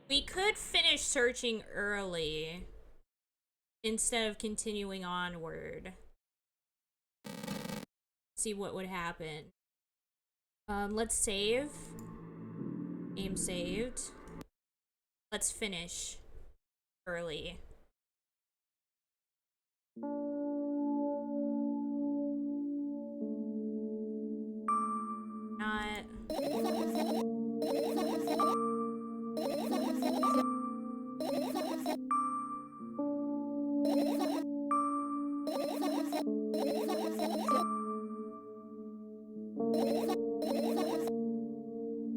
Speaker 1: We could finish searching early instead of continuing onward. See what would happen. Let's save. Game saved. Let's finish early. Not.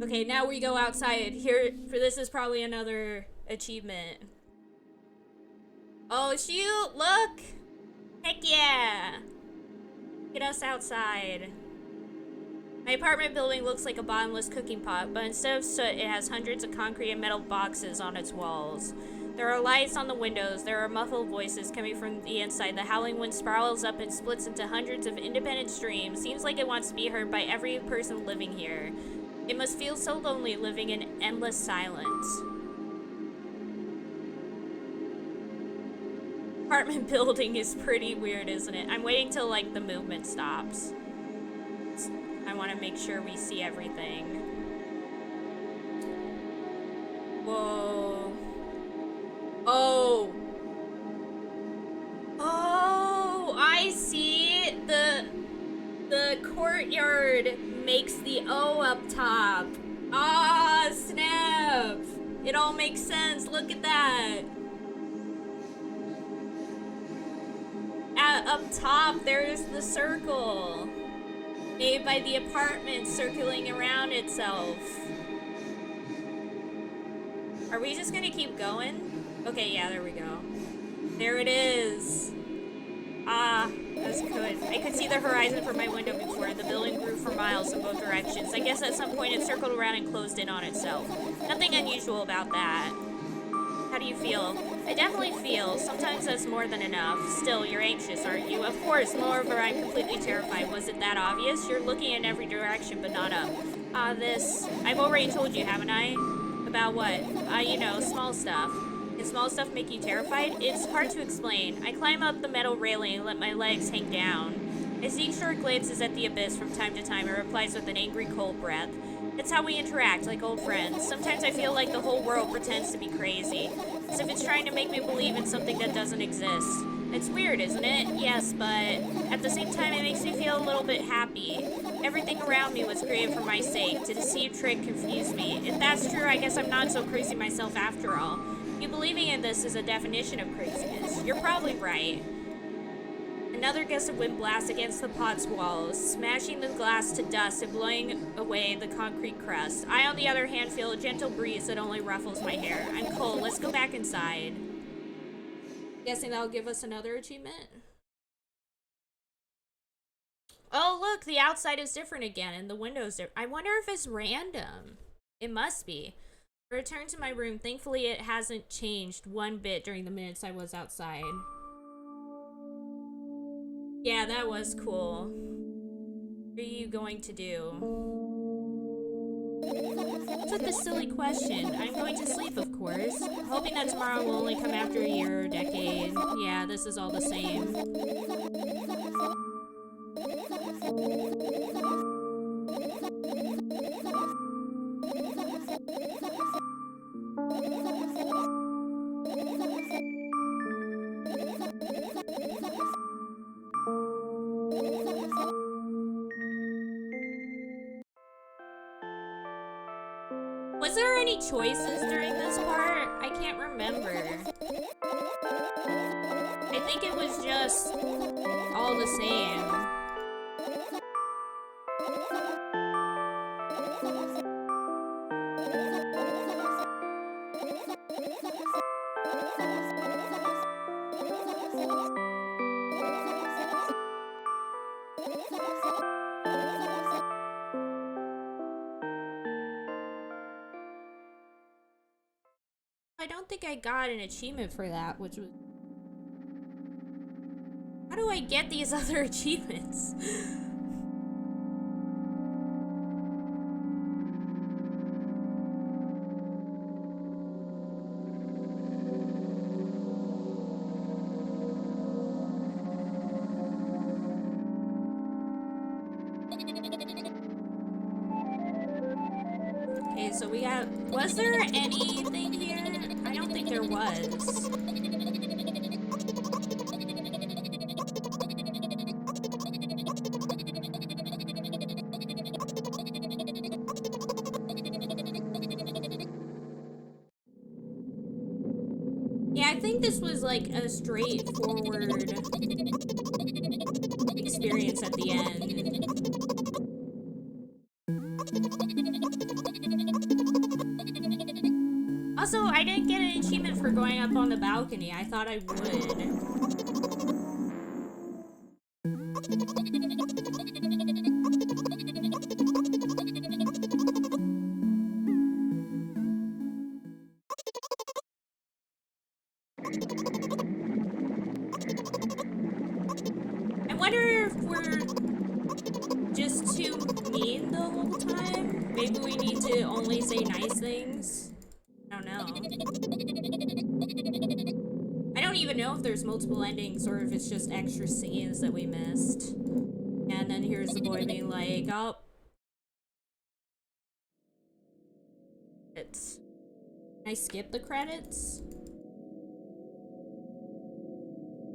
Speaker 1: Okay, now we go outside. Here, for this is probably another achievement. Oh shoot, look! Heck yeah! Get us outside. My apartment building looks like a bottomless cooking pot, but instead of soot, it has hundreds of concrete and metal boxes on its walls. There are lights on the windows. There are muffled voices coming from the inside. The howling wind spirals up and splits into hundreds of independent streams. Seems like it wants to be heard by every person living here. It must feel so lonely living in endless silence. Apartment building is pretty weird, isn't it? I'm waiting till like the movement stops. I want to make sure we see everything. Whoa. Oh. Oh, I see. The courtyard makes the O up top. Ah, snap. It all makes sense. Look at that. up top, there's the circle. Made by the apartment circling around itself. Are we just gonna keep going? Okay, yeah, there we go. There it is. Ah, that's good. I could see the horizon from my window before. The building grew for miles in both directions. I guess at some point it circled around and closed in on itself. Nothing unusual about that. How do you feel? I definitely feel. Sometimes that's more than enough. Still, you're anxious, aren't you? Of course, moreover, I'm completely terrified. Was it that obvious? You're looking in every direction, but not up. This... I've already told you, haven't I? About what? You know, small stuff. Can small stuff make you terrified? It's hard to explain. I climb up the metal railing and let my legs hang down. I see short glances at the abyss from time to time and replies with an angry cold breath. It's how we interact, like old friends. Sometimes I feel like the whole world pretends to be crazy, as if it's trying to make me believe in something that doesn't exist. It's weird, isn't it? Yes, but at the same time, it makes me feel a little bit happy. Everything around me was created for my sake. To deceive, trick, confuse me. If that's true, I guess I'm not so crazy myself after all. You believing in this is a definition of craziness. You're probably right. Another gust of wind blasts against the pot's walls, smashing the glass to dust and blowing away the concrete crust. I, on the other hand, feel a gentle breeze that only ruffles my hair. I'm cold. Let's go back inside. Guessing that'll give us another achievement? Oh, look, the outside is different again, and the windows are... I wonder if it's random. It must be. I returned to my room. Thankfully, it hasn't changed one bit during the minutes I was outside. Yeah, that was cool. What are you going to do? Such a silly question. I'm going to sleep, of course. Hoping that tomorrow will only come after a year or decade. Yeah, this is all the same. Was there any choices during this part? I can't remember. I think it was just all the same. I don't think I got an achievement for that, which was... How do I get these other achievements? Okay, so we got... Was there anything here? I don't think there was. Yeah, I think this was like a straightforward experience at the end. Also, I didn't get an achievement for going up on the balcony. I thought I would. I wonder if we're just too mean the whole time? Maybe we need to only say nice things? I don't know. I don't even know if there's multiple endings or if it's just extra scenes that we missed. And then here's the boy being like, oh. Can I skip the credits?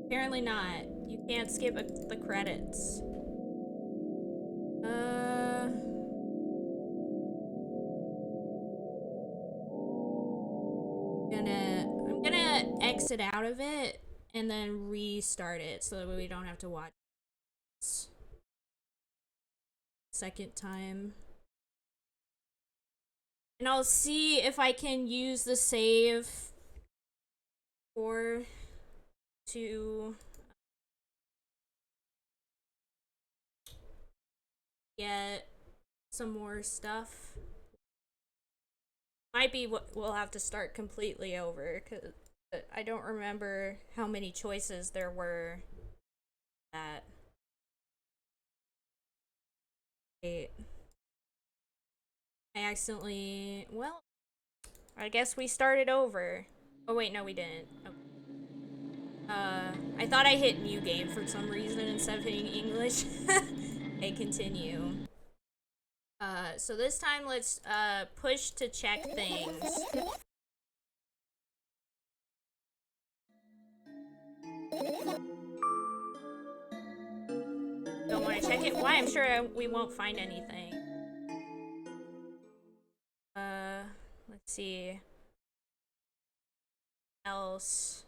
Speaker 1: Apparently not. You can't skip the credits. I'm gonna exit out of it and then restart it so that we don't have to watch it second time. And I'll see if I can use the save to get some more stuff. Might be we'll have to start completely over, because I don't remember how many choices there were. That. Wait. I accidentally... Well, I guess we started over. Oh wait, no we didn't. Okay. I thought I hit new game for some reason instead of hitting English. Okay, continue. So this time let's push to check things. Don't want to check it? Why? I'm sure we won't find anything. Let's see. Else.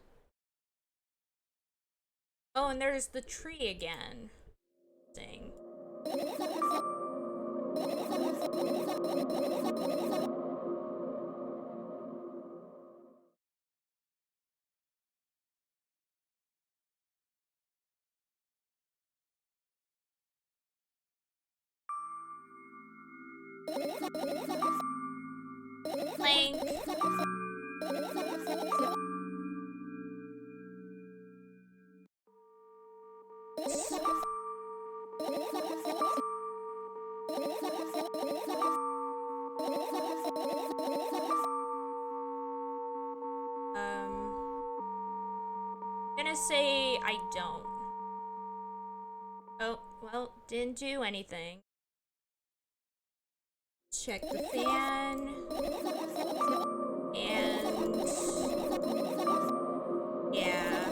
Speaker 1: Oh, and there's the tree again. Thing. Plank. I'm gonna say I don't. Oh, well, didn't do anything. Check the fan. And... yeah.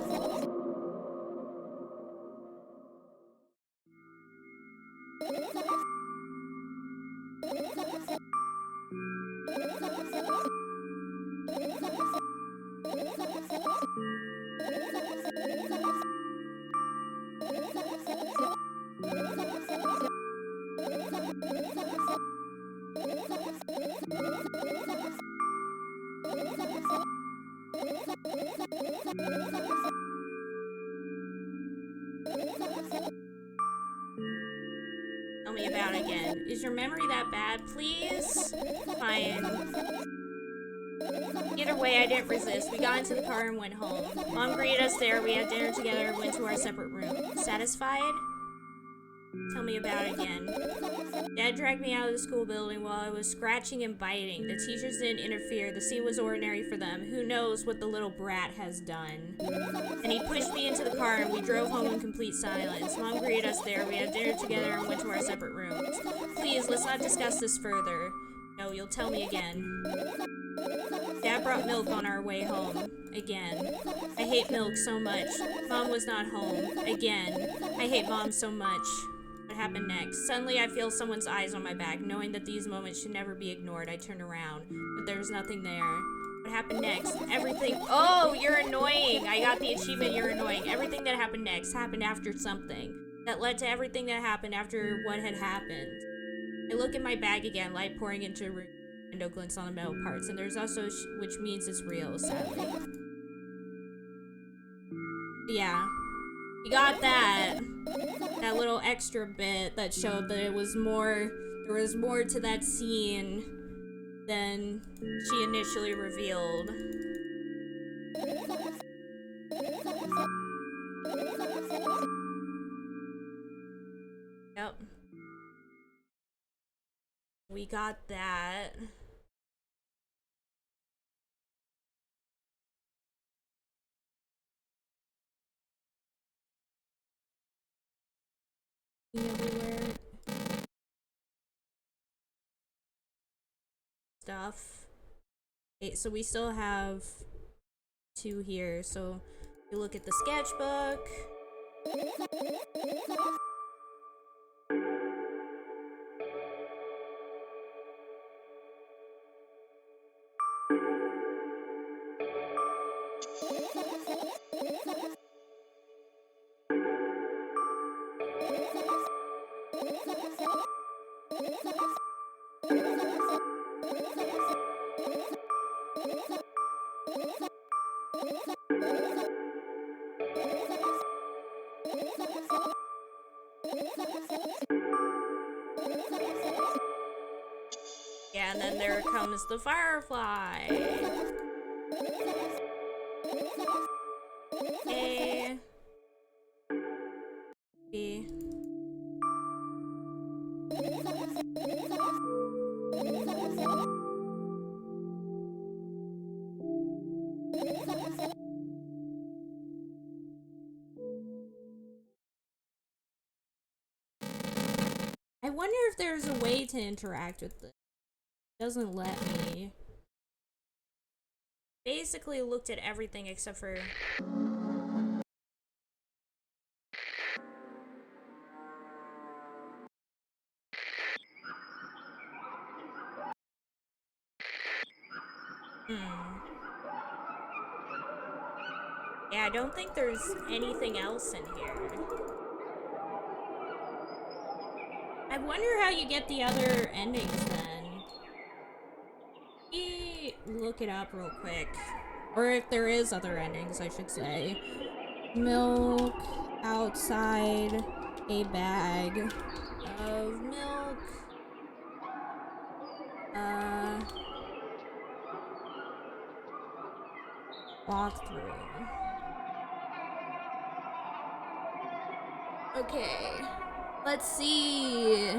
Speaker 1: Tell me about it again. Is your memory that bad, please? Fine. Either way, I didn't resist. We got into the car and went home. Mom greeted us there, we had dinner together, and went to our separate rooms. Satisfied? Tell me about it again. Dad dragged me out of the school building while I was scratching and biting. The teachers didn't interfere. The scene was ordinary for them. Who knows what the little brat has done? And he pushed me into the car and we drove home in complete silence. Mom greeted us there. We had dinner together and went to our separate rooms. Please, let's not discuss this further. No, you'll tell me again. Dad brought milk on our way home. Again. I hate milk so much. Mom was not home. Again. I hate Mom so much. What happened next? Suddenly I feel someone's eyes on my back. Knowing that these moments should never be ignored, I turn around. But there's nothing there. What happened next? Everything— oh, you're annoying! I got the achievement, you're annoying. Everything that happened next happened after something. That led to everything that happened after what had happened. I look in my bag again, light pouring into the room. Window glints on the metal parts. And there's also which means it's real, sadly. Yeah. We got that. That little extra bit that showed that it was more— there was more to that scene than she initially revealed. Yep. We got that. Everywhere. Stuff. Okay, so we still have 2 here. So you look at the sketchbook. Yeah, and then there comes the firefly. A. B. I wonder if there's a way to interact with this. It doesn't let me. Basically looked at everything except for... Yeah, I don't think there's anything else in here. I wonder how you get the other endings then. Let me look it up real quick. Or if there is other endings, I should say. Milk outside a bag of milk. Walk through. Okay. Let's see.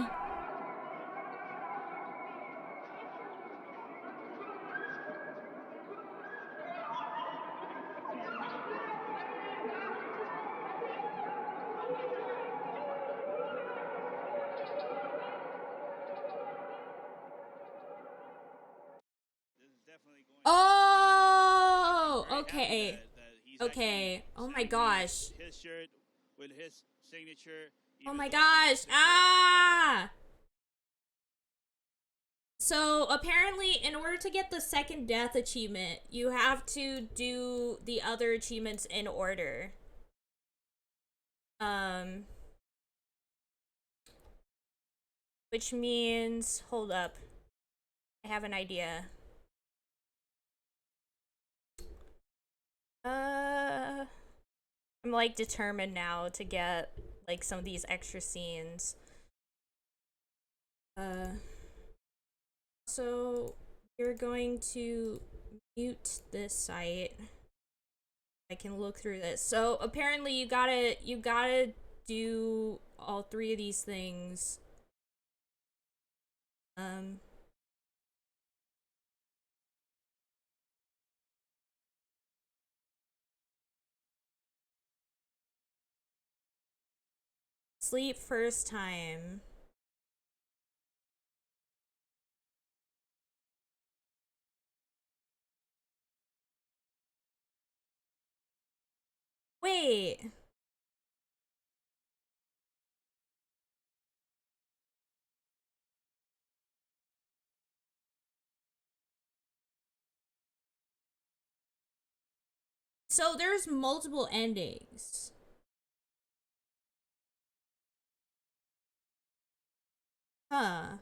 Speaker 1: Oh, okay. Okay. Oh my gosh.
Speaker 4: His shirt with his signature.
Speaker 1: Oh my gosh. Ah! So apparently, in order to get the second death achievement, you have to do the other achievements in order. Which means, hold up. I have an idea. I'm like determined now to get like some of these extra scenes. So you're going to mute this site. I can look through this. So apparently you gotta do all three of these things. Sleep first time. Wait. So there's multiple endings. Huh.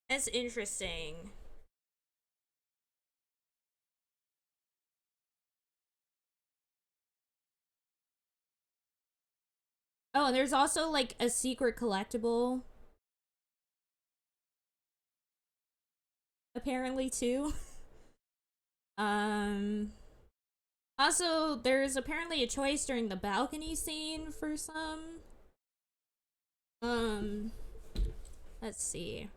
Speaker 1: That's interesting. Oh, and there's also like a secret collectible. Apparently too. Also, there's apparently a choice during the balcony scene for some. Let's see.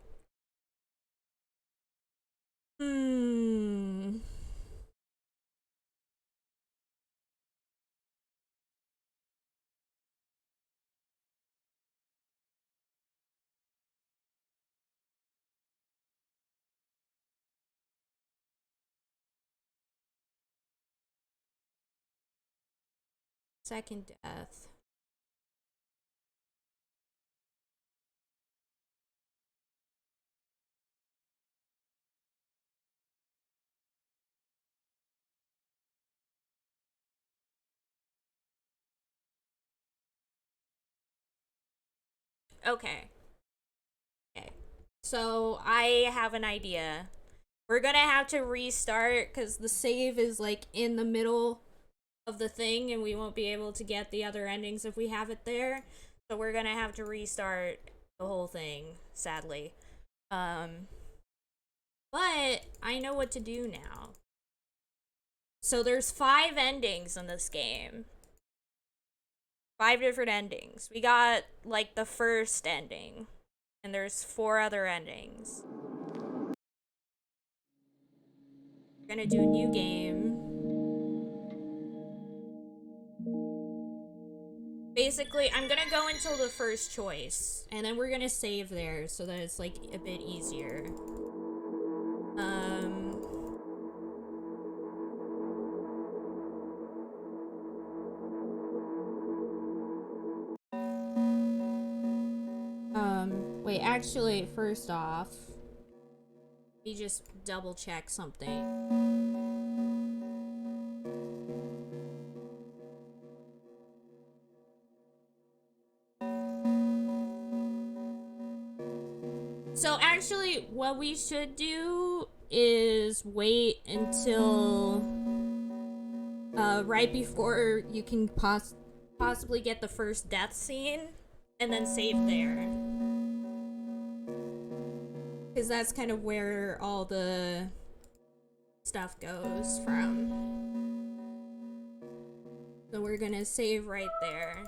Speaker 1: Second death. Okay. Okay. So I have an idea. we're gonna have to restart because the save is like in the middle of the thing and we won't be able to get the other endings if we have it there. So we're gonna have to restart the whole thing, sadly. But I know what to do now. So there's 5 endings in this game. 5 different endings. We got like the first ending, and there's 4 other endings. We're gonna do a new game. Basically, I'm gonna go until the first choice, and then we're gonna save there so that it's like a bit easier. Wait, actually, first off, let me just double check something. So actually, what we should do is wait until right before you can possibly get the first death scene, and then save there. Because that's kind of where all the stuff goes from. So we're gonna save right there.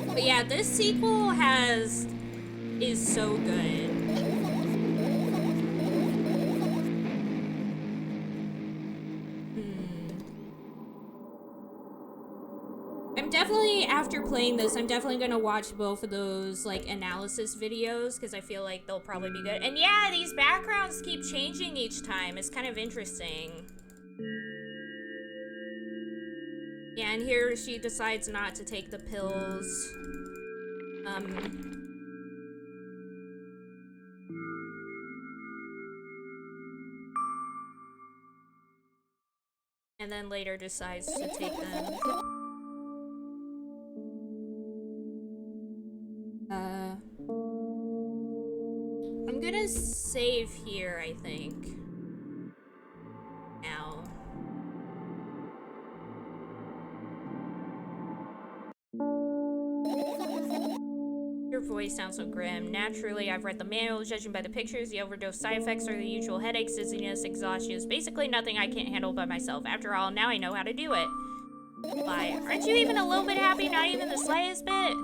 Speaker 1: But yeah, this sequel is so good. I'm definitely, after playing this, I'm definitely gonna watch both of those, like, analysis videos, because I feel like they'll probably be good. And yeah, these backgrounds keep changing each time. It's kind of interesting. Yeah, and here she decides not to take the pills. And then later decides to take them. I'm gonna save here, I think. Now. Your voice sounds so grim. Naturally, I've read the manual. Judging by the pictures, the overdose side effects are the usual headaches, dizziness, exhaustion. Basically nothing I can't handle by myself. After all, now I know how to do it. Why? Aren't you even a little bit happy? Not even the slightest bit?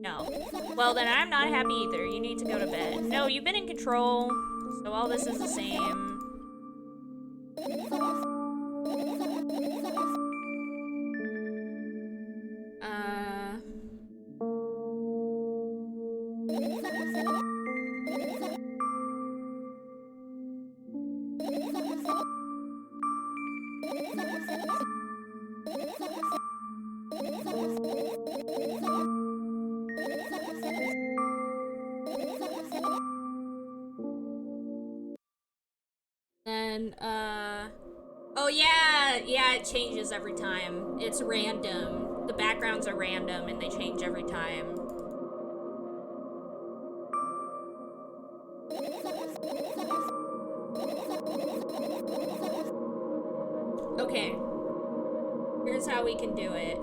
Speaker 1: No. Well, then I'm not happy either. You need to go to bed. No, you've been in control, so all this is the same. Then, oh yeah, it changes every time. It's random. The backgrounds are random and they change every time. Okay. Here's how we can do it.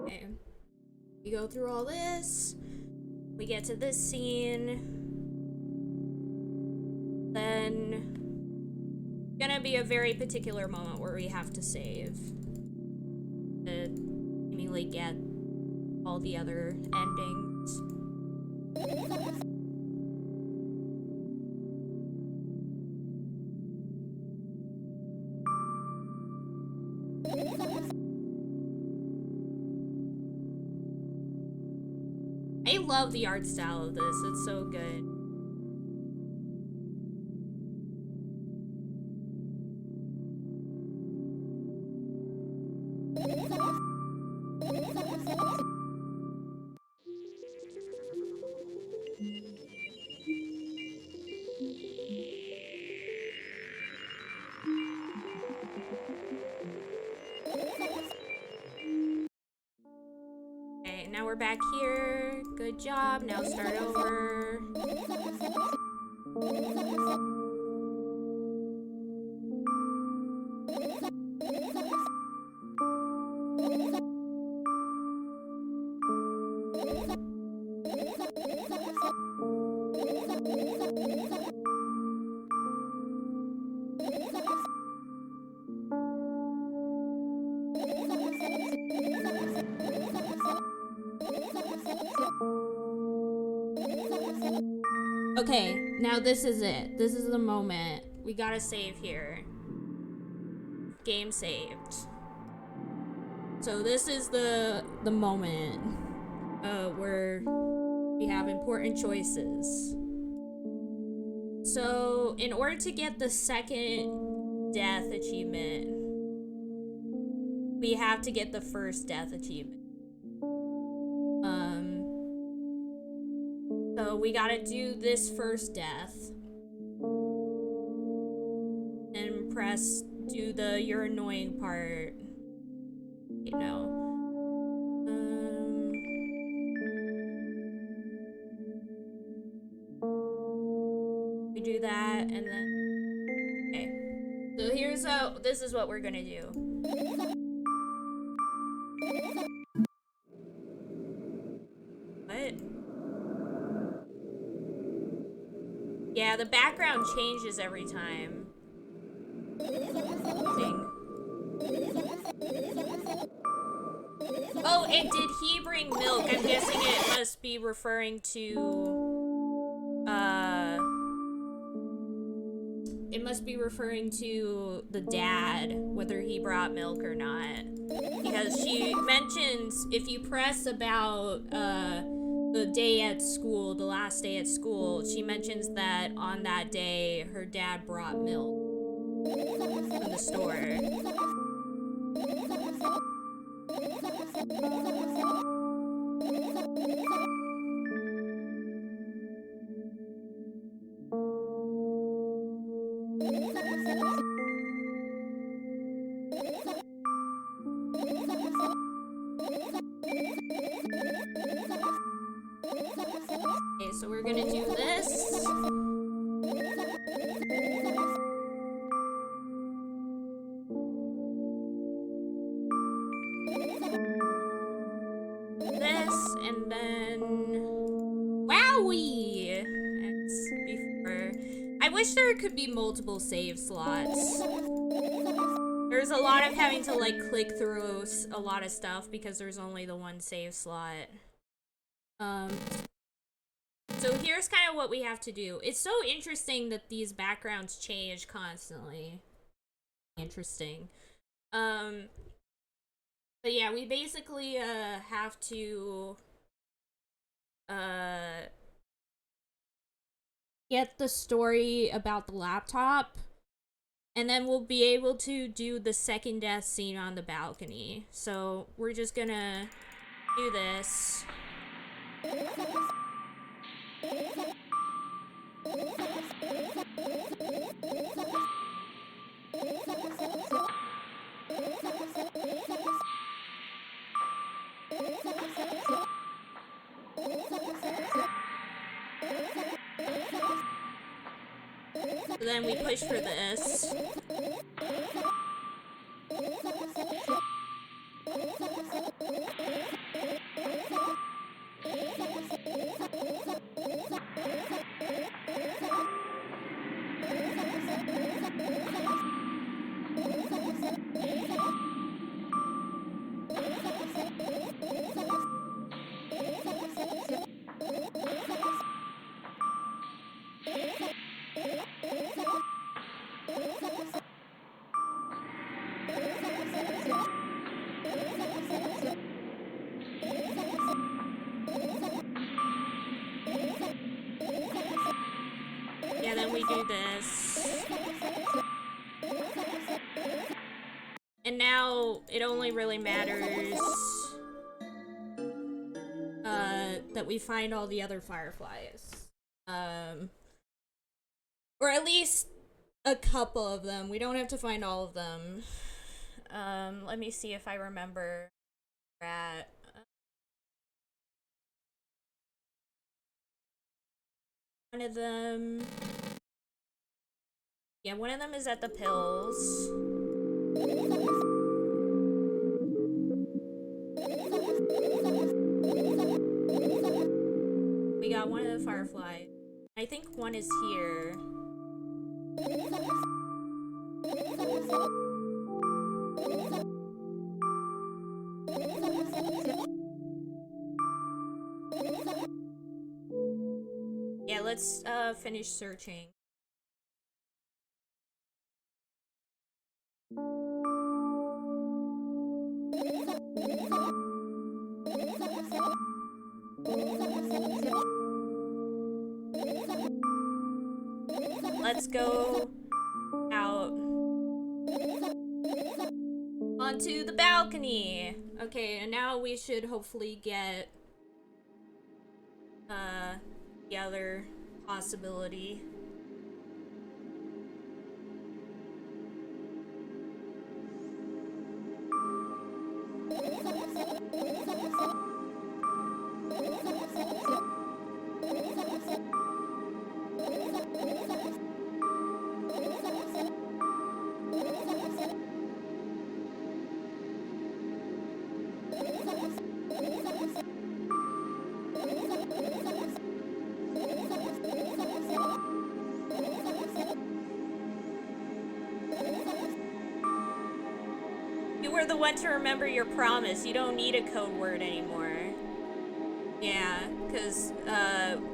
Speaker 1: Okay. We go through all this. We get to this scene. Then gonna be a very particular moment where we have to save to seemingly get all the other endings. I love the art style of this. It's so good. we're back here. Good job. Now start over. Okay, now this is it. This is the moment. We gotta save here. Game saved. So this is the moment where we have important choices. So in order to get the second death achievement, we have to get the first death achievement. So we gotta do this first death. And do the you're annoying part. You know. We do that and then. Okay. So this is what we're gonna do. What? Yeah, the background changes every time. Oh, and did he bring milk? I'm guessing it must be referring to, it must be referring to the dad, whether he brought milk or not. Because she mentions if you press about, the day at school, the last day at school, she mentions that on that day, her dad brought milk from the store. Okay, so we're gonna do this. This, and then... Wowie! As before. I wish there could be multiple save slots. There's a lot of having to, like, click through a lot of stuff because there's only the one save slot. So here's kind of what we have to do. It's so interesting that these backgrounds change constantly. Interesting. But yeah, we basically, have to, get the story about the laptop, and then we'll be able to do the second death scene on the balcony. So we're just gonna do this. So then we push for this. Yeah, then we do this. And now it only really matters that we find all the other fireflies. Or at least a couple of them. We don't have to find all of them. Let me see if I remember where we're at. One of them... Yeah, one of them is at the pills. We got one of the fireflies. I think one is here. Yeah, let's finish searching. Let's go out onto the balcony. Okay, and now we should hopefully get the other possibility. You were the one to remember your promise. You don't need a code word anymore. Yeah, because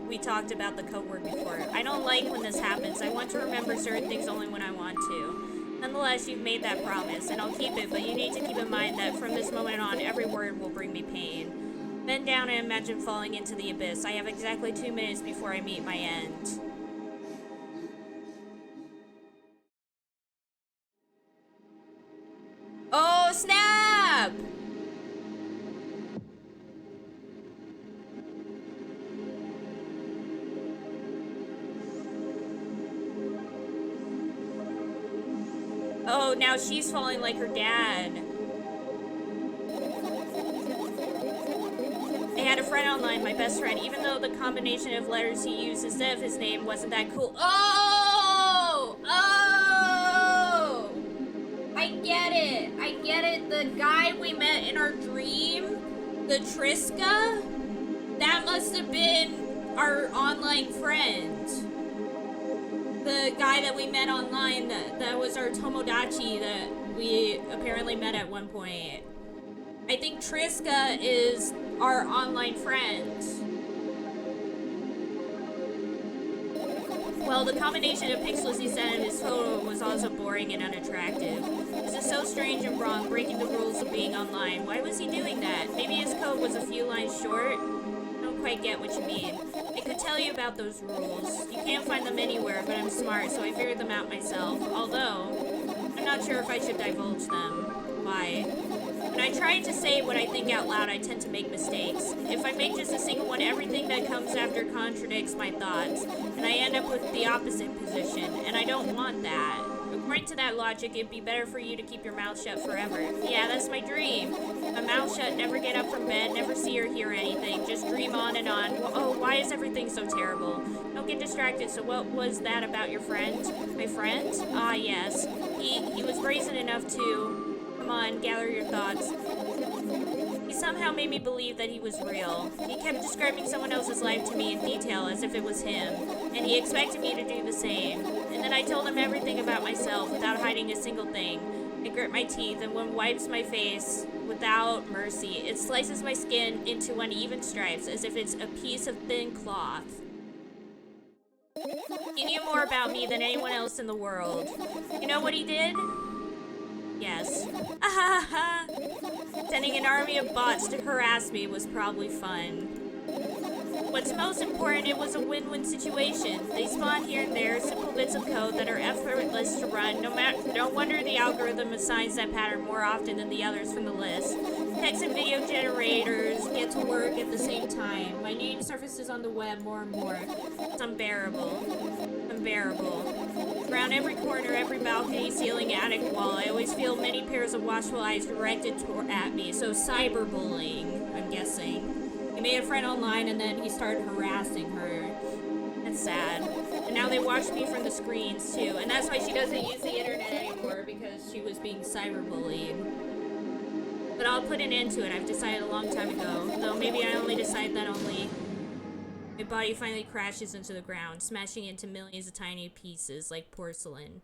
Speaker 1: we talked about the code word before. I don't like when this happens. I want to remember certain things only when I want to. Nonetheless, you've made that promise, and I'll keep it, but you need to keep in mind that from this moment on, every word will bring me pain. Bend down and imagine falling into the abyss. I have exactly 2 minutes before I meet my end. Oh, snap! Oh, now she's falling like her dad. I had a friend online, my best friend, even though the combination of letters he used instead of his name wasn't that cool. Oh! Oh! I get it. I get it. The guy we met in our dream, the Triska, that must have been our online friend. The guy that we met online, that was our Tomodachi that we apparently met at one point. I think Triska is our online friend. Well, the combination of pixels he sent in his photo was also boring and unattractive. This is so strange and wrong, breaking the rules of being online. Why was he doing that? Maybe his code was a few lines short? I don't quite get what you mean. I could tell you about those rules. You can't find them anywhere, but I'm smart, so I figured them out myself. Although, I'm not sure if I should divulge them. Why? When I try to say what I think out loud, I tend to make mistakes. If I make just a single one, everything that comes after contradicts my thoughts, and I end up with the opposite position, and I don't want that. According to that logic, it'd be better for you to keep your mouth shut forever. Yeah, that's my dream. My mouth shut, never get up from bed, never see or hear anything, just dream on and on. Oh, why is everything so terrible? Don't get distracted. So what was that about your friend? My friend? Ah, yes. He was brazen enough to... Come on, gather your thoughts. He somehow made me believe that he was real. He kept describing someone else's life to me in detail as if it was him, and he expected me to do the same. And then I told him everything about myself without hiding a single thing. I grit my teeth, and one wipes my face without mercy. It slices my skin into uneven stripes as if it's a piece of thin cloth. He knew more about me than anyone else in the world. You know what he did? Yes. Ahaha! Sending an army of bots to harass me was probably fun. What's most important, it was a win-win situation. They spawn here and there, simple bits of code that are effortless to run. No wonder the algorithm assigns that pattern more often than the others from the list. Text and video generators get to work at the same time. My name surfaces on the web more and more. It's unbearable. Unbearable. Around every corner, every balcony, ceiling, attic, wall, I always feel many pairs of watchful eyes directed at me. So cyberbullying, I'm guessing. He made a friend online and then he started harassing her. That's sad. And now they watch me from the screens too, and that's why she doesn't use the internet anymore, because she was being cyberbullied. But I'll put an end to it. I've decided a long time ago. Though maybe I only decide that only my body finally crashes into the ground, smashing into millions of tiny pieces like porcelain.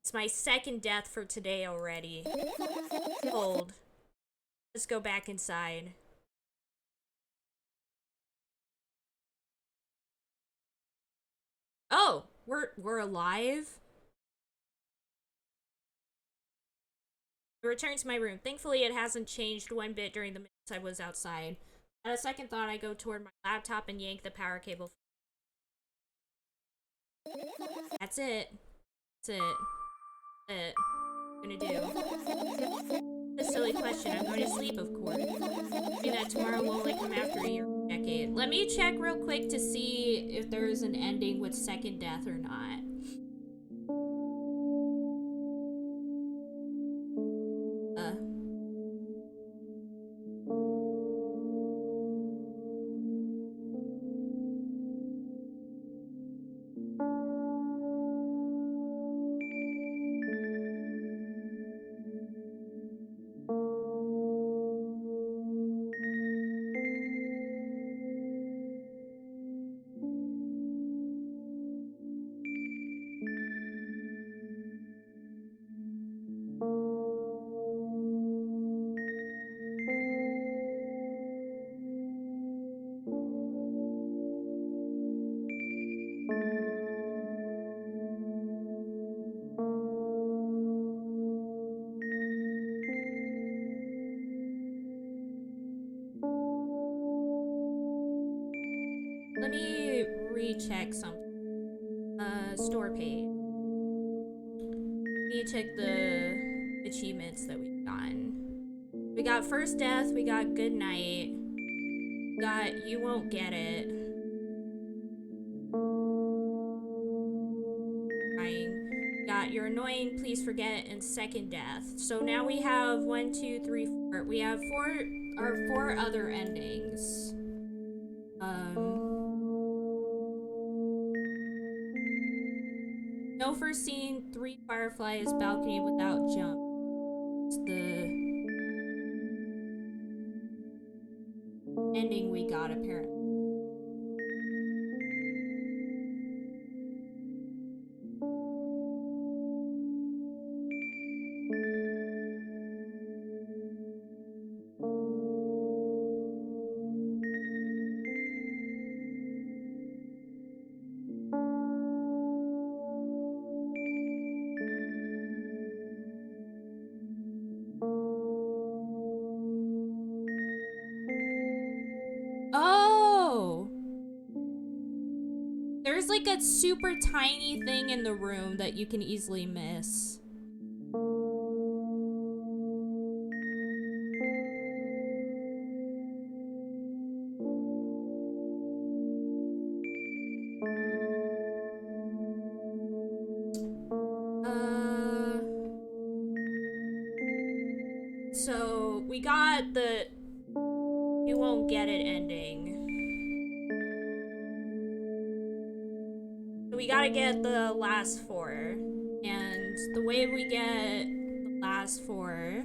Speaker 1: It's my second death for today already. Cold. Let's go back inside. Oh, we're alive? I returned to my room. Thankfully, it hasn't changed one bit during the minutes I was outside. At a second thought, I go toward my laptop and yank the power cable. That's it. That's it. That's it. What I'm gonna do. A silly question. I'm going to sleep, of course. Maybe that tomorrow will only come after a year or a decade. Let me check real quick to see if there's an ending with second death or not. Let me recheck something. Store page. Let me check the achievements that we've gotten. We got first death, we got good night, we got you won't get it. Crying. Got you're annoying, please forget, and second death. So now we have 1, 2, 3, 4. We have four other endings. No first scene, 3 fireflies, balcony without jump. It's the ending we got, apparently. Oh! There's like a super tiny thing in the room that you can easily miss. So we got the you won't get it ending. So we gotta get the last 4. And the way we get the last 4,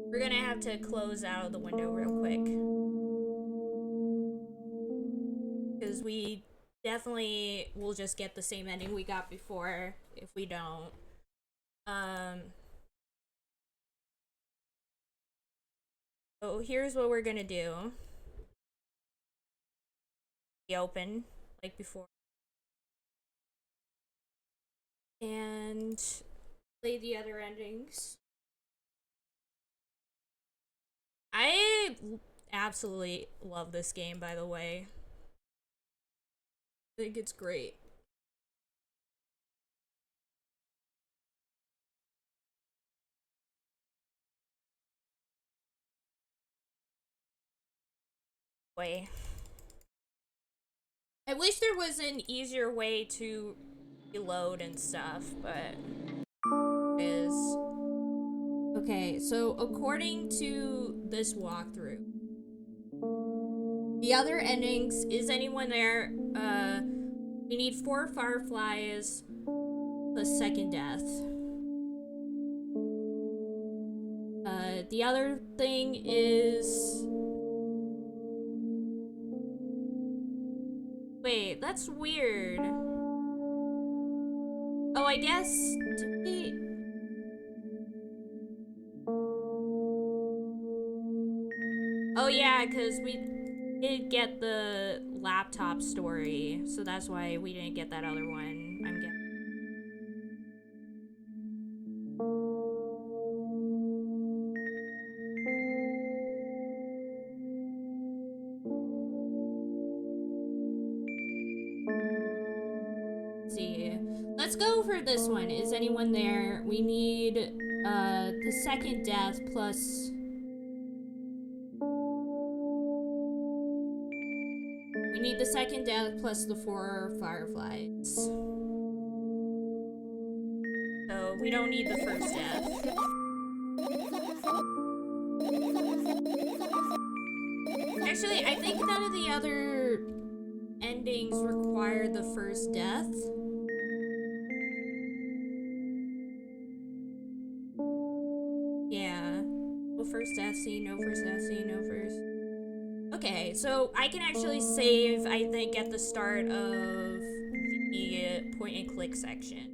Speaker 1: we're gonna have to close out of the window real quick. Because we definitely will just get the same ending we got before if we don't. So here's what we're gonna do. We open like before. And play the other endings. I absolutely love this game, by the way. I think it's great. Way. I wish there was an easier way to reload and stuff, but it is. Okay, so according to this walkthrough, the other endings, is anyone there? We need 4 fireflies plus second death. The other thing is... Wait, that's weird. Oh, I guess... Did we... Oh yeah, because we did get the laptop story, so that's why we didn't get that other one, I'm guessing. See. Let's go for this one. Is anyone there? We need the second death plus... We need the second death plus the 4 fireflies. So we don't need the first death. Actually, I think none of the other endings require the first death. Yeah. No first death scene, no first death scene, no first. Okay, so I can actually save, I think, at the start of the point and click section.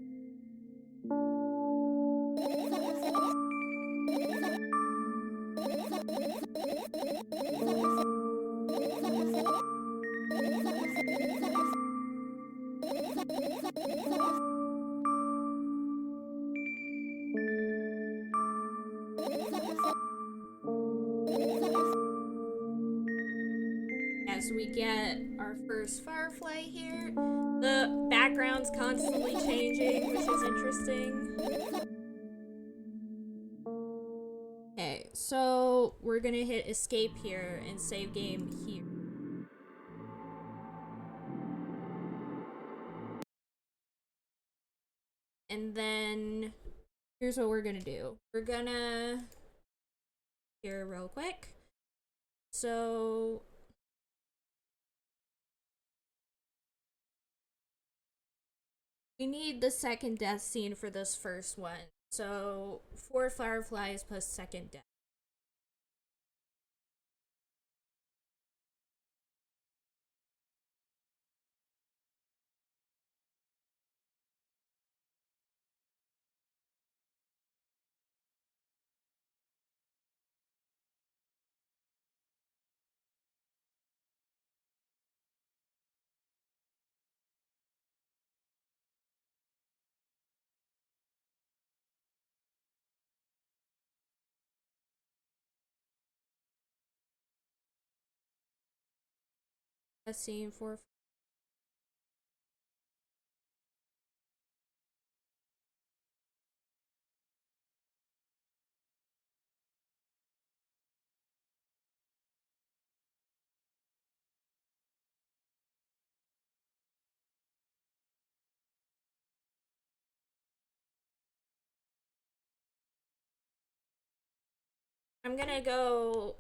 Speaker 1: As we get our first firefly here, the background's constantly changing, which is interesting. Okay, so we're gonna hit escape here and save game here. And then here's what we're gonna do. We're gonna here real quick. So we need the second death scene for this first one. So 4 fireflies plus second death. Death scene 4. I'm gonna go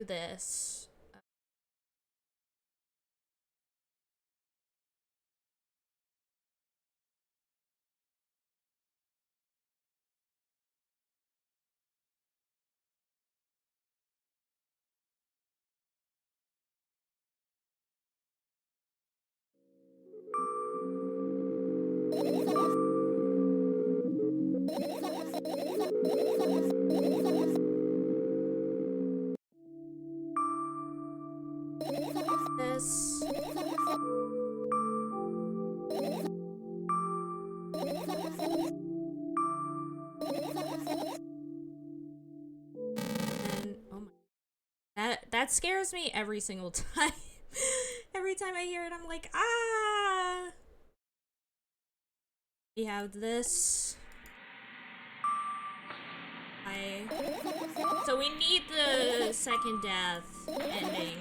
Speaker 1: this. This. And oh my, that scares me every single time. Every time I hear it, I'm like, ah. We have this. So we need the second death ending.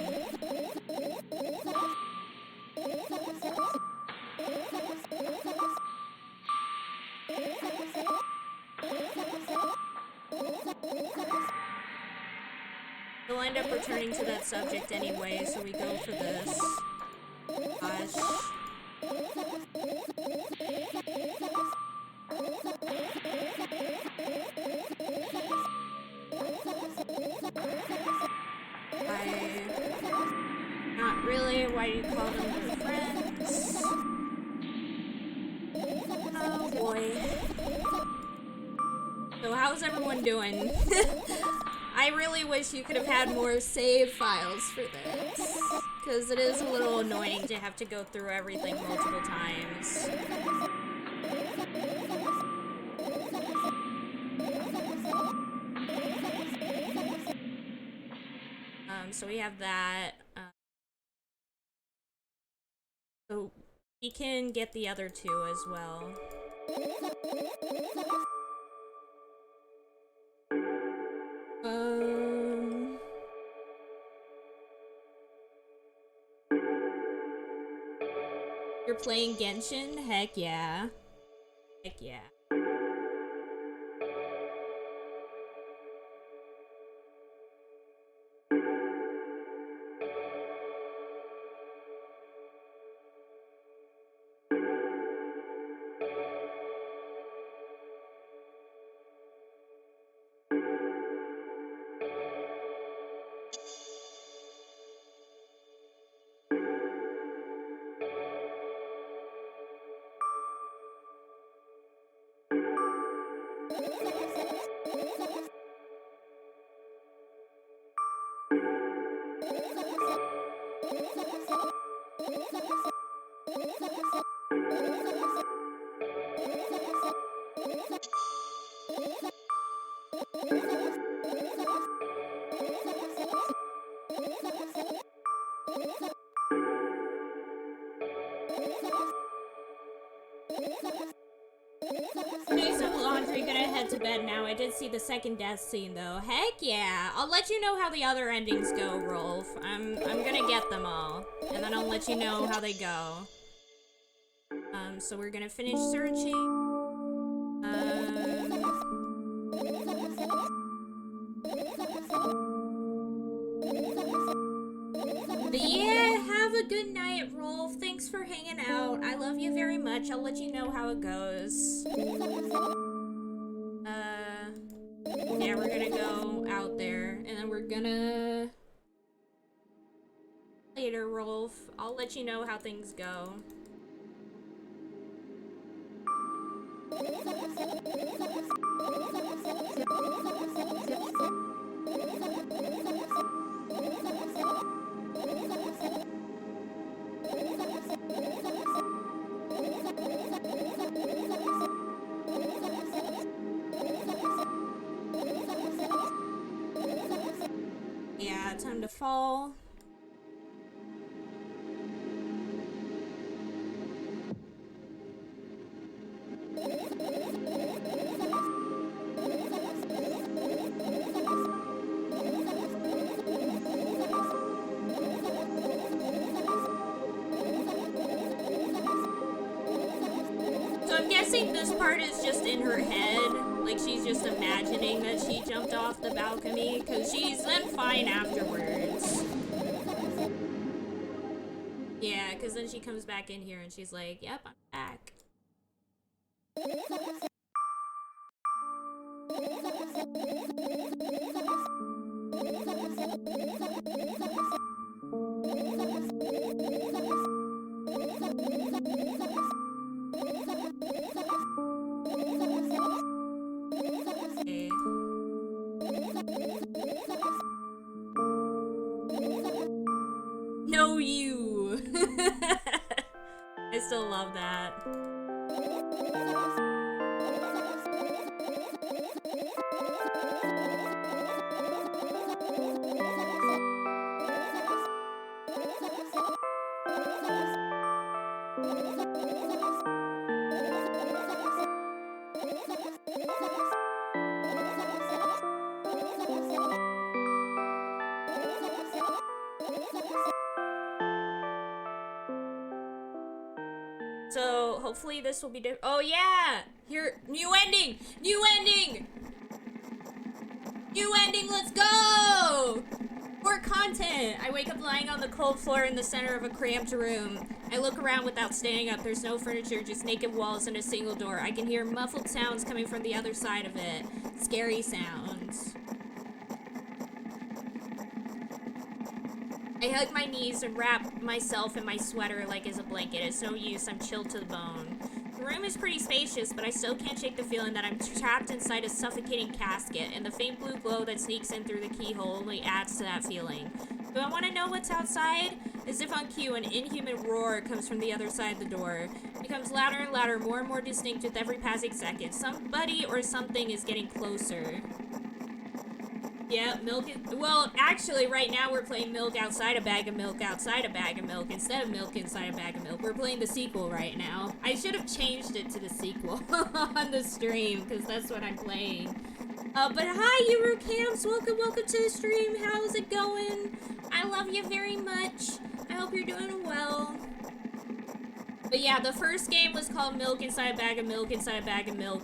Speaker 1: We'll end up returning to that subject anyway, so we go for this. Gosh. Not really. Why do you call them your friends? Oh boy. So how's everyone doing? I really wish you could have had more save files for this, because it is a little annoying to have to go through everything multiple times. So we have that. So we can get the other two as well. You're playing Genshin? Heck yeah. Heck yeah. Doing some laundry, gonna head to bed now. I did see the second death scene though. Heck yeah! I'll let you know how the other endings go, Rolf. I'm gonna get them all. And then I'll let you know how they go. So we're gonna finish searching. But yeah, have a good night, Rolf. Thanks for hanging out. I love you very much. I'll let you know how it goes. Yeah, we're gonna go out there, and then we're gonna... Later, Rolf. I'll let you know how things go. Yeah, time to fall. So I'm guessing this part is just in her head, like she's just imagining that she jumped off the balcony, because she's then fine afterwards. Yeah, because then she comes back in here and she's like, yep, I'm back. Okay. No, you. I still love that. So hopefully this will be different. Oh yeah! Here, new ending! New ending! New ending, let's go! More content! I wake up lying on the cold floor in the center of a cramped room. I look around without standing up. There's no furniture, just naked walls and a single door. I can hear muffled sounds coming from the other side of it. Scary sounds. I hug my knees and wrap myself in my sweater like as a blanket. It's no use, I'm chilled to the bone. The room is pretty spacious, but I still can't shake the feeling that I'm trapped inside a suffocating casket, and the faint blue glow that sneaks in through the keyhole only adds to that feeling. Do I want to know what's outside? As if on cue, an inhuman roar comes from the other side of the door. It becomes louder and louder, more and more distinct with every passing second. Somebody or something is getting closer. Yeah, milk is, well, actually, right now we're playing milk outside a bag of milk outside a bag of milk instead of milk inside a bag of milk. We're playing the sequel right now. I should have changed it to the sequel on the stream, because that's what I'm playing. But hi, Euro Camps! Welcome to the stream. How's it going? I love you very much. I hope you're doing well. But yeah, the first game was called Milk Inside a Bag of Milk Inside a Bag of Milk.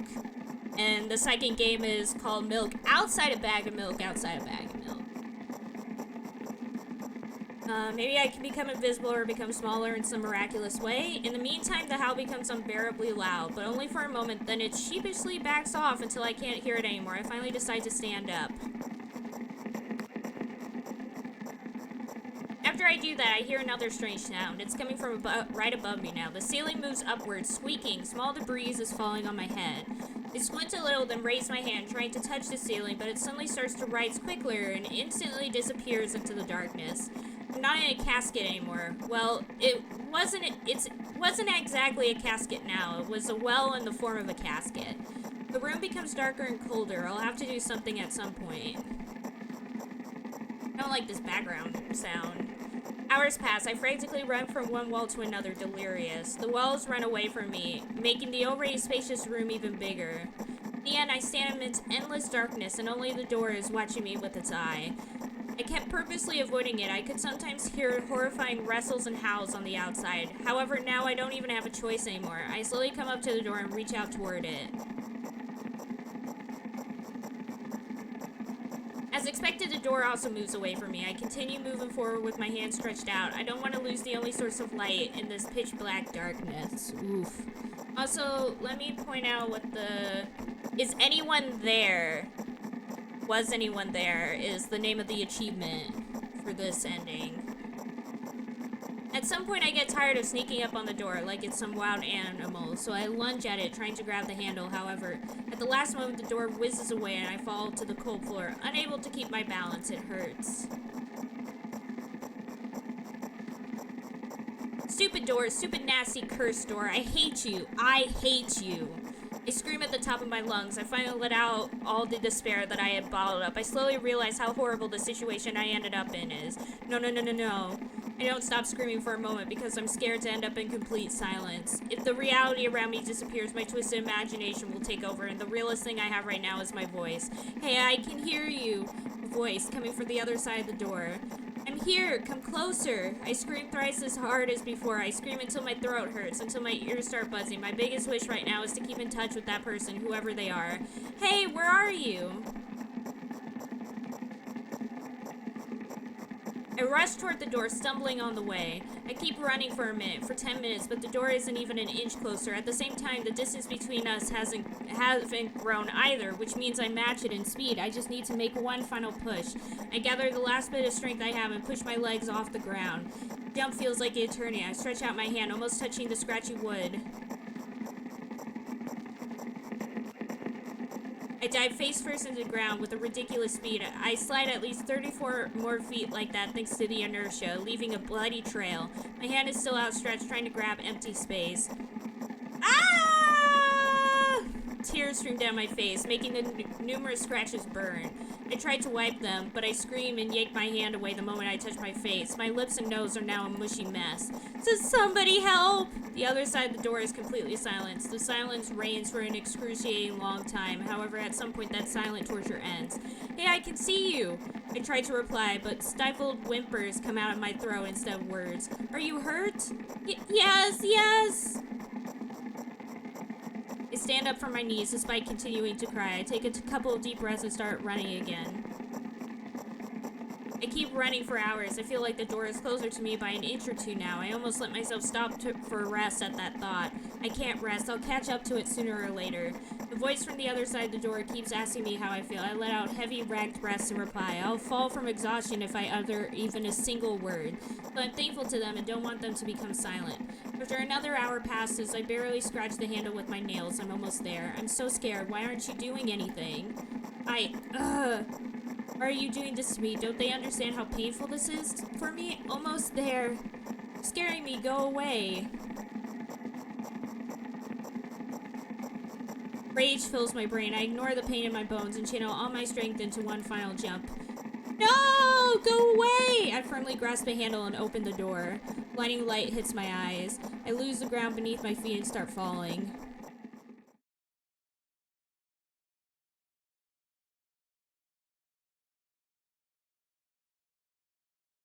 Speaker 1: And the second game is called Milk Outside a Bag of Milk Outside a Bag of Milk. Maybe I can become invisible or become smaller in some miraculous way. In the meantime, the howl becomes unbearably loud, but only for a moment, then it sheepishly backs off until I can't hear it anymore. I finally decide to stand up. After I do that, I hear another strange sound. It's coming from right above me now. The ceiling moves upwards, squeaking. Small debris is falling on my head. I squint a little, then raise my hand, trying to touch the ceiling, but it suddenly starts to rise quicker and instantly disappears into the darkness. I'm not in a casket anymore. Well, it wasn't exactly a casket now. It was a well in the form of a casket. The room becomes darker and colder. I'll have to do something at some point. I don't like this background sound. Hours pass. I frantically run from one wall to another, delirious. The walls run away from me, making the already spacious room even bigger. In the end, I stand amidst endless darkness, and only the door is watching me with its eye. I kept purposely avoiding it. I could sometimes hear horrifying wrestles and howls on the outside. However, now I don't even have a choice anymore. I slowly come up to the door and reach out toward it. As expected, the door also moves away from me. I continue moving forward with my hand stretched out. I don't want to lose the only source of light in this pitch black darkness. Oof. Also, let me point out what the... Is anyone there? Was anyone there is the name of the achievement for this ending. At some point, I get tired of sneaking up on the door like it's some wild animal, so I lunge at it, trying to grab the handle. However, at the last moment, the door whizzes away and I fall to the cold floor, unable to keep my balance. It hurts. Stupid door, stupid nasty cursed door. I hate you. I hate you. I scream at the top of my lungs. I finally let out all the despair that I had bottled up. I slowly realize how horrible the situation I ended up in is. No. I don't stop screaming for a moment because I'm scared to end up in complete silence. If the reality around me disappears, my twisted imagination will take over, and the realest thing I have right now is my voice. Hey, I can hear you. A voice coming from the other side of the door. I'm here, come closer. I scream thrice as hard as before. I scream until my throat hurts, until my ears start buzzing. My biggest wish right now is to keep in touch with that person, whoever they are. Hey, where are you? I rush toward the door, stumbling on the way. I keep running for a minute, for 10 minutes, but the door isn't even an inch closer. At the same time, the distance between us hasn't grown either, which means I match it in speed. I just need to make one final push. I gather the last bit of strength I have and push my legs off the ground. The jump feels like an eternity. I stretch out my hand, almost touching the scratchy wood. I dive face first into the ground with a ridiculous speed. I slide at least 34 more feet like that thanks to the inertia, leaving a bloody trail. My hand is still outstretched, trying to grab empty space. Ah! Tears stream down my face, making the numerous scratches burn. I try to wipe them, but I scream and yank my hand away the moment I touch my face. My lips and nose are now a mushy mess. Does somebody help? The other side of the door is completely silenced. The silence reigns for an excruciating long time. However, at some point that silent torture ends. Hey, I can see you! I try to reply, but stifled whimpers come out of my throat instead of words. Are you hurt? Yes! stand up from my knees despite continuing to cry. I take a couple of deep breaths and start running again. I keep running for hours. I feel like the door is closer to me by an inch or two now. I almost let myself stop for a rest at that thought. I can't rest. I'll catch up to it sooner or later. The voice from the other side of the door keeps asking me how I feel. I let out heavy, ragged breaths in reply. I'll fall from exhaustion if I utter even a single word. But I'm thankful to them and don't want them to become silent. After another hour passes, I barely scratch the handle with my nails. I'm almost there. I'm so scared. Why aren't you doing anything? Why are you doing this to me? Don't they understand how painful this is for me? Almost there. You're scaring me. Go away. Rage fills my brain. I ignore the pain in my bones and channel all my strength into one final jump. No! Go away! I firmly grasp a handle and open the door. Blinding light hits my eyes. I lose the ground beneath my feet and start falling.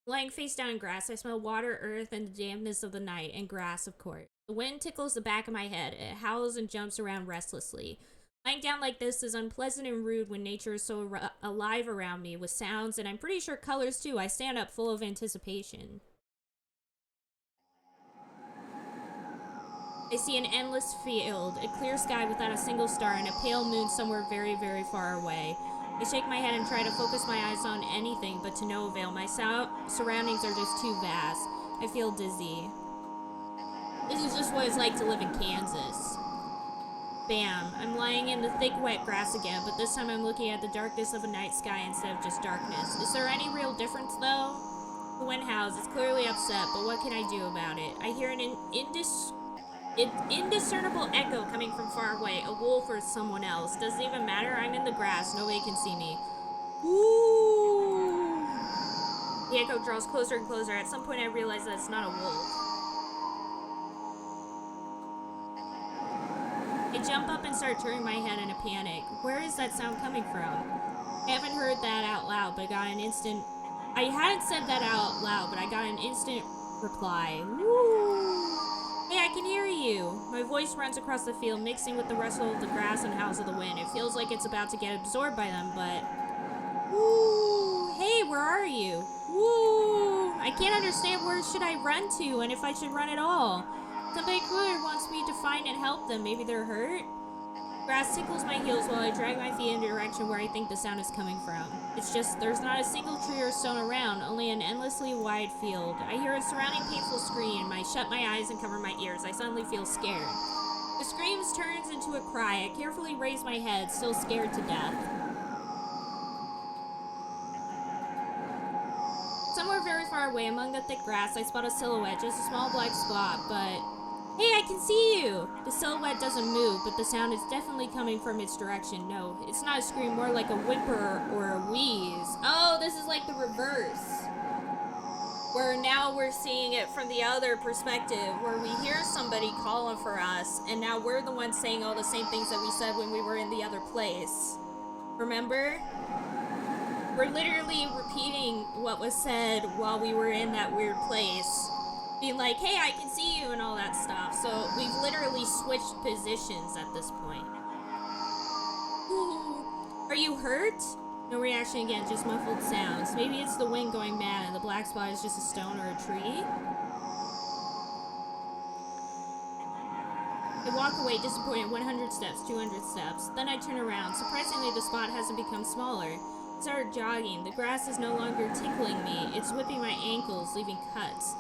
Speaker 1: Lying face down in grass, I smell water, earth, and the dampness of the night, and grass, of course. The wind tickles the back of my head. It howls and jumps around restlessly. Lying down like this is unpleasant and rude when nature is so alive around me with sounds, and I'm pretty sure colors too. I stand up full of anticipation. I see an endless field, a clear sky without a single star, and a pale moon somewhere very, very far away. I shake my head and try to focus my eyes on anything, but to no avail. My surroundings are just too vast. I feel dizzy. This is just what it's like to live in Kansas. Bam. I'm lying in the thick, wet grass again, but this time I'm looking at the darkness of a night sky instead of just darkness. Is there any real difference, though? The wind howls. It's clearly upset, but what can I do about it? I hear an indiscernible echo coming from far away. A wolf or someone else. Doesn't even matter. I'm in the grass. Nobody can see me. Ooh. The echo draws closer and closer. At some point I realize that it's not a wolf. I jump up and start turning my head in a panic. Where is that sound coming from? I haven't heard that out loud, but I hadn't said that out loud, but I got an instant reply. Woo! Hey, I can hear you! My voice runs across the field, mixing with the rustle of the grass and howls of the wind. It feels like it's about to get absorbed by them, but... Woo! Hey, where are you? Woo! I can't understand where should I run to, and if I should run at all. Somebody clearly wants me to find and help them. Maybe they're hurt? Grass tickles my heels while I drag my feet in the direction where I think the sound is coming from. It's just, there's not a single tree or stone around, only an endlessly wide field. I hear a surrounding painful scream. I shut my eyes and cover my ears. I suddenly feel scared. The scream turns into a cry. I carefully raise my head, still scared to death. Somewhere very far away among the thick grass, I spot a silhouette, just a small black spot, but... Hey, I can see you! The silhouette doesn't move, but the sound is definitely coming from its direction. No, it's not a scream, more like a whimper or a wheeze. Oh, this is like the reverse. Where now we're seeing it from the other perspective, where we hear somebody calling for us, and now we're the ones saying all the same things that we said when we were in the other place. Remember? We're literally repeating what was said while we were in that weird place. Being like, hey, I can see you and all that stuff. So we've literally switched positions at this point. Ooh. Are you hurt? No reaction again, just muffled sounds. Maybe it's the wind going mad and the black spot is just a stone or a tree? I walk away disappointed, 100 steps, 200 steps. Then I turn around. Surprisingly, the spot hasn't become smaller. I start jogging. The grass is no longer tickling me. It's whipping my ankles, leaving cuts.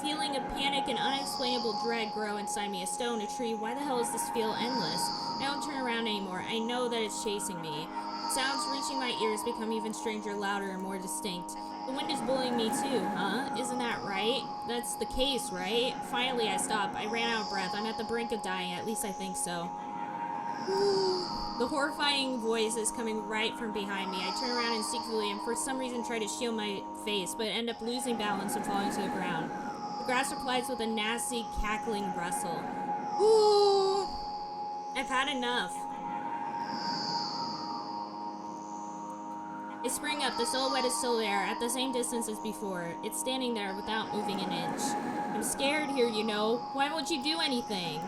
Speaker 1: Feeling of panic and unexplainable dread grow inside me. A stone, a tree, why the hell does this feel endless? I don't turn around anymore. I know that it's chasing me. Sounds reaching my ears become even stranger, louder, and more distinct. The wind is bullying me too, huh? Isn't that right? That's the case, right? Finally, I stop. I ran out of breath. I'm at the brink of dying, at least I think so. The horrifying voice is coming right from behind me. I turn around instinctively and for some reason try to shield my face, but end up losing balance and falling to the ground. The grass replies with a nasty, cackling rustle. Ooh! I've had enough. I spring up. The silhouette is still there, at the same distance as before. It's standing there without moving an inch. I'm scared here, you know. Why won't you do anything?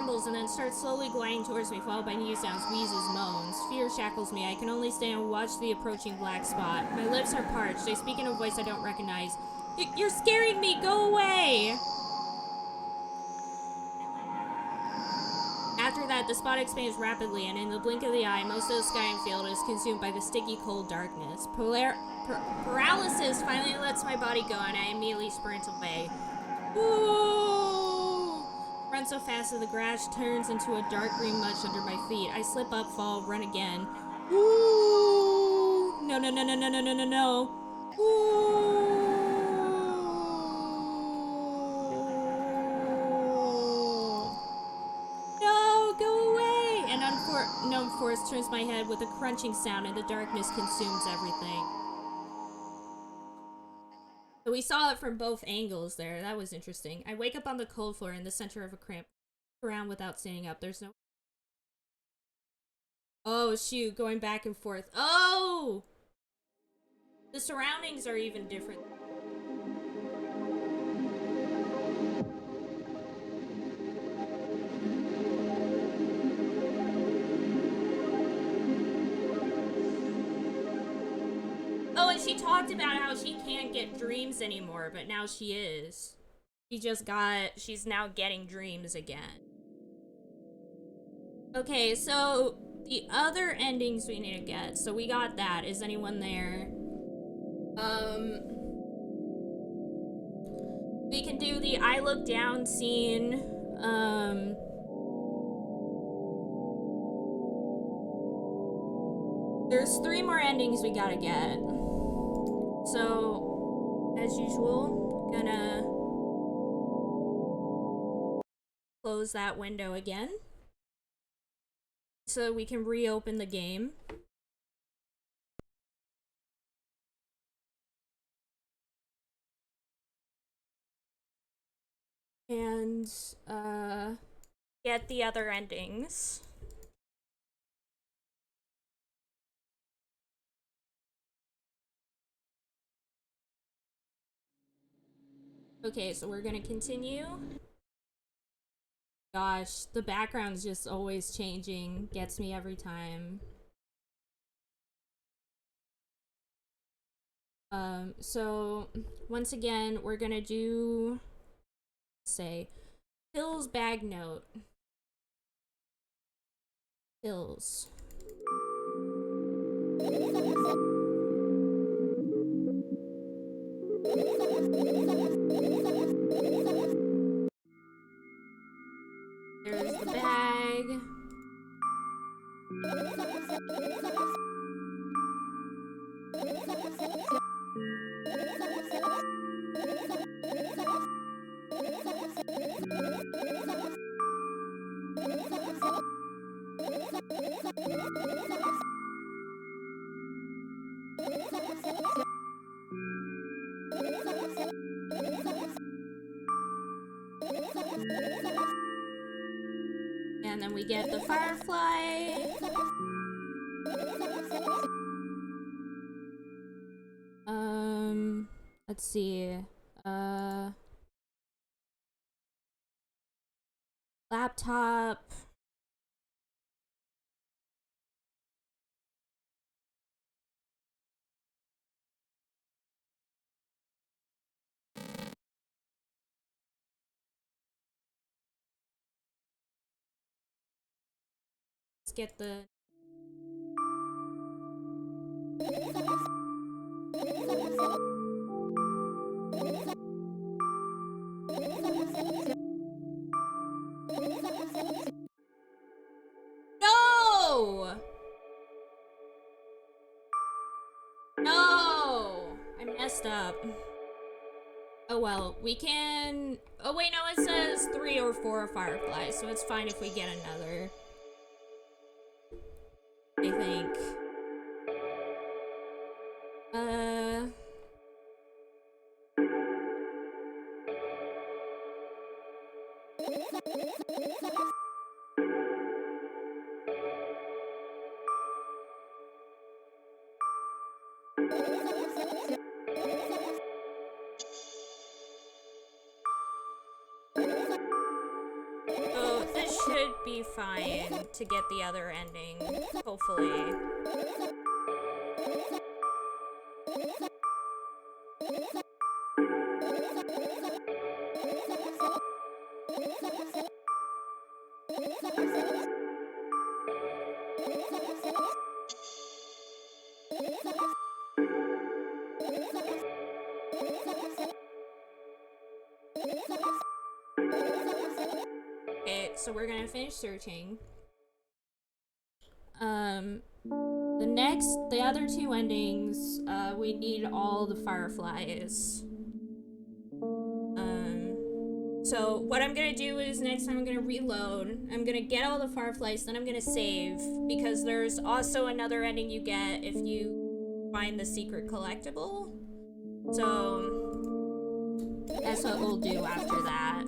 Speaker 1: trembles and then starts slowly gliding towards me, followed by new sounds, wheezes, moans. Fear shackles me. I can only stand and watch the approaching black spot. My lips are parched. I speak in a voice I don't recognize. You're scaring me! Go away! After that, the spot expands rapidly, and in the blink of the eye, most of the sky and field is consumed by the sticky, cold darkness. Paralysis finally lets my body go, and I immediately sprint away. Ooh! Run so fast that the grass turns into a dark green mush under my feet. I slip up, fall, run again. Ooh! No, no, no, no, no, no, no, no, no. Ooh! No, go away! An unknown force turns my head with a crunching sound, and the darkness consumes everything. So we saw it from both angles there. That was interesting. I wake up on the cold floor in the center of a cramp. Around without standing up. There's no... Oh, shoot. Going back and forth. Oh! The surroundings are even different. Oh, and she talked about how she can't get dreams anymore, but now she is. She's now getting dreams again. Okay, so the other endings we need to get. So we got that. Is anyone there? We can do the I look down scene. There's 3 more endings we gotta get. So, as usual, gonna close that window again so we can reopen the game. And get the other endings. Okay, so we're gonna continue. Gosh, the background's just always changing. Gets me every time. So once again, we're gonna do, say, Phil's bag note. Phil's. There's the bag. And then we get the firefly. Let's see. Laptop. Let's get the... No! No! I messed up. Oh well, we can... Oh wait, no, it says 3 or 4 fireflies, so it's fine if we get another. I think. So this should be fine to get the other ending, hopefully. Okay, so we're gonna finish searching. The other two endings, we need all the fireflies. So what I'm gonna do is next time I'm gonna reload. I'm gonna get all the fireflies, then I'm gonna save, because there's also another ending you get if you find the secret collectible. So that's what we'll do after that.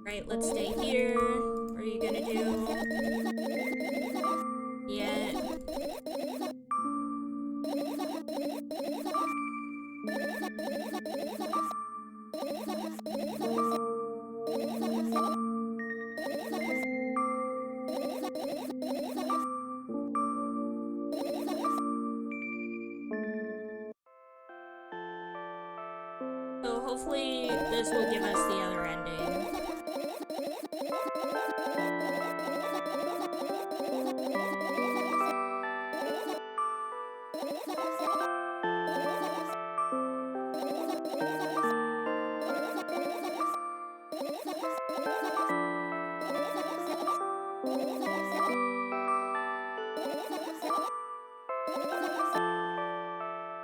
Speaker 1: Right, let's stay here. What are you gonna do? Yeah. So hopefully this will give us the other ending.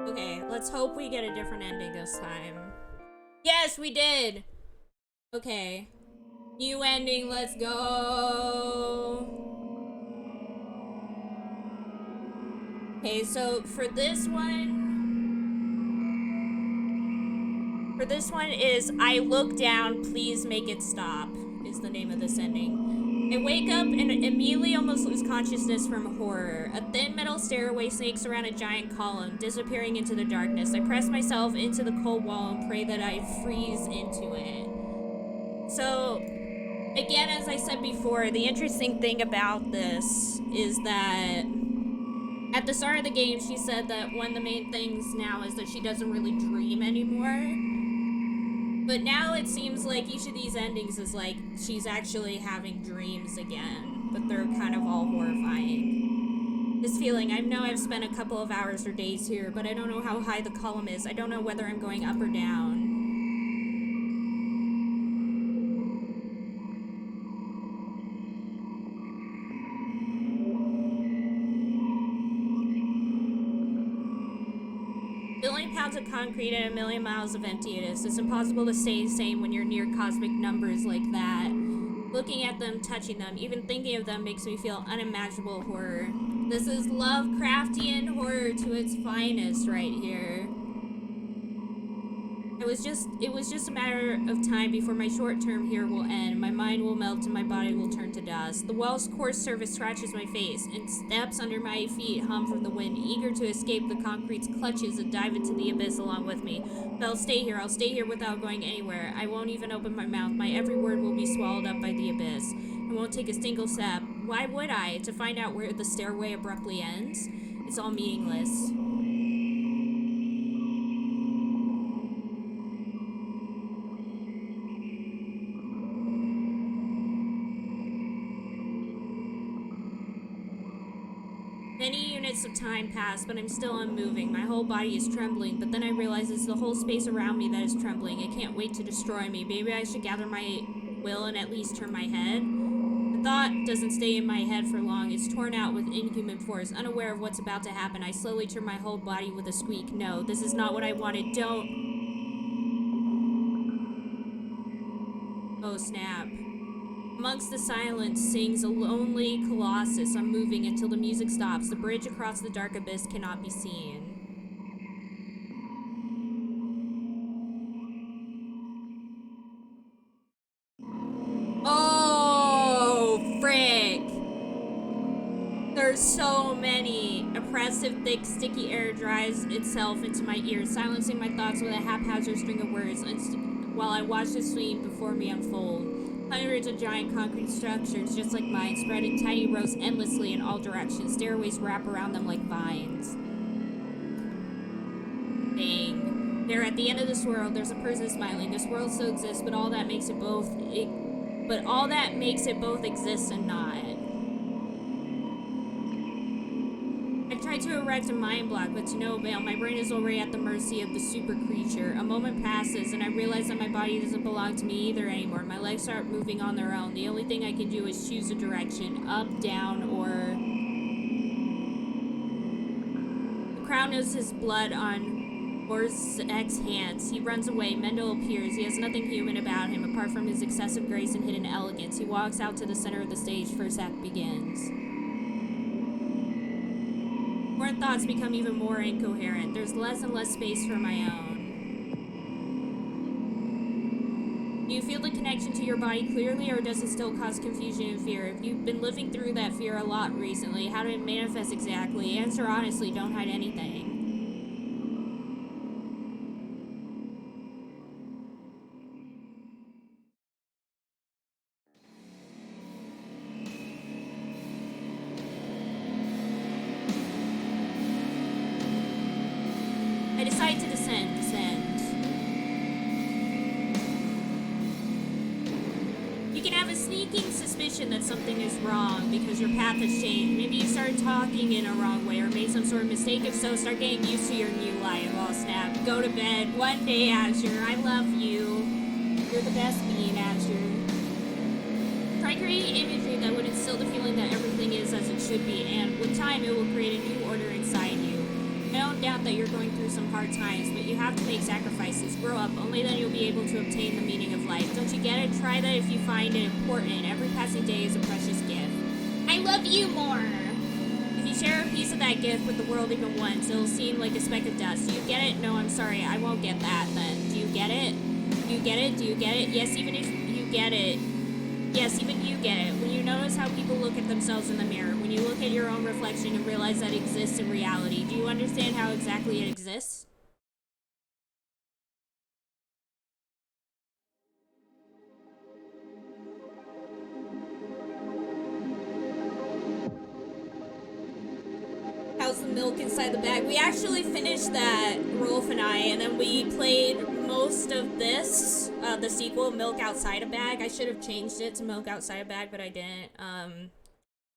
Speaker 1: Okay, let's hope we get a different ending this time. Yes, we did! Okay. New ending, let's go! Okay, so for this one is I look down, please make it stop, is the name of this ending. I wake up and immediately almost lose consciousness from horror. A thin metal stairway snakes around a giant column, disappearing into the darkness. I press myself into the cold wall and pray that I freeze into it. So, again, as I said before, the interesting thing about this is that at the start of the game, she said that one of the main things now is that she doesn't really dream anymore. But now it seems like each of these endings is like she's actually having dreams again, but they're kind of all horrifying. This feeling, I know I've spent a couple of hours or days here, but I don't know how high the column is. I don't know whether I'm going up or down. Billion pounds of concrete and a million miles of emptiness. It's impossible to stay sane when you're near cosmic numbers like that. Looking at them, touching them, even thinking of them makes me feel unimaginable horror. This is Lovecraftian horror to its finest right here. It was just a matter of time before my short term here will end. My mind will melt and my body will turn to dust. The well's coarse surface scratches my face, and steps under my feet hum from the wind, eager to escape the concrete's clutches and dive into the abyss along with me. But I'll stay here without going anywhere. I won't even open my mouth. My every word will be swallowed up by the abyss. I won't take a single step. Why would I? To find out where the stairway abruptly ends? It's all meaningless. Many units of time pass, but I'm still unmoving. My whole body is trembling, but then I realize it's the whole space around me that is trembling. It can't wait to destroy me. Maybe I should gather my will and at least turn my head. The thought doesn't stay in my head for long. It's torn out with inhuman force. Unaware of what's about to happen, I slowly turn my whole body with a squeak. No, this is not what I wanted. Don't. Oh, snap. Amongst the silence sings a lonely colossus, unmoving until the music stops. The bridge across the dark abyss cannot be seen. Oh, frick! There's so many. oppressive, thick, sticky air dries itself into my ears, silencing my thoughts with a haphazard string of words while I watch the scene before me unfold. Hundreds of giant concrete structures just like mine, spreading tiny rows endlessly in all directions. Stairways wrap around them like vines. Dang. There at the end of this world, there's a person smiling. This world still exists, but all that makes it both exist and not. I tried to erect a mind block, but to no avail. My brain is already at the mercy of the super creature. A moment passes, and I realize that my body doesn't belong to me either anymore. My legs start moving on their own. The only thing I can do is choose a direction, up, down, or... The crowd knows his blood on Borzek's hands. He runs away. Mendel appears. He has nothing human about him, apart from his excessive grace and hidden elegance. He walks out to the center of the stage. First act begins. More thoughts become even more incoherent. There's less and less space for my own. Do you feel the connection to your body clearly, or does it still cause confusion and fear? If you've been living through that fear a lot recently, how did it manifest exactly? Answer honestly, don't hide anything. I decide to descend. You can have a sneaking suspicion that something is wrong because your path has changed. Maybe you started talking in a wrong way or made some sort of mistake. If so, start getting used to your new life. Oh snap. Go to bed. One day, Azure. I love you. You're the best being, Azure. Try creating imagery that would instill the feeling that everything is as it should be, and with time it will create a new order inside you. I don't doubt that you're going through some hard times, but you have to make sacrifices. Grow up. Only then you'll be able to obtain the meaning of life. Don't you get it? Try that if you find it important. Every passing day is a precious gift. I love you more! If you share a piece of that gift with the world even once, it'll seem like a speck of dust. Do you get it? No, I'm sorry. I won't get that then. Do you get it? Do you get it? Do you get it? Yes, even if you get it. Yes, even you get it. When you notice how people look at themselves in the mirror, when you look at your own reflection and realize that it exists in reality, do you understand how exactly it exists? How's the milk inside the bag? We actually finished that, Rolf and I, and then we played most of this, the sequel, Milk Outside a Bag. I should have changed it to Milk Outside a Bag, but I didn't.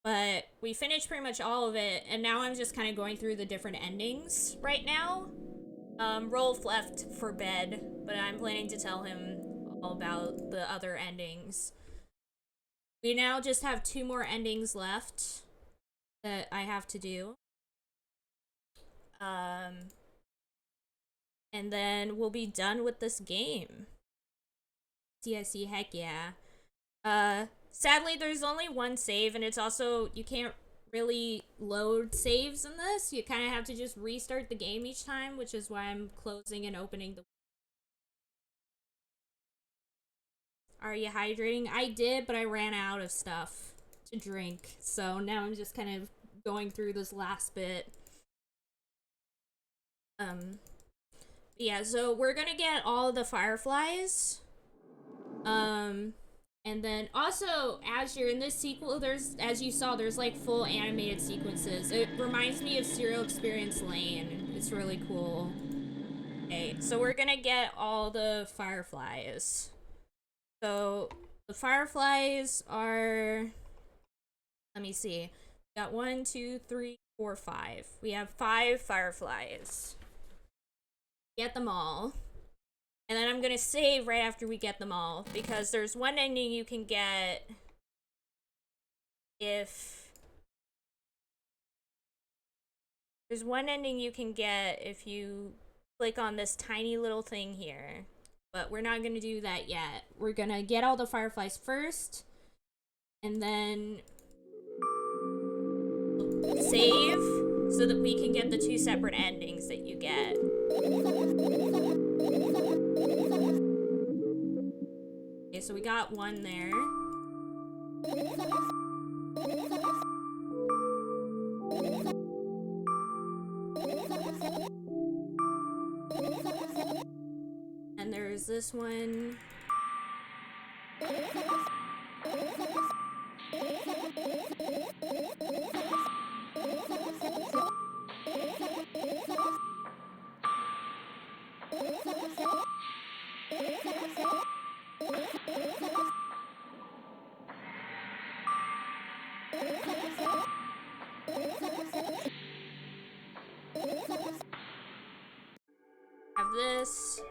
Speaker 1: But we finished pretty much all of it, and now I'm just kind of going through the different endings right now. Rolf left for bed, but I'm planning to tell him all about the other endings. We now just have 2 more endings left that I have to do. And then we'll be done with this game. CIC, heck yeah. Sadly, there's only one save, and it's also, you can't really load saves in this. You kind of have to just restart the game each time, which is why I'm closing and opening the... Are you hydrating? I did, but I ran out of stuff to drink, so now I'm just kind of going through this last bit. Yeah, so we're gonna get all the fireflies. And then also, Azure, in this sequel, there's, as you saw, there's like full animated sequences. It reminds me of Serial Experience Lane. It's really cool. Okay, so we're gonna get all the fireflies. So, the fireflies are, let me see. We got 1, 2, 3, 4, 5. We have 5 fireflies. Get them all. And then I'm gonna save right after we get them all, because there's one ending you can get if... There's one ending you can get if you click on this tiny little thing here. But we're not gonna do that yet. We're gonna get all the fireflies first, and then save so that we can get the 2 separate endings that you get. Okay, so we got one there. then there's this one. Have this.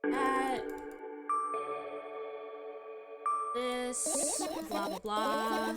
Speaker 1: That. This. Blah blah blah.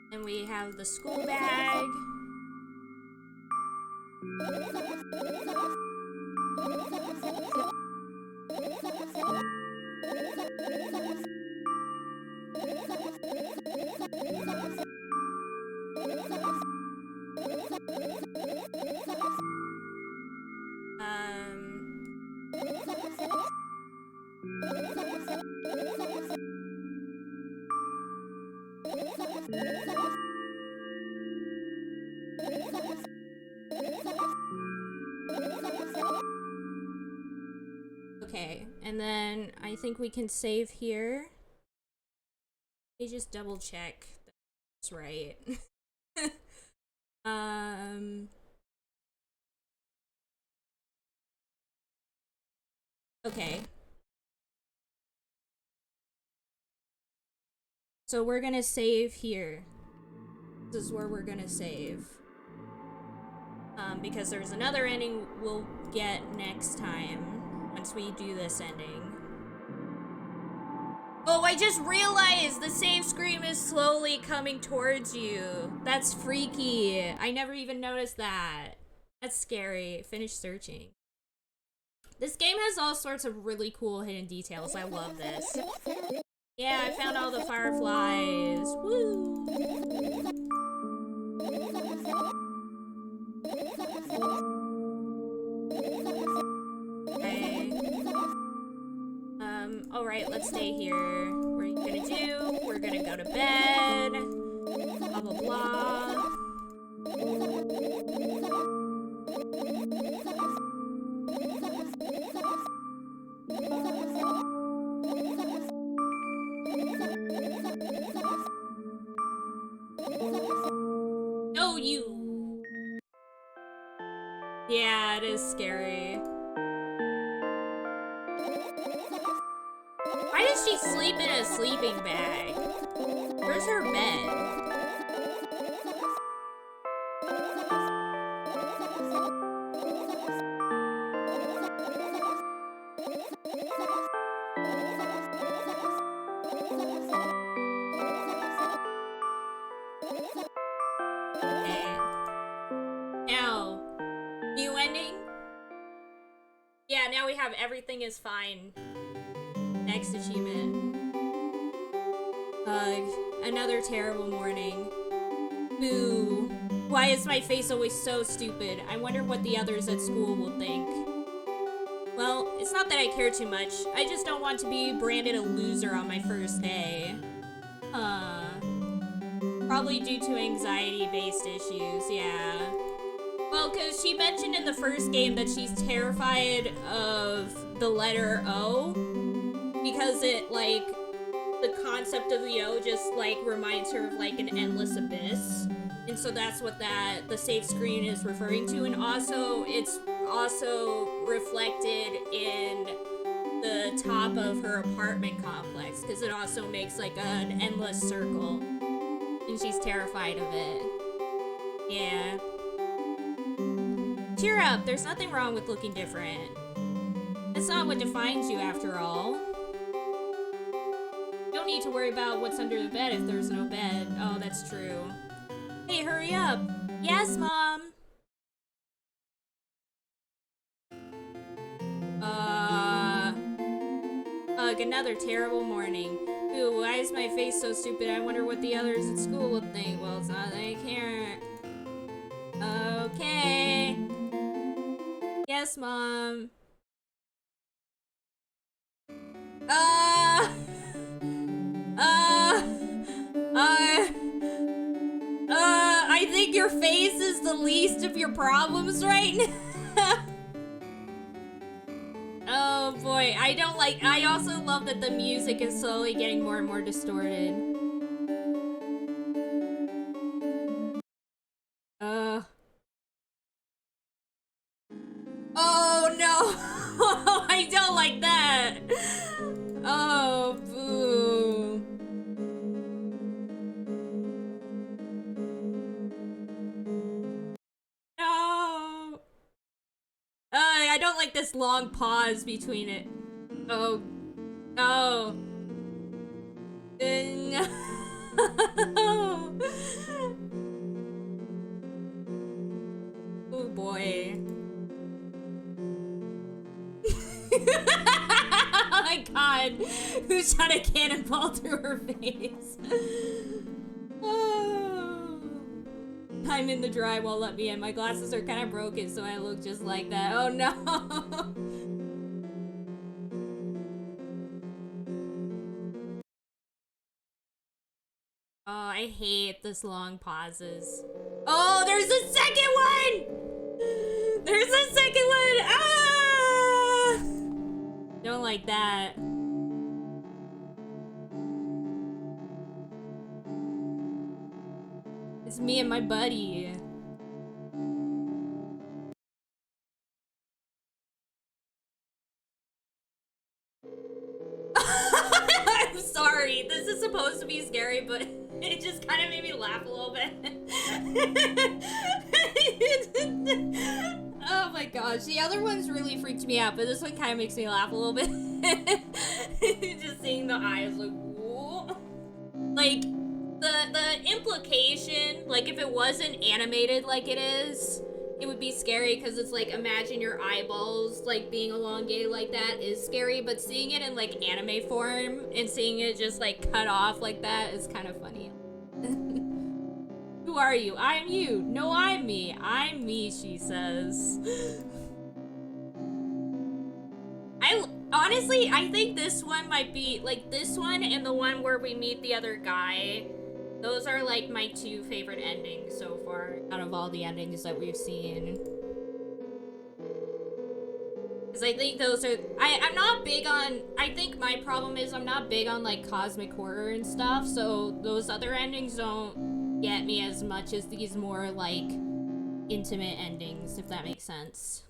Speaker 1: And we have the school bag. Okay, and then I think we can save here. Let me just double check that's right. Okay. So we're gonna save here. This is where we're gonna save. Because there's another ending we'll get next time once we do this ending. Oh, I just realized the save screen is slowly coming towards you. That's freaky. I never even noticed that. That's scary. Finish searching. This game has all sorts of really cool hidden details. I love this. Yeah, I found all the fireflies. Woo! Okay. Alright, let's stay here. What are you gonna do? We're gonna go to bed. Blah, blah, blah. No, you. Yeah, it is scary. Why does she sleep in a sleeping bag? Where's her bed? Okay. Now, new ending? Yeah, now we have everything is fine. Next achievement. Ugh, another terrible morning. Boo. Why is my face always so stupid? I wonder what the others at school will think. Well, it's not that I care too much. I just don't want to be branded a loser on my first day. Probably due to anxiety-based issues, yeah. Well, because she mentioned in the first game that she's terrified of the letter O. Because it, like, the concept of the O just, like, reminds her of, like, an endless abyss. And so that's what the save screen is referring to. And also, it's also reflected in the top of her apartment complex. Because it also makes, like, an endless circle. And she's terrified of it. Yeah. Cheer up, there's nothing wrong with looking different. That's not what defines you, after all. You don't need to worry about what's under the bed if there's no bed. Oh, that's true. Hey, hurry up. Yes, Mom. Ugh, another terrible morning. Ooh, why is my face so stupid? I wonder what the others at school will think. Well, it's not they care. Okay. Yes, Mom. Uh, uh, I think your face is the least of your problems right now. Oh boy, I also love that the music is slowly getting more and more distorted. Oh no! I don't like that! Oh, boo. No! I don't like this long pause between it. Oh. Oh. No. Oh boy. Oh my god. Who shot a cannonball through her face? Oh. I'm in the drywall, let me in. My glasses are kind of broken, so I look just like that. Oh no. Oh, I hate this long pauses. Oh, there's a second one! There's a second one! Ah! Don't like that. It's me and my buddy. I'm sorry. This is supposed to be scary, but it just kind of made me laugh a little bit. Oh my gosh. The other ones really freaked me out, but this one kind of makes me laugh a little bit. Just seeing the eyes like, whoa. Like, the implication, like if it wasn't animated like it is, it would be scary because it's like, imagine your eyeballs like being elongated like that is scary, but seeing it in like anime form and seeing it just like cut off like that is kind of funny. Who are you? I'm you. No, I'm me. I'm me, she says. Honestly, I think this one might be, like, this one and the one where we meet the other guy. Those are, like, my two favorite endings so far out of all the endings that we've seen. Because I think those are... I'm not big on... I think my problem is I'm not big on, like, cosmic horror and stuff, so those other endings don't get me as much as these more, like, intimate endings, if that makes sense.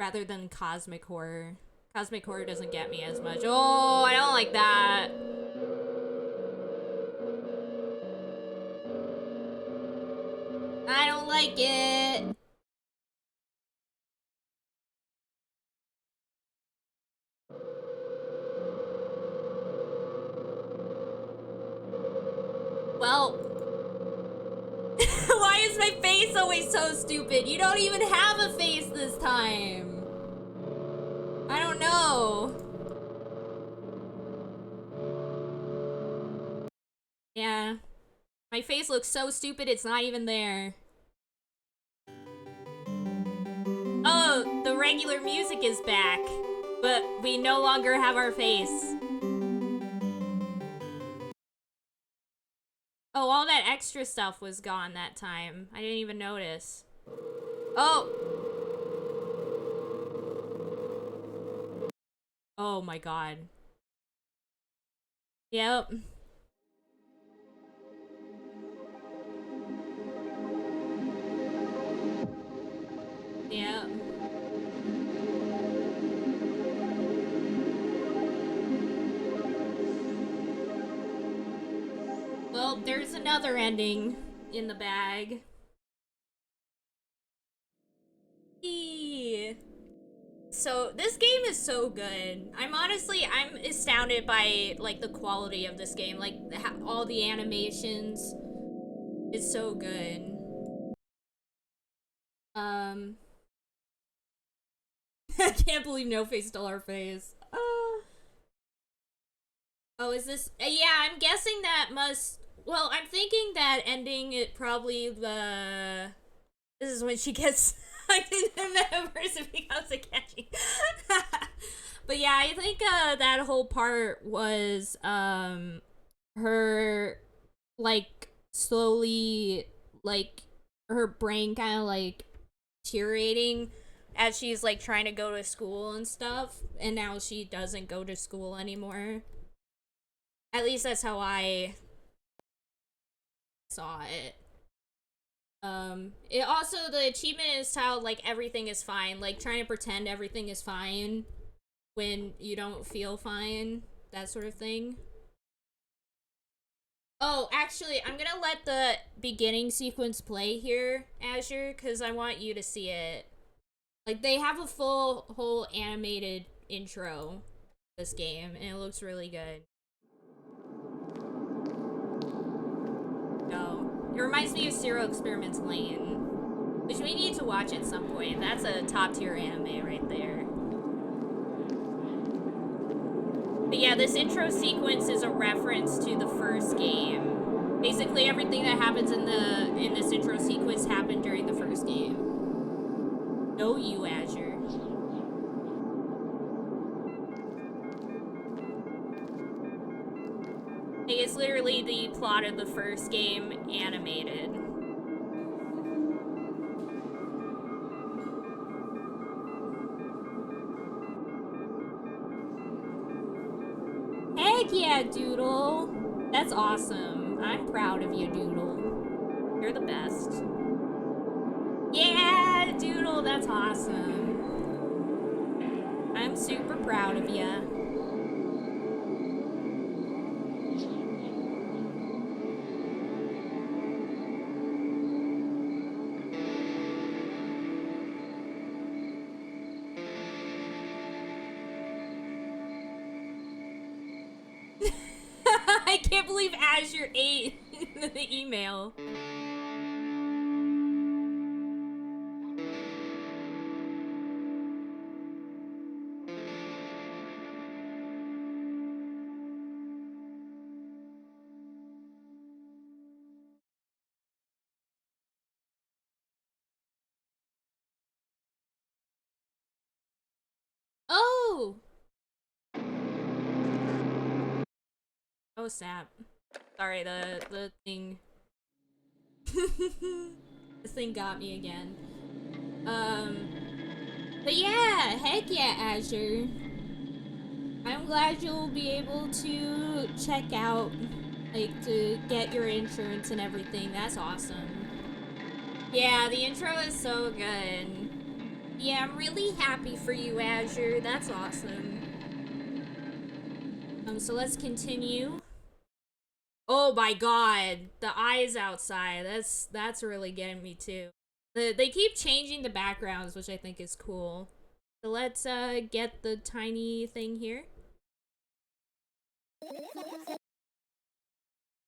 Speaker 1: Rather than cosmic horror. Cosmic horror doesn't get me as much. Oh, I don't like that. I don't like it. Well, why is my face always so stupid? You don't even have a face this time. I don't know. Yeah. My face looks so stupid, it's not even there. Oh, the regular music is back, but we no longer have our face. Oh, all that extra stuff was gone that time. I didn't even notice. Oh! Oh my god. Yep. Yep. Well, there's another ending in the bag. Eee. So this game is so good. I'm astounded by like the quality of this game. Like all the animations is so good. I can't believe No Face stole our face. Oh, is this? Yeah, I'm guessing that must. Well, I'm thinking that ending it probably the. This is when she gets like in the metaverse and becomes a catchy. But yeah, I think that whole part was her like slowly like her brain kind of like deteriorating as she's like trying to go to school and stuff, and now she doesn't go to school anymore. At least that's how I saw it. It also, the achievement is how like everything is fine, like trying to pretend everything is fine when you don't feel fine, that sort of thing. Oh, actually, I'm gonna let the beginning sequence play here, Azure, because I want you to see it. Like, they have a full, whole animated intro this game, and it looks really good. Oh, it reminds me of Zero Experiments Lane, which we need to watch at some point. That's a top-tier anime right there. But yeah, this intro sequence is a reference to the first game. Basically, everything that happens in this intro sequence happened during the first game. No, you, Azure. It's literally the plot of the first game animated. Heck yeah, Doodle! That's awesome. I'm proud of you, Doodle. You're the best. Yeah, Doodle, that's awesome. I'm super proud of ya. I can't believe Azure ate the email. Oh! Oh, snap. Sorry, the thing... this thing got me again. But yeah, heck yeah, Azure. I'm glad you'll be able to check out, like, to get your insurance and everything. That's awesome. Yeah, the intro is so good. Yeah, I'm really happy for you, Azure. That's awesome. So let's continue. Oh my god, the eyes outside. That's really getting me too. They keep changing the backgrounds, which I think is cool. So let's get the tiny thing here.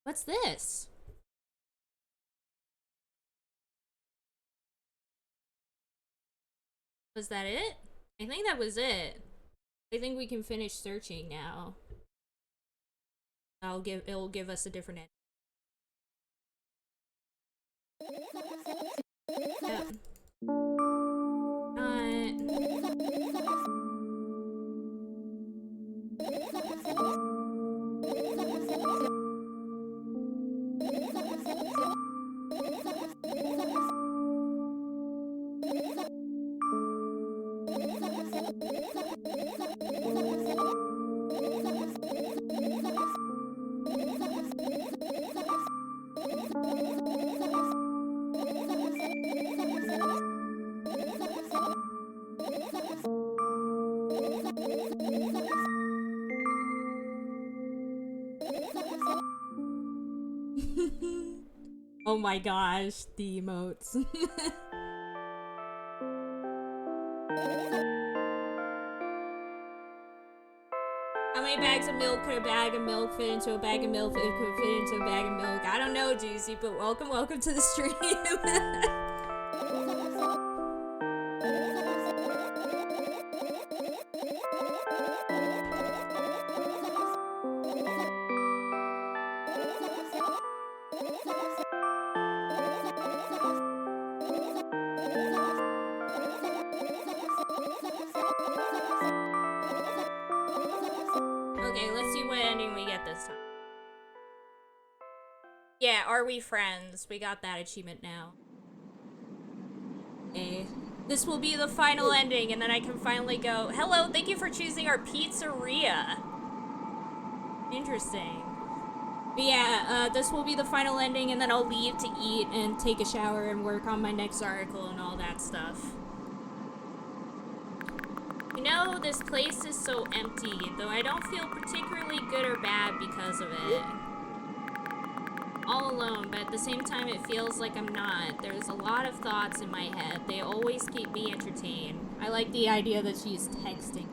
Speaker 1: What's this? Was that it? I think that was it. I think we can finish searching now. It'll give us a different end. Yeah. Oh my gosh, the emotes. How many bags of milk could a bag of milk fit into a bag of milk? It could fit into a bag of milk. I don't know, Juicy, but welcome to the stream. Yeah, are we friends? We got that achievement now. Okay. This will be the final ending, and then I can finally go, hello, thank you for choosing our pizzeria. Interesting. But yeah, this will be the final ending, and then I'll leave to eat and take a shower and work on my next article and all that stuff. You know, this place is so empty, though I don't feel particularly good or bad because of it. All alone, but at the same time it feels like I'm not. There's a lot of thoughts in my head. They always keep me entertained. I like the idea that she's texting.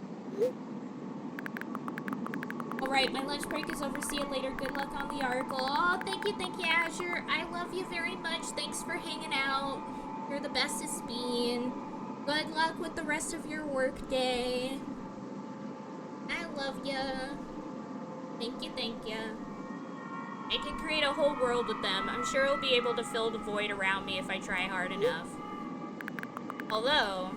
Speaker 1: Alright, my lunch break is over. See you later. Good luck on the article. Oh, thank you, Azure. I love you very much. Thanks for hanging out. You're the bestest bean. Good luck with the rest of your work day. I love ya. Thank you. I can create a whole world with them. I'm sure I'll be able to fill the void around me if I try hard enough. Although,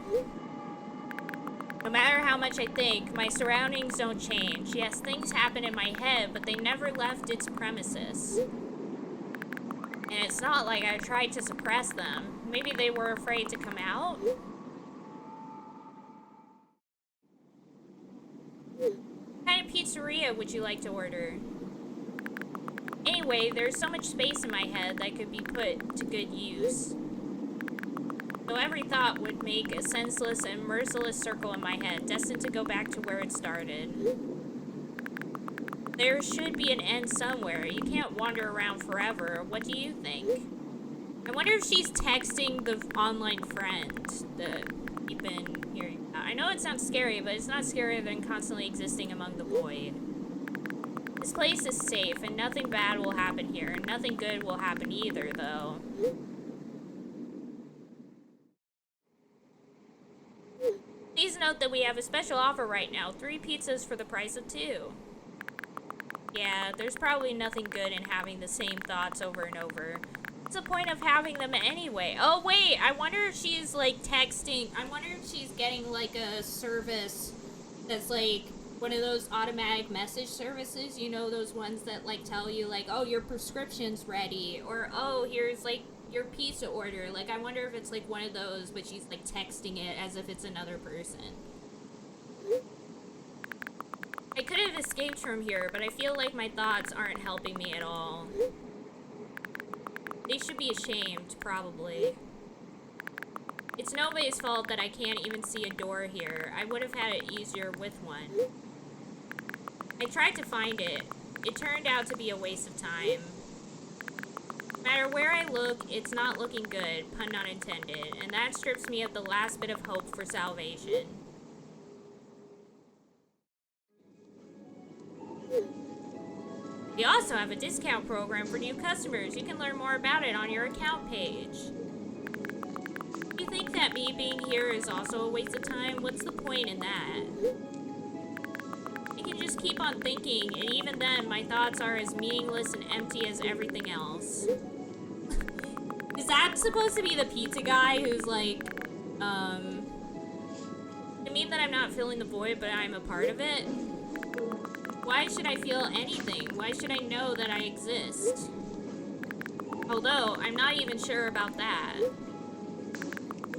Speaker 1: no matter how much I think, my surroundings don't change. Yes, things happen in my head, but they never left its premises. And it's not like I tried to suppress them. Maybe they were afraid to come out? What kind of pizzeria would you like to order? Anyway, there's so much space in my head that could be put to good use. So every thought would make a senseless and merciless circle in my head, destined to go back to where it started. There should be an end somewhere. You can't wander around forever. What do you think? I wonder if she's texting the online friend that we've been hearing about. I know it sounds scary, but it's not scarier than constantly existing among the void. This place is safe, and nothing bad will happen here, and nothing good will happen either, though. Please note that we have a special offer right now. 3 pizzas for the price of 2. Yeah, there's probably nothing good in having the same thoughts over and over. What's the point of having them anyway? Oh, wait, I wonder if she's, like, texting. I wonder if she's getting, like, a service that's, like, one of those automatic message services, you know, those ones that, like, tell you, like, oh, your prescription's ready, or, oh, here's, like, your pizza order. Like, I wonder if it's, like, one of those, but she's, like, texting it as if it's another person. I could have escaped from here, but I feel like my thoughts aren't helping me at all. They should be ashamed, probably. It's nobody's fault that I can't even see a door here. I would have had it easier with one. I tried to find it. It turned out to be a waste of time. No matter where I look, it's not looking good, pun not intended, and that strips me of the last bit of hope for salvation. We also have a discount program for new customers. You can learn more about it on your account page. Do you think that me being here is also a waste of time? What's the point in that? I can just keep on thinking, and even then, my thoughts are as meaningless and empty as everything else. Is that supposed to be the pizza guy who's like, I mean that I'm not filling the void, but I'm a part of it? Why should I feel anything? Why should I know that I exist? Although, I'm not even sure about that.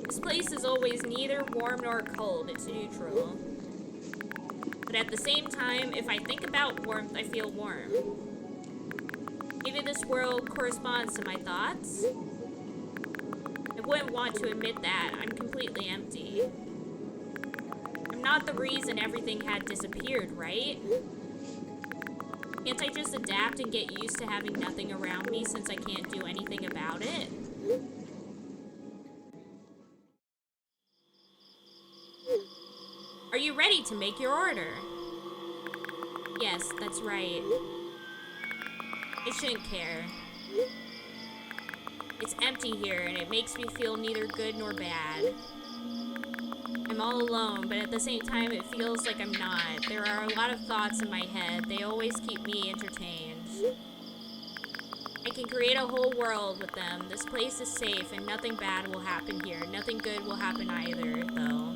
Speaker 1: This place is always neither warm nor cold, it's neutral. But at the same time, if I think about warmth, I feel warm. Maybe this world corresponds to my thoughts? I wouldn't want to admit that. I'm completely empty. I'm not the reason everything had disappeared, right? Can't I just adapt and get used to having nothing around me since I can't do anything about it? Are you ready to make your order? Yes, that's right. I shouldn't care. It's empty here, and it makes me feel neither good nor bad. I'm all alone, but at the same time, it feels like I'm not. There are a lot of thoughts in my head. They always keep me entertained. I can create a whole world with them. This place is safe, and nothing bad will happen here. Nothing good will happen either, though.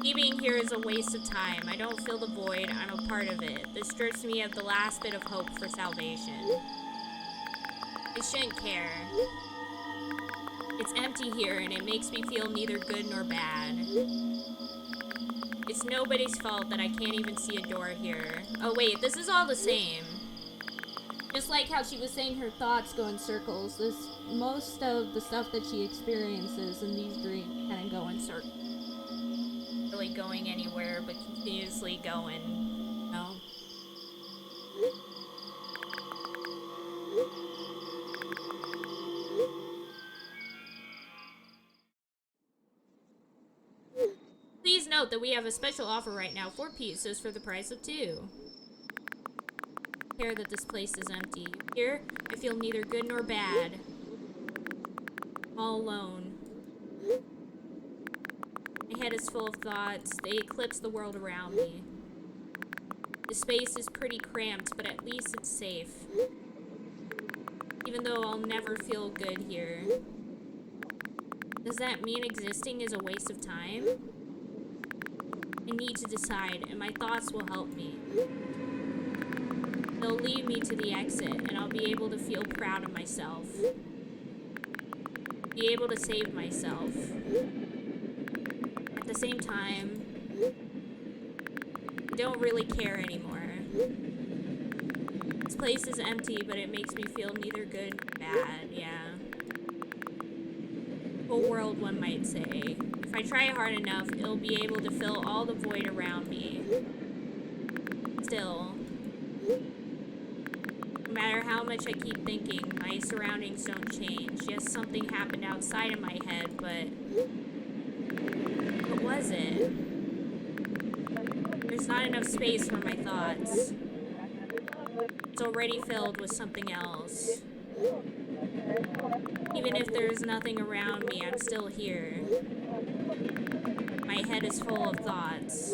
Speaker 1: Me being here is a waste of time. I don't fill the void. I'm a part of it. This strips me of the last bit of hope for salvation. I shouldn't care. It's empty here, and it makes me feel neither good nor bad. It's nobody's fault that I can't even see a door here. Oh wait, this is all the same. Just like how she was saying her thoughts go in circles, most of the stuff that she experiences in these dreams kind of go in circles. Really going anywhere, but continuously going, you know? Please note that we have a special offer right now, 4 pizzas for the price of 2. Care that this place is empty. Here, I feel neither good nor bad. All alone. My head is full of thoughts. They eclipse the world around me. The space is pretty cramped, but at least it's safe. Even though I'll never feel good here. Does that mean existing is a waste of time? I need to decide, and my thoughts will help me. They'll lead me to the exit, and I'll be able to feel proud of myself. Be able to save myself. At the same time, I don't really care anymore. This place is empty, but it makes me feel neither good nor bad, yeah. Whole world, one might say. If I try hard enough, it'll be able to fill all the void around me. Still, no matter how much I keep thinking, my surroundings don't change. Yes, something happened outside of my head, but what was it? There's not enough space for my thoughts. It's already filled with something else. Even if there's nothing around me, I'm still here. My head is full of thoughts.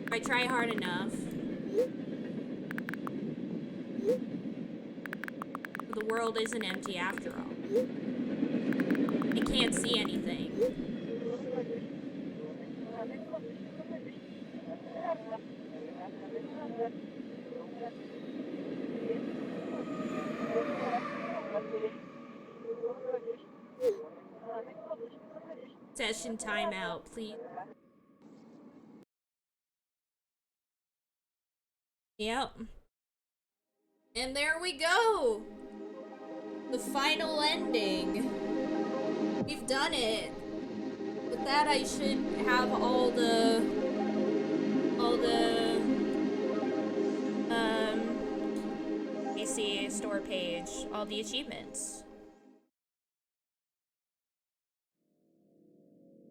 Speaker 1: If I try hard enough, the world isn't empty after all. I can't see anything. Session timeout, please. Yep. And there we go! The final ending. We've done it. With that, I should have all the AC store page, all the achievements.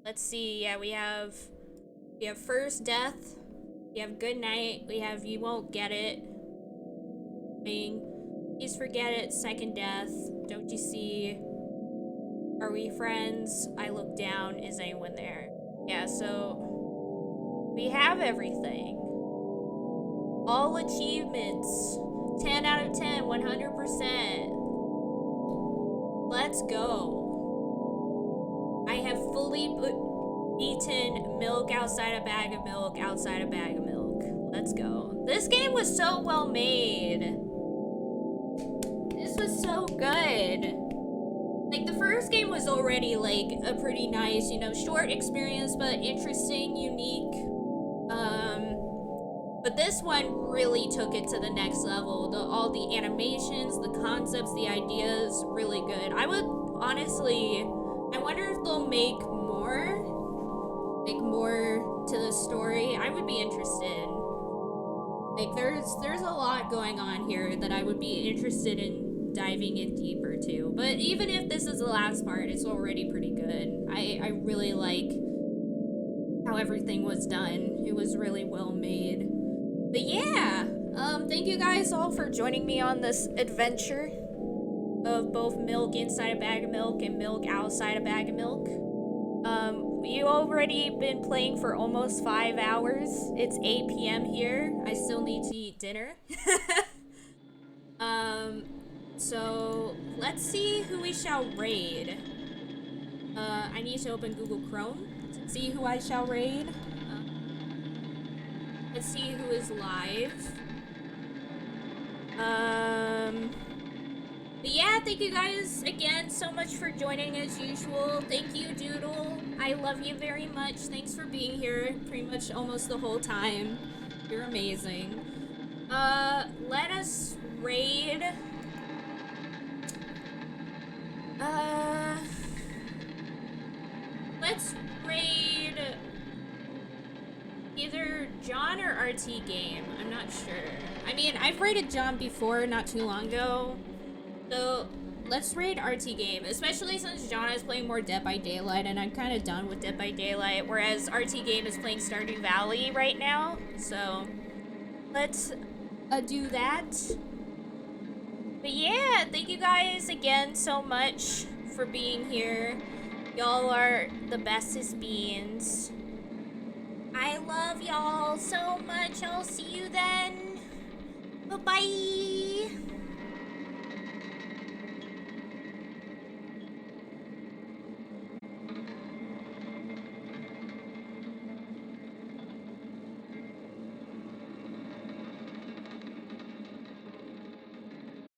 Speaker 1: Let's see, yeah, we have first death, we have good night, we have you won't get it, please forget it, second death, don't you see, are we friends, I look down, is anyone there? Yeah, so we have everything. All achievements, 10 out of 10, 100%. Let's go. I have fully eaten milk outside a bag of milk, outside a bag of milk. Let's go. This game was so well made. This was so good. Like, the first game was already, like, a pretty nice, you know, short experience, but interesting, unique. But this one really took it to the next level. All the animations, the concepts, the ideas, really good. I would, honestly, I wonder if they'll make more to the story. I would be interested. Like, there's a lot going on here that I would be interested in diving in deeper to. But even if this is the last part, it's already pretty good. I really like how everything was done. It was really well made. But yeah, thank you guys all for joining me on this adventure of both milk inside a bag of milk and milk outside a bag of milk. You already been playing for almost 5 hours. It's 8 p.m. here. I still need to eat dinner. So let's see who we shall raid. I need to open Google Chrome to see who I shall raid. Let's see who is live. But yeah, thank you guys again so much for joining as usual. Thank you, Doodle. I love you very much. Thanks for being here pretty much almost the whole time. You're amazing. Let us raid. Let's raid either John or RT Game. I'm not sure. I mean, I've raided John before, not too long ago. So, let's raid RT Game, especially since John is playing more Dead by Daylight, and I'm kind of done with Dead by Daylight, whereas RT Game is playing Stardew Valley right now. So, let's do that. But yeah, thank you guys again so much for being here. Y'all are the bestest beans. I love y'all so much. I'll see you then. Bye-bye.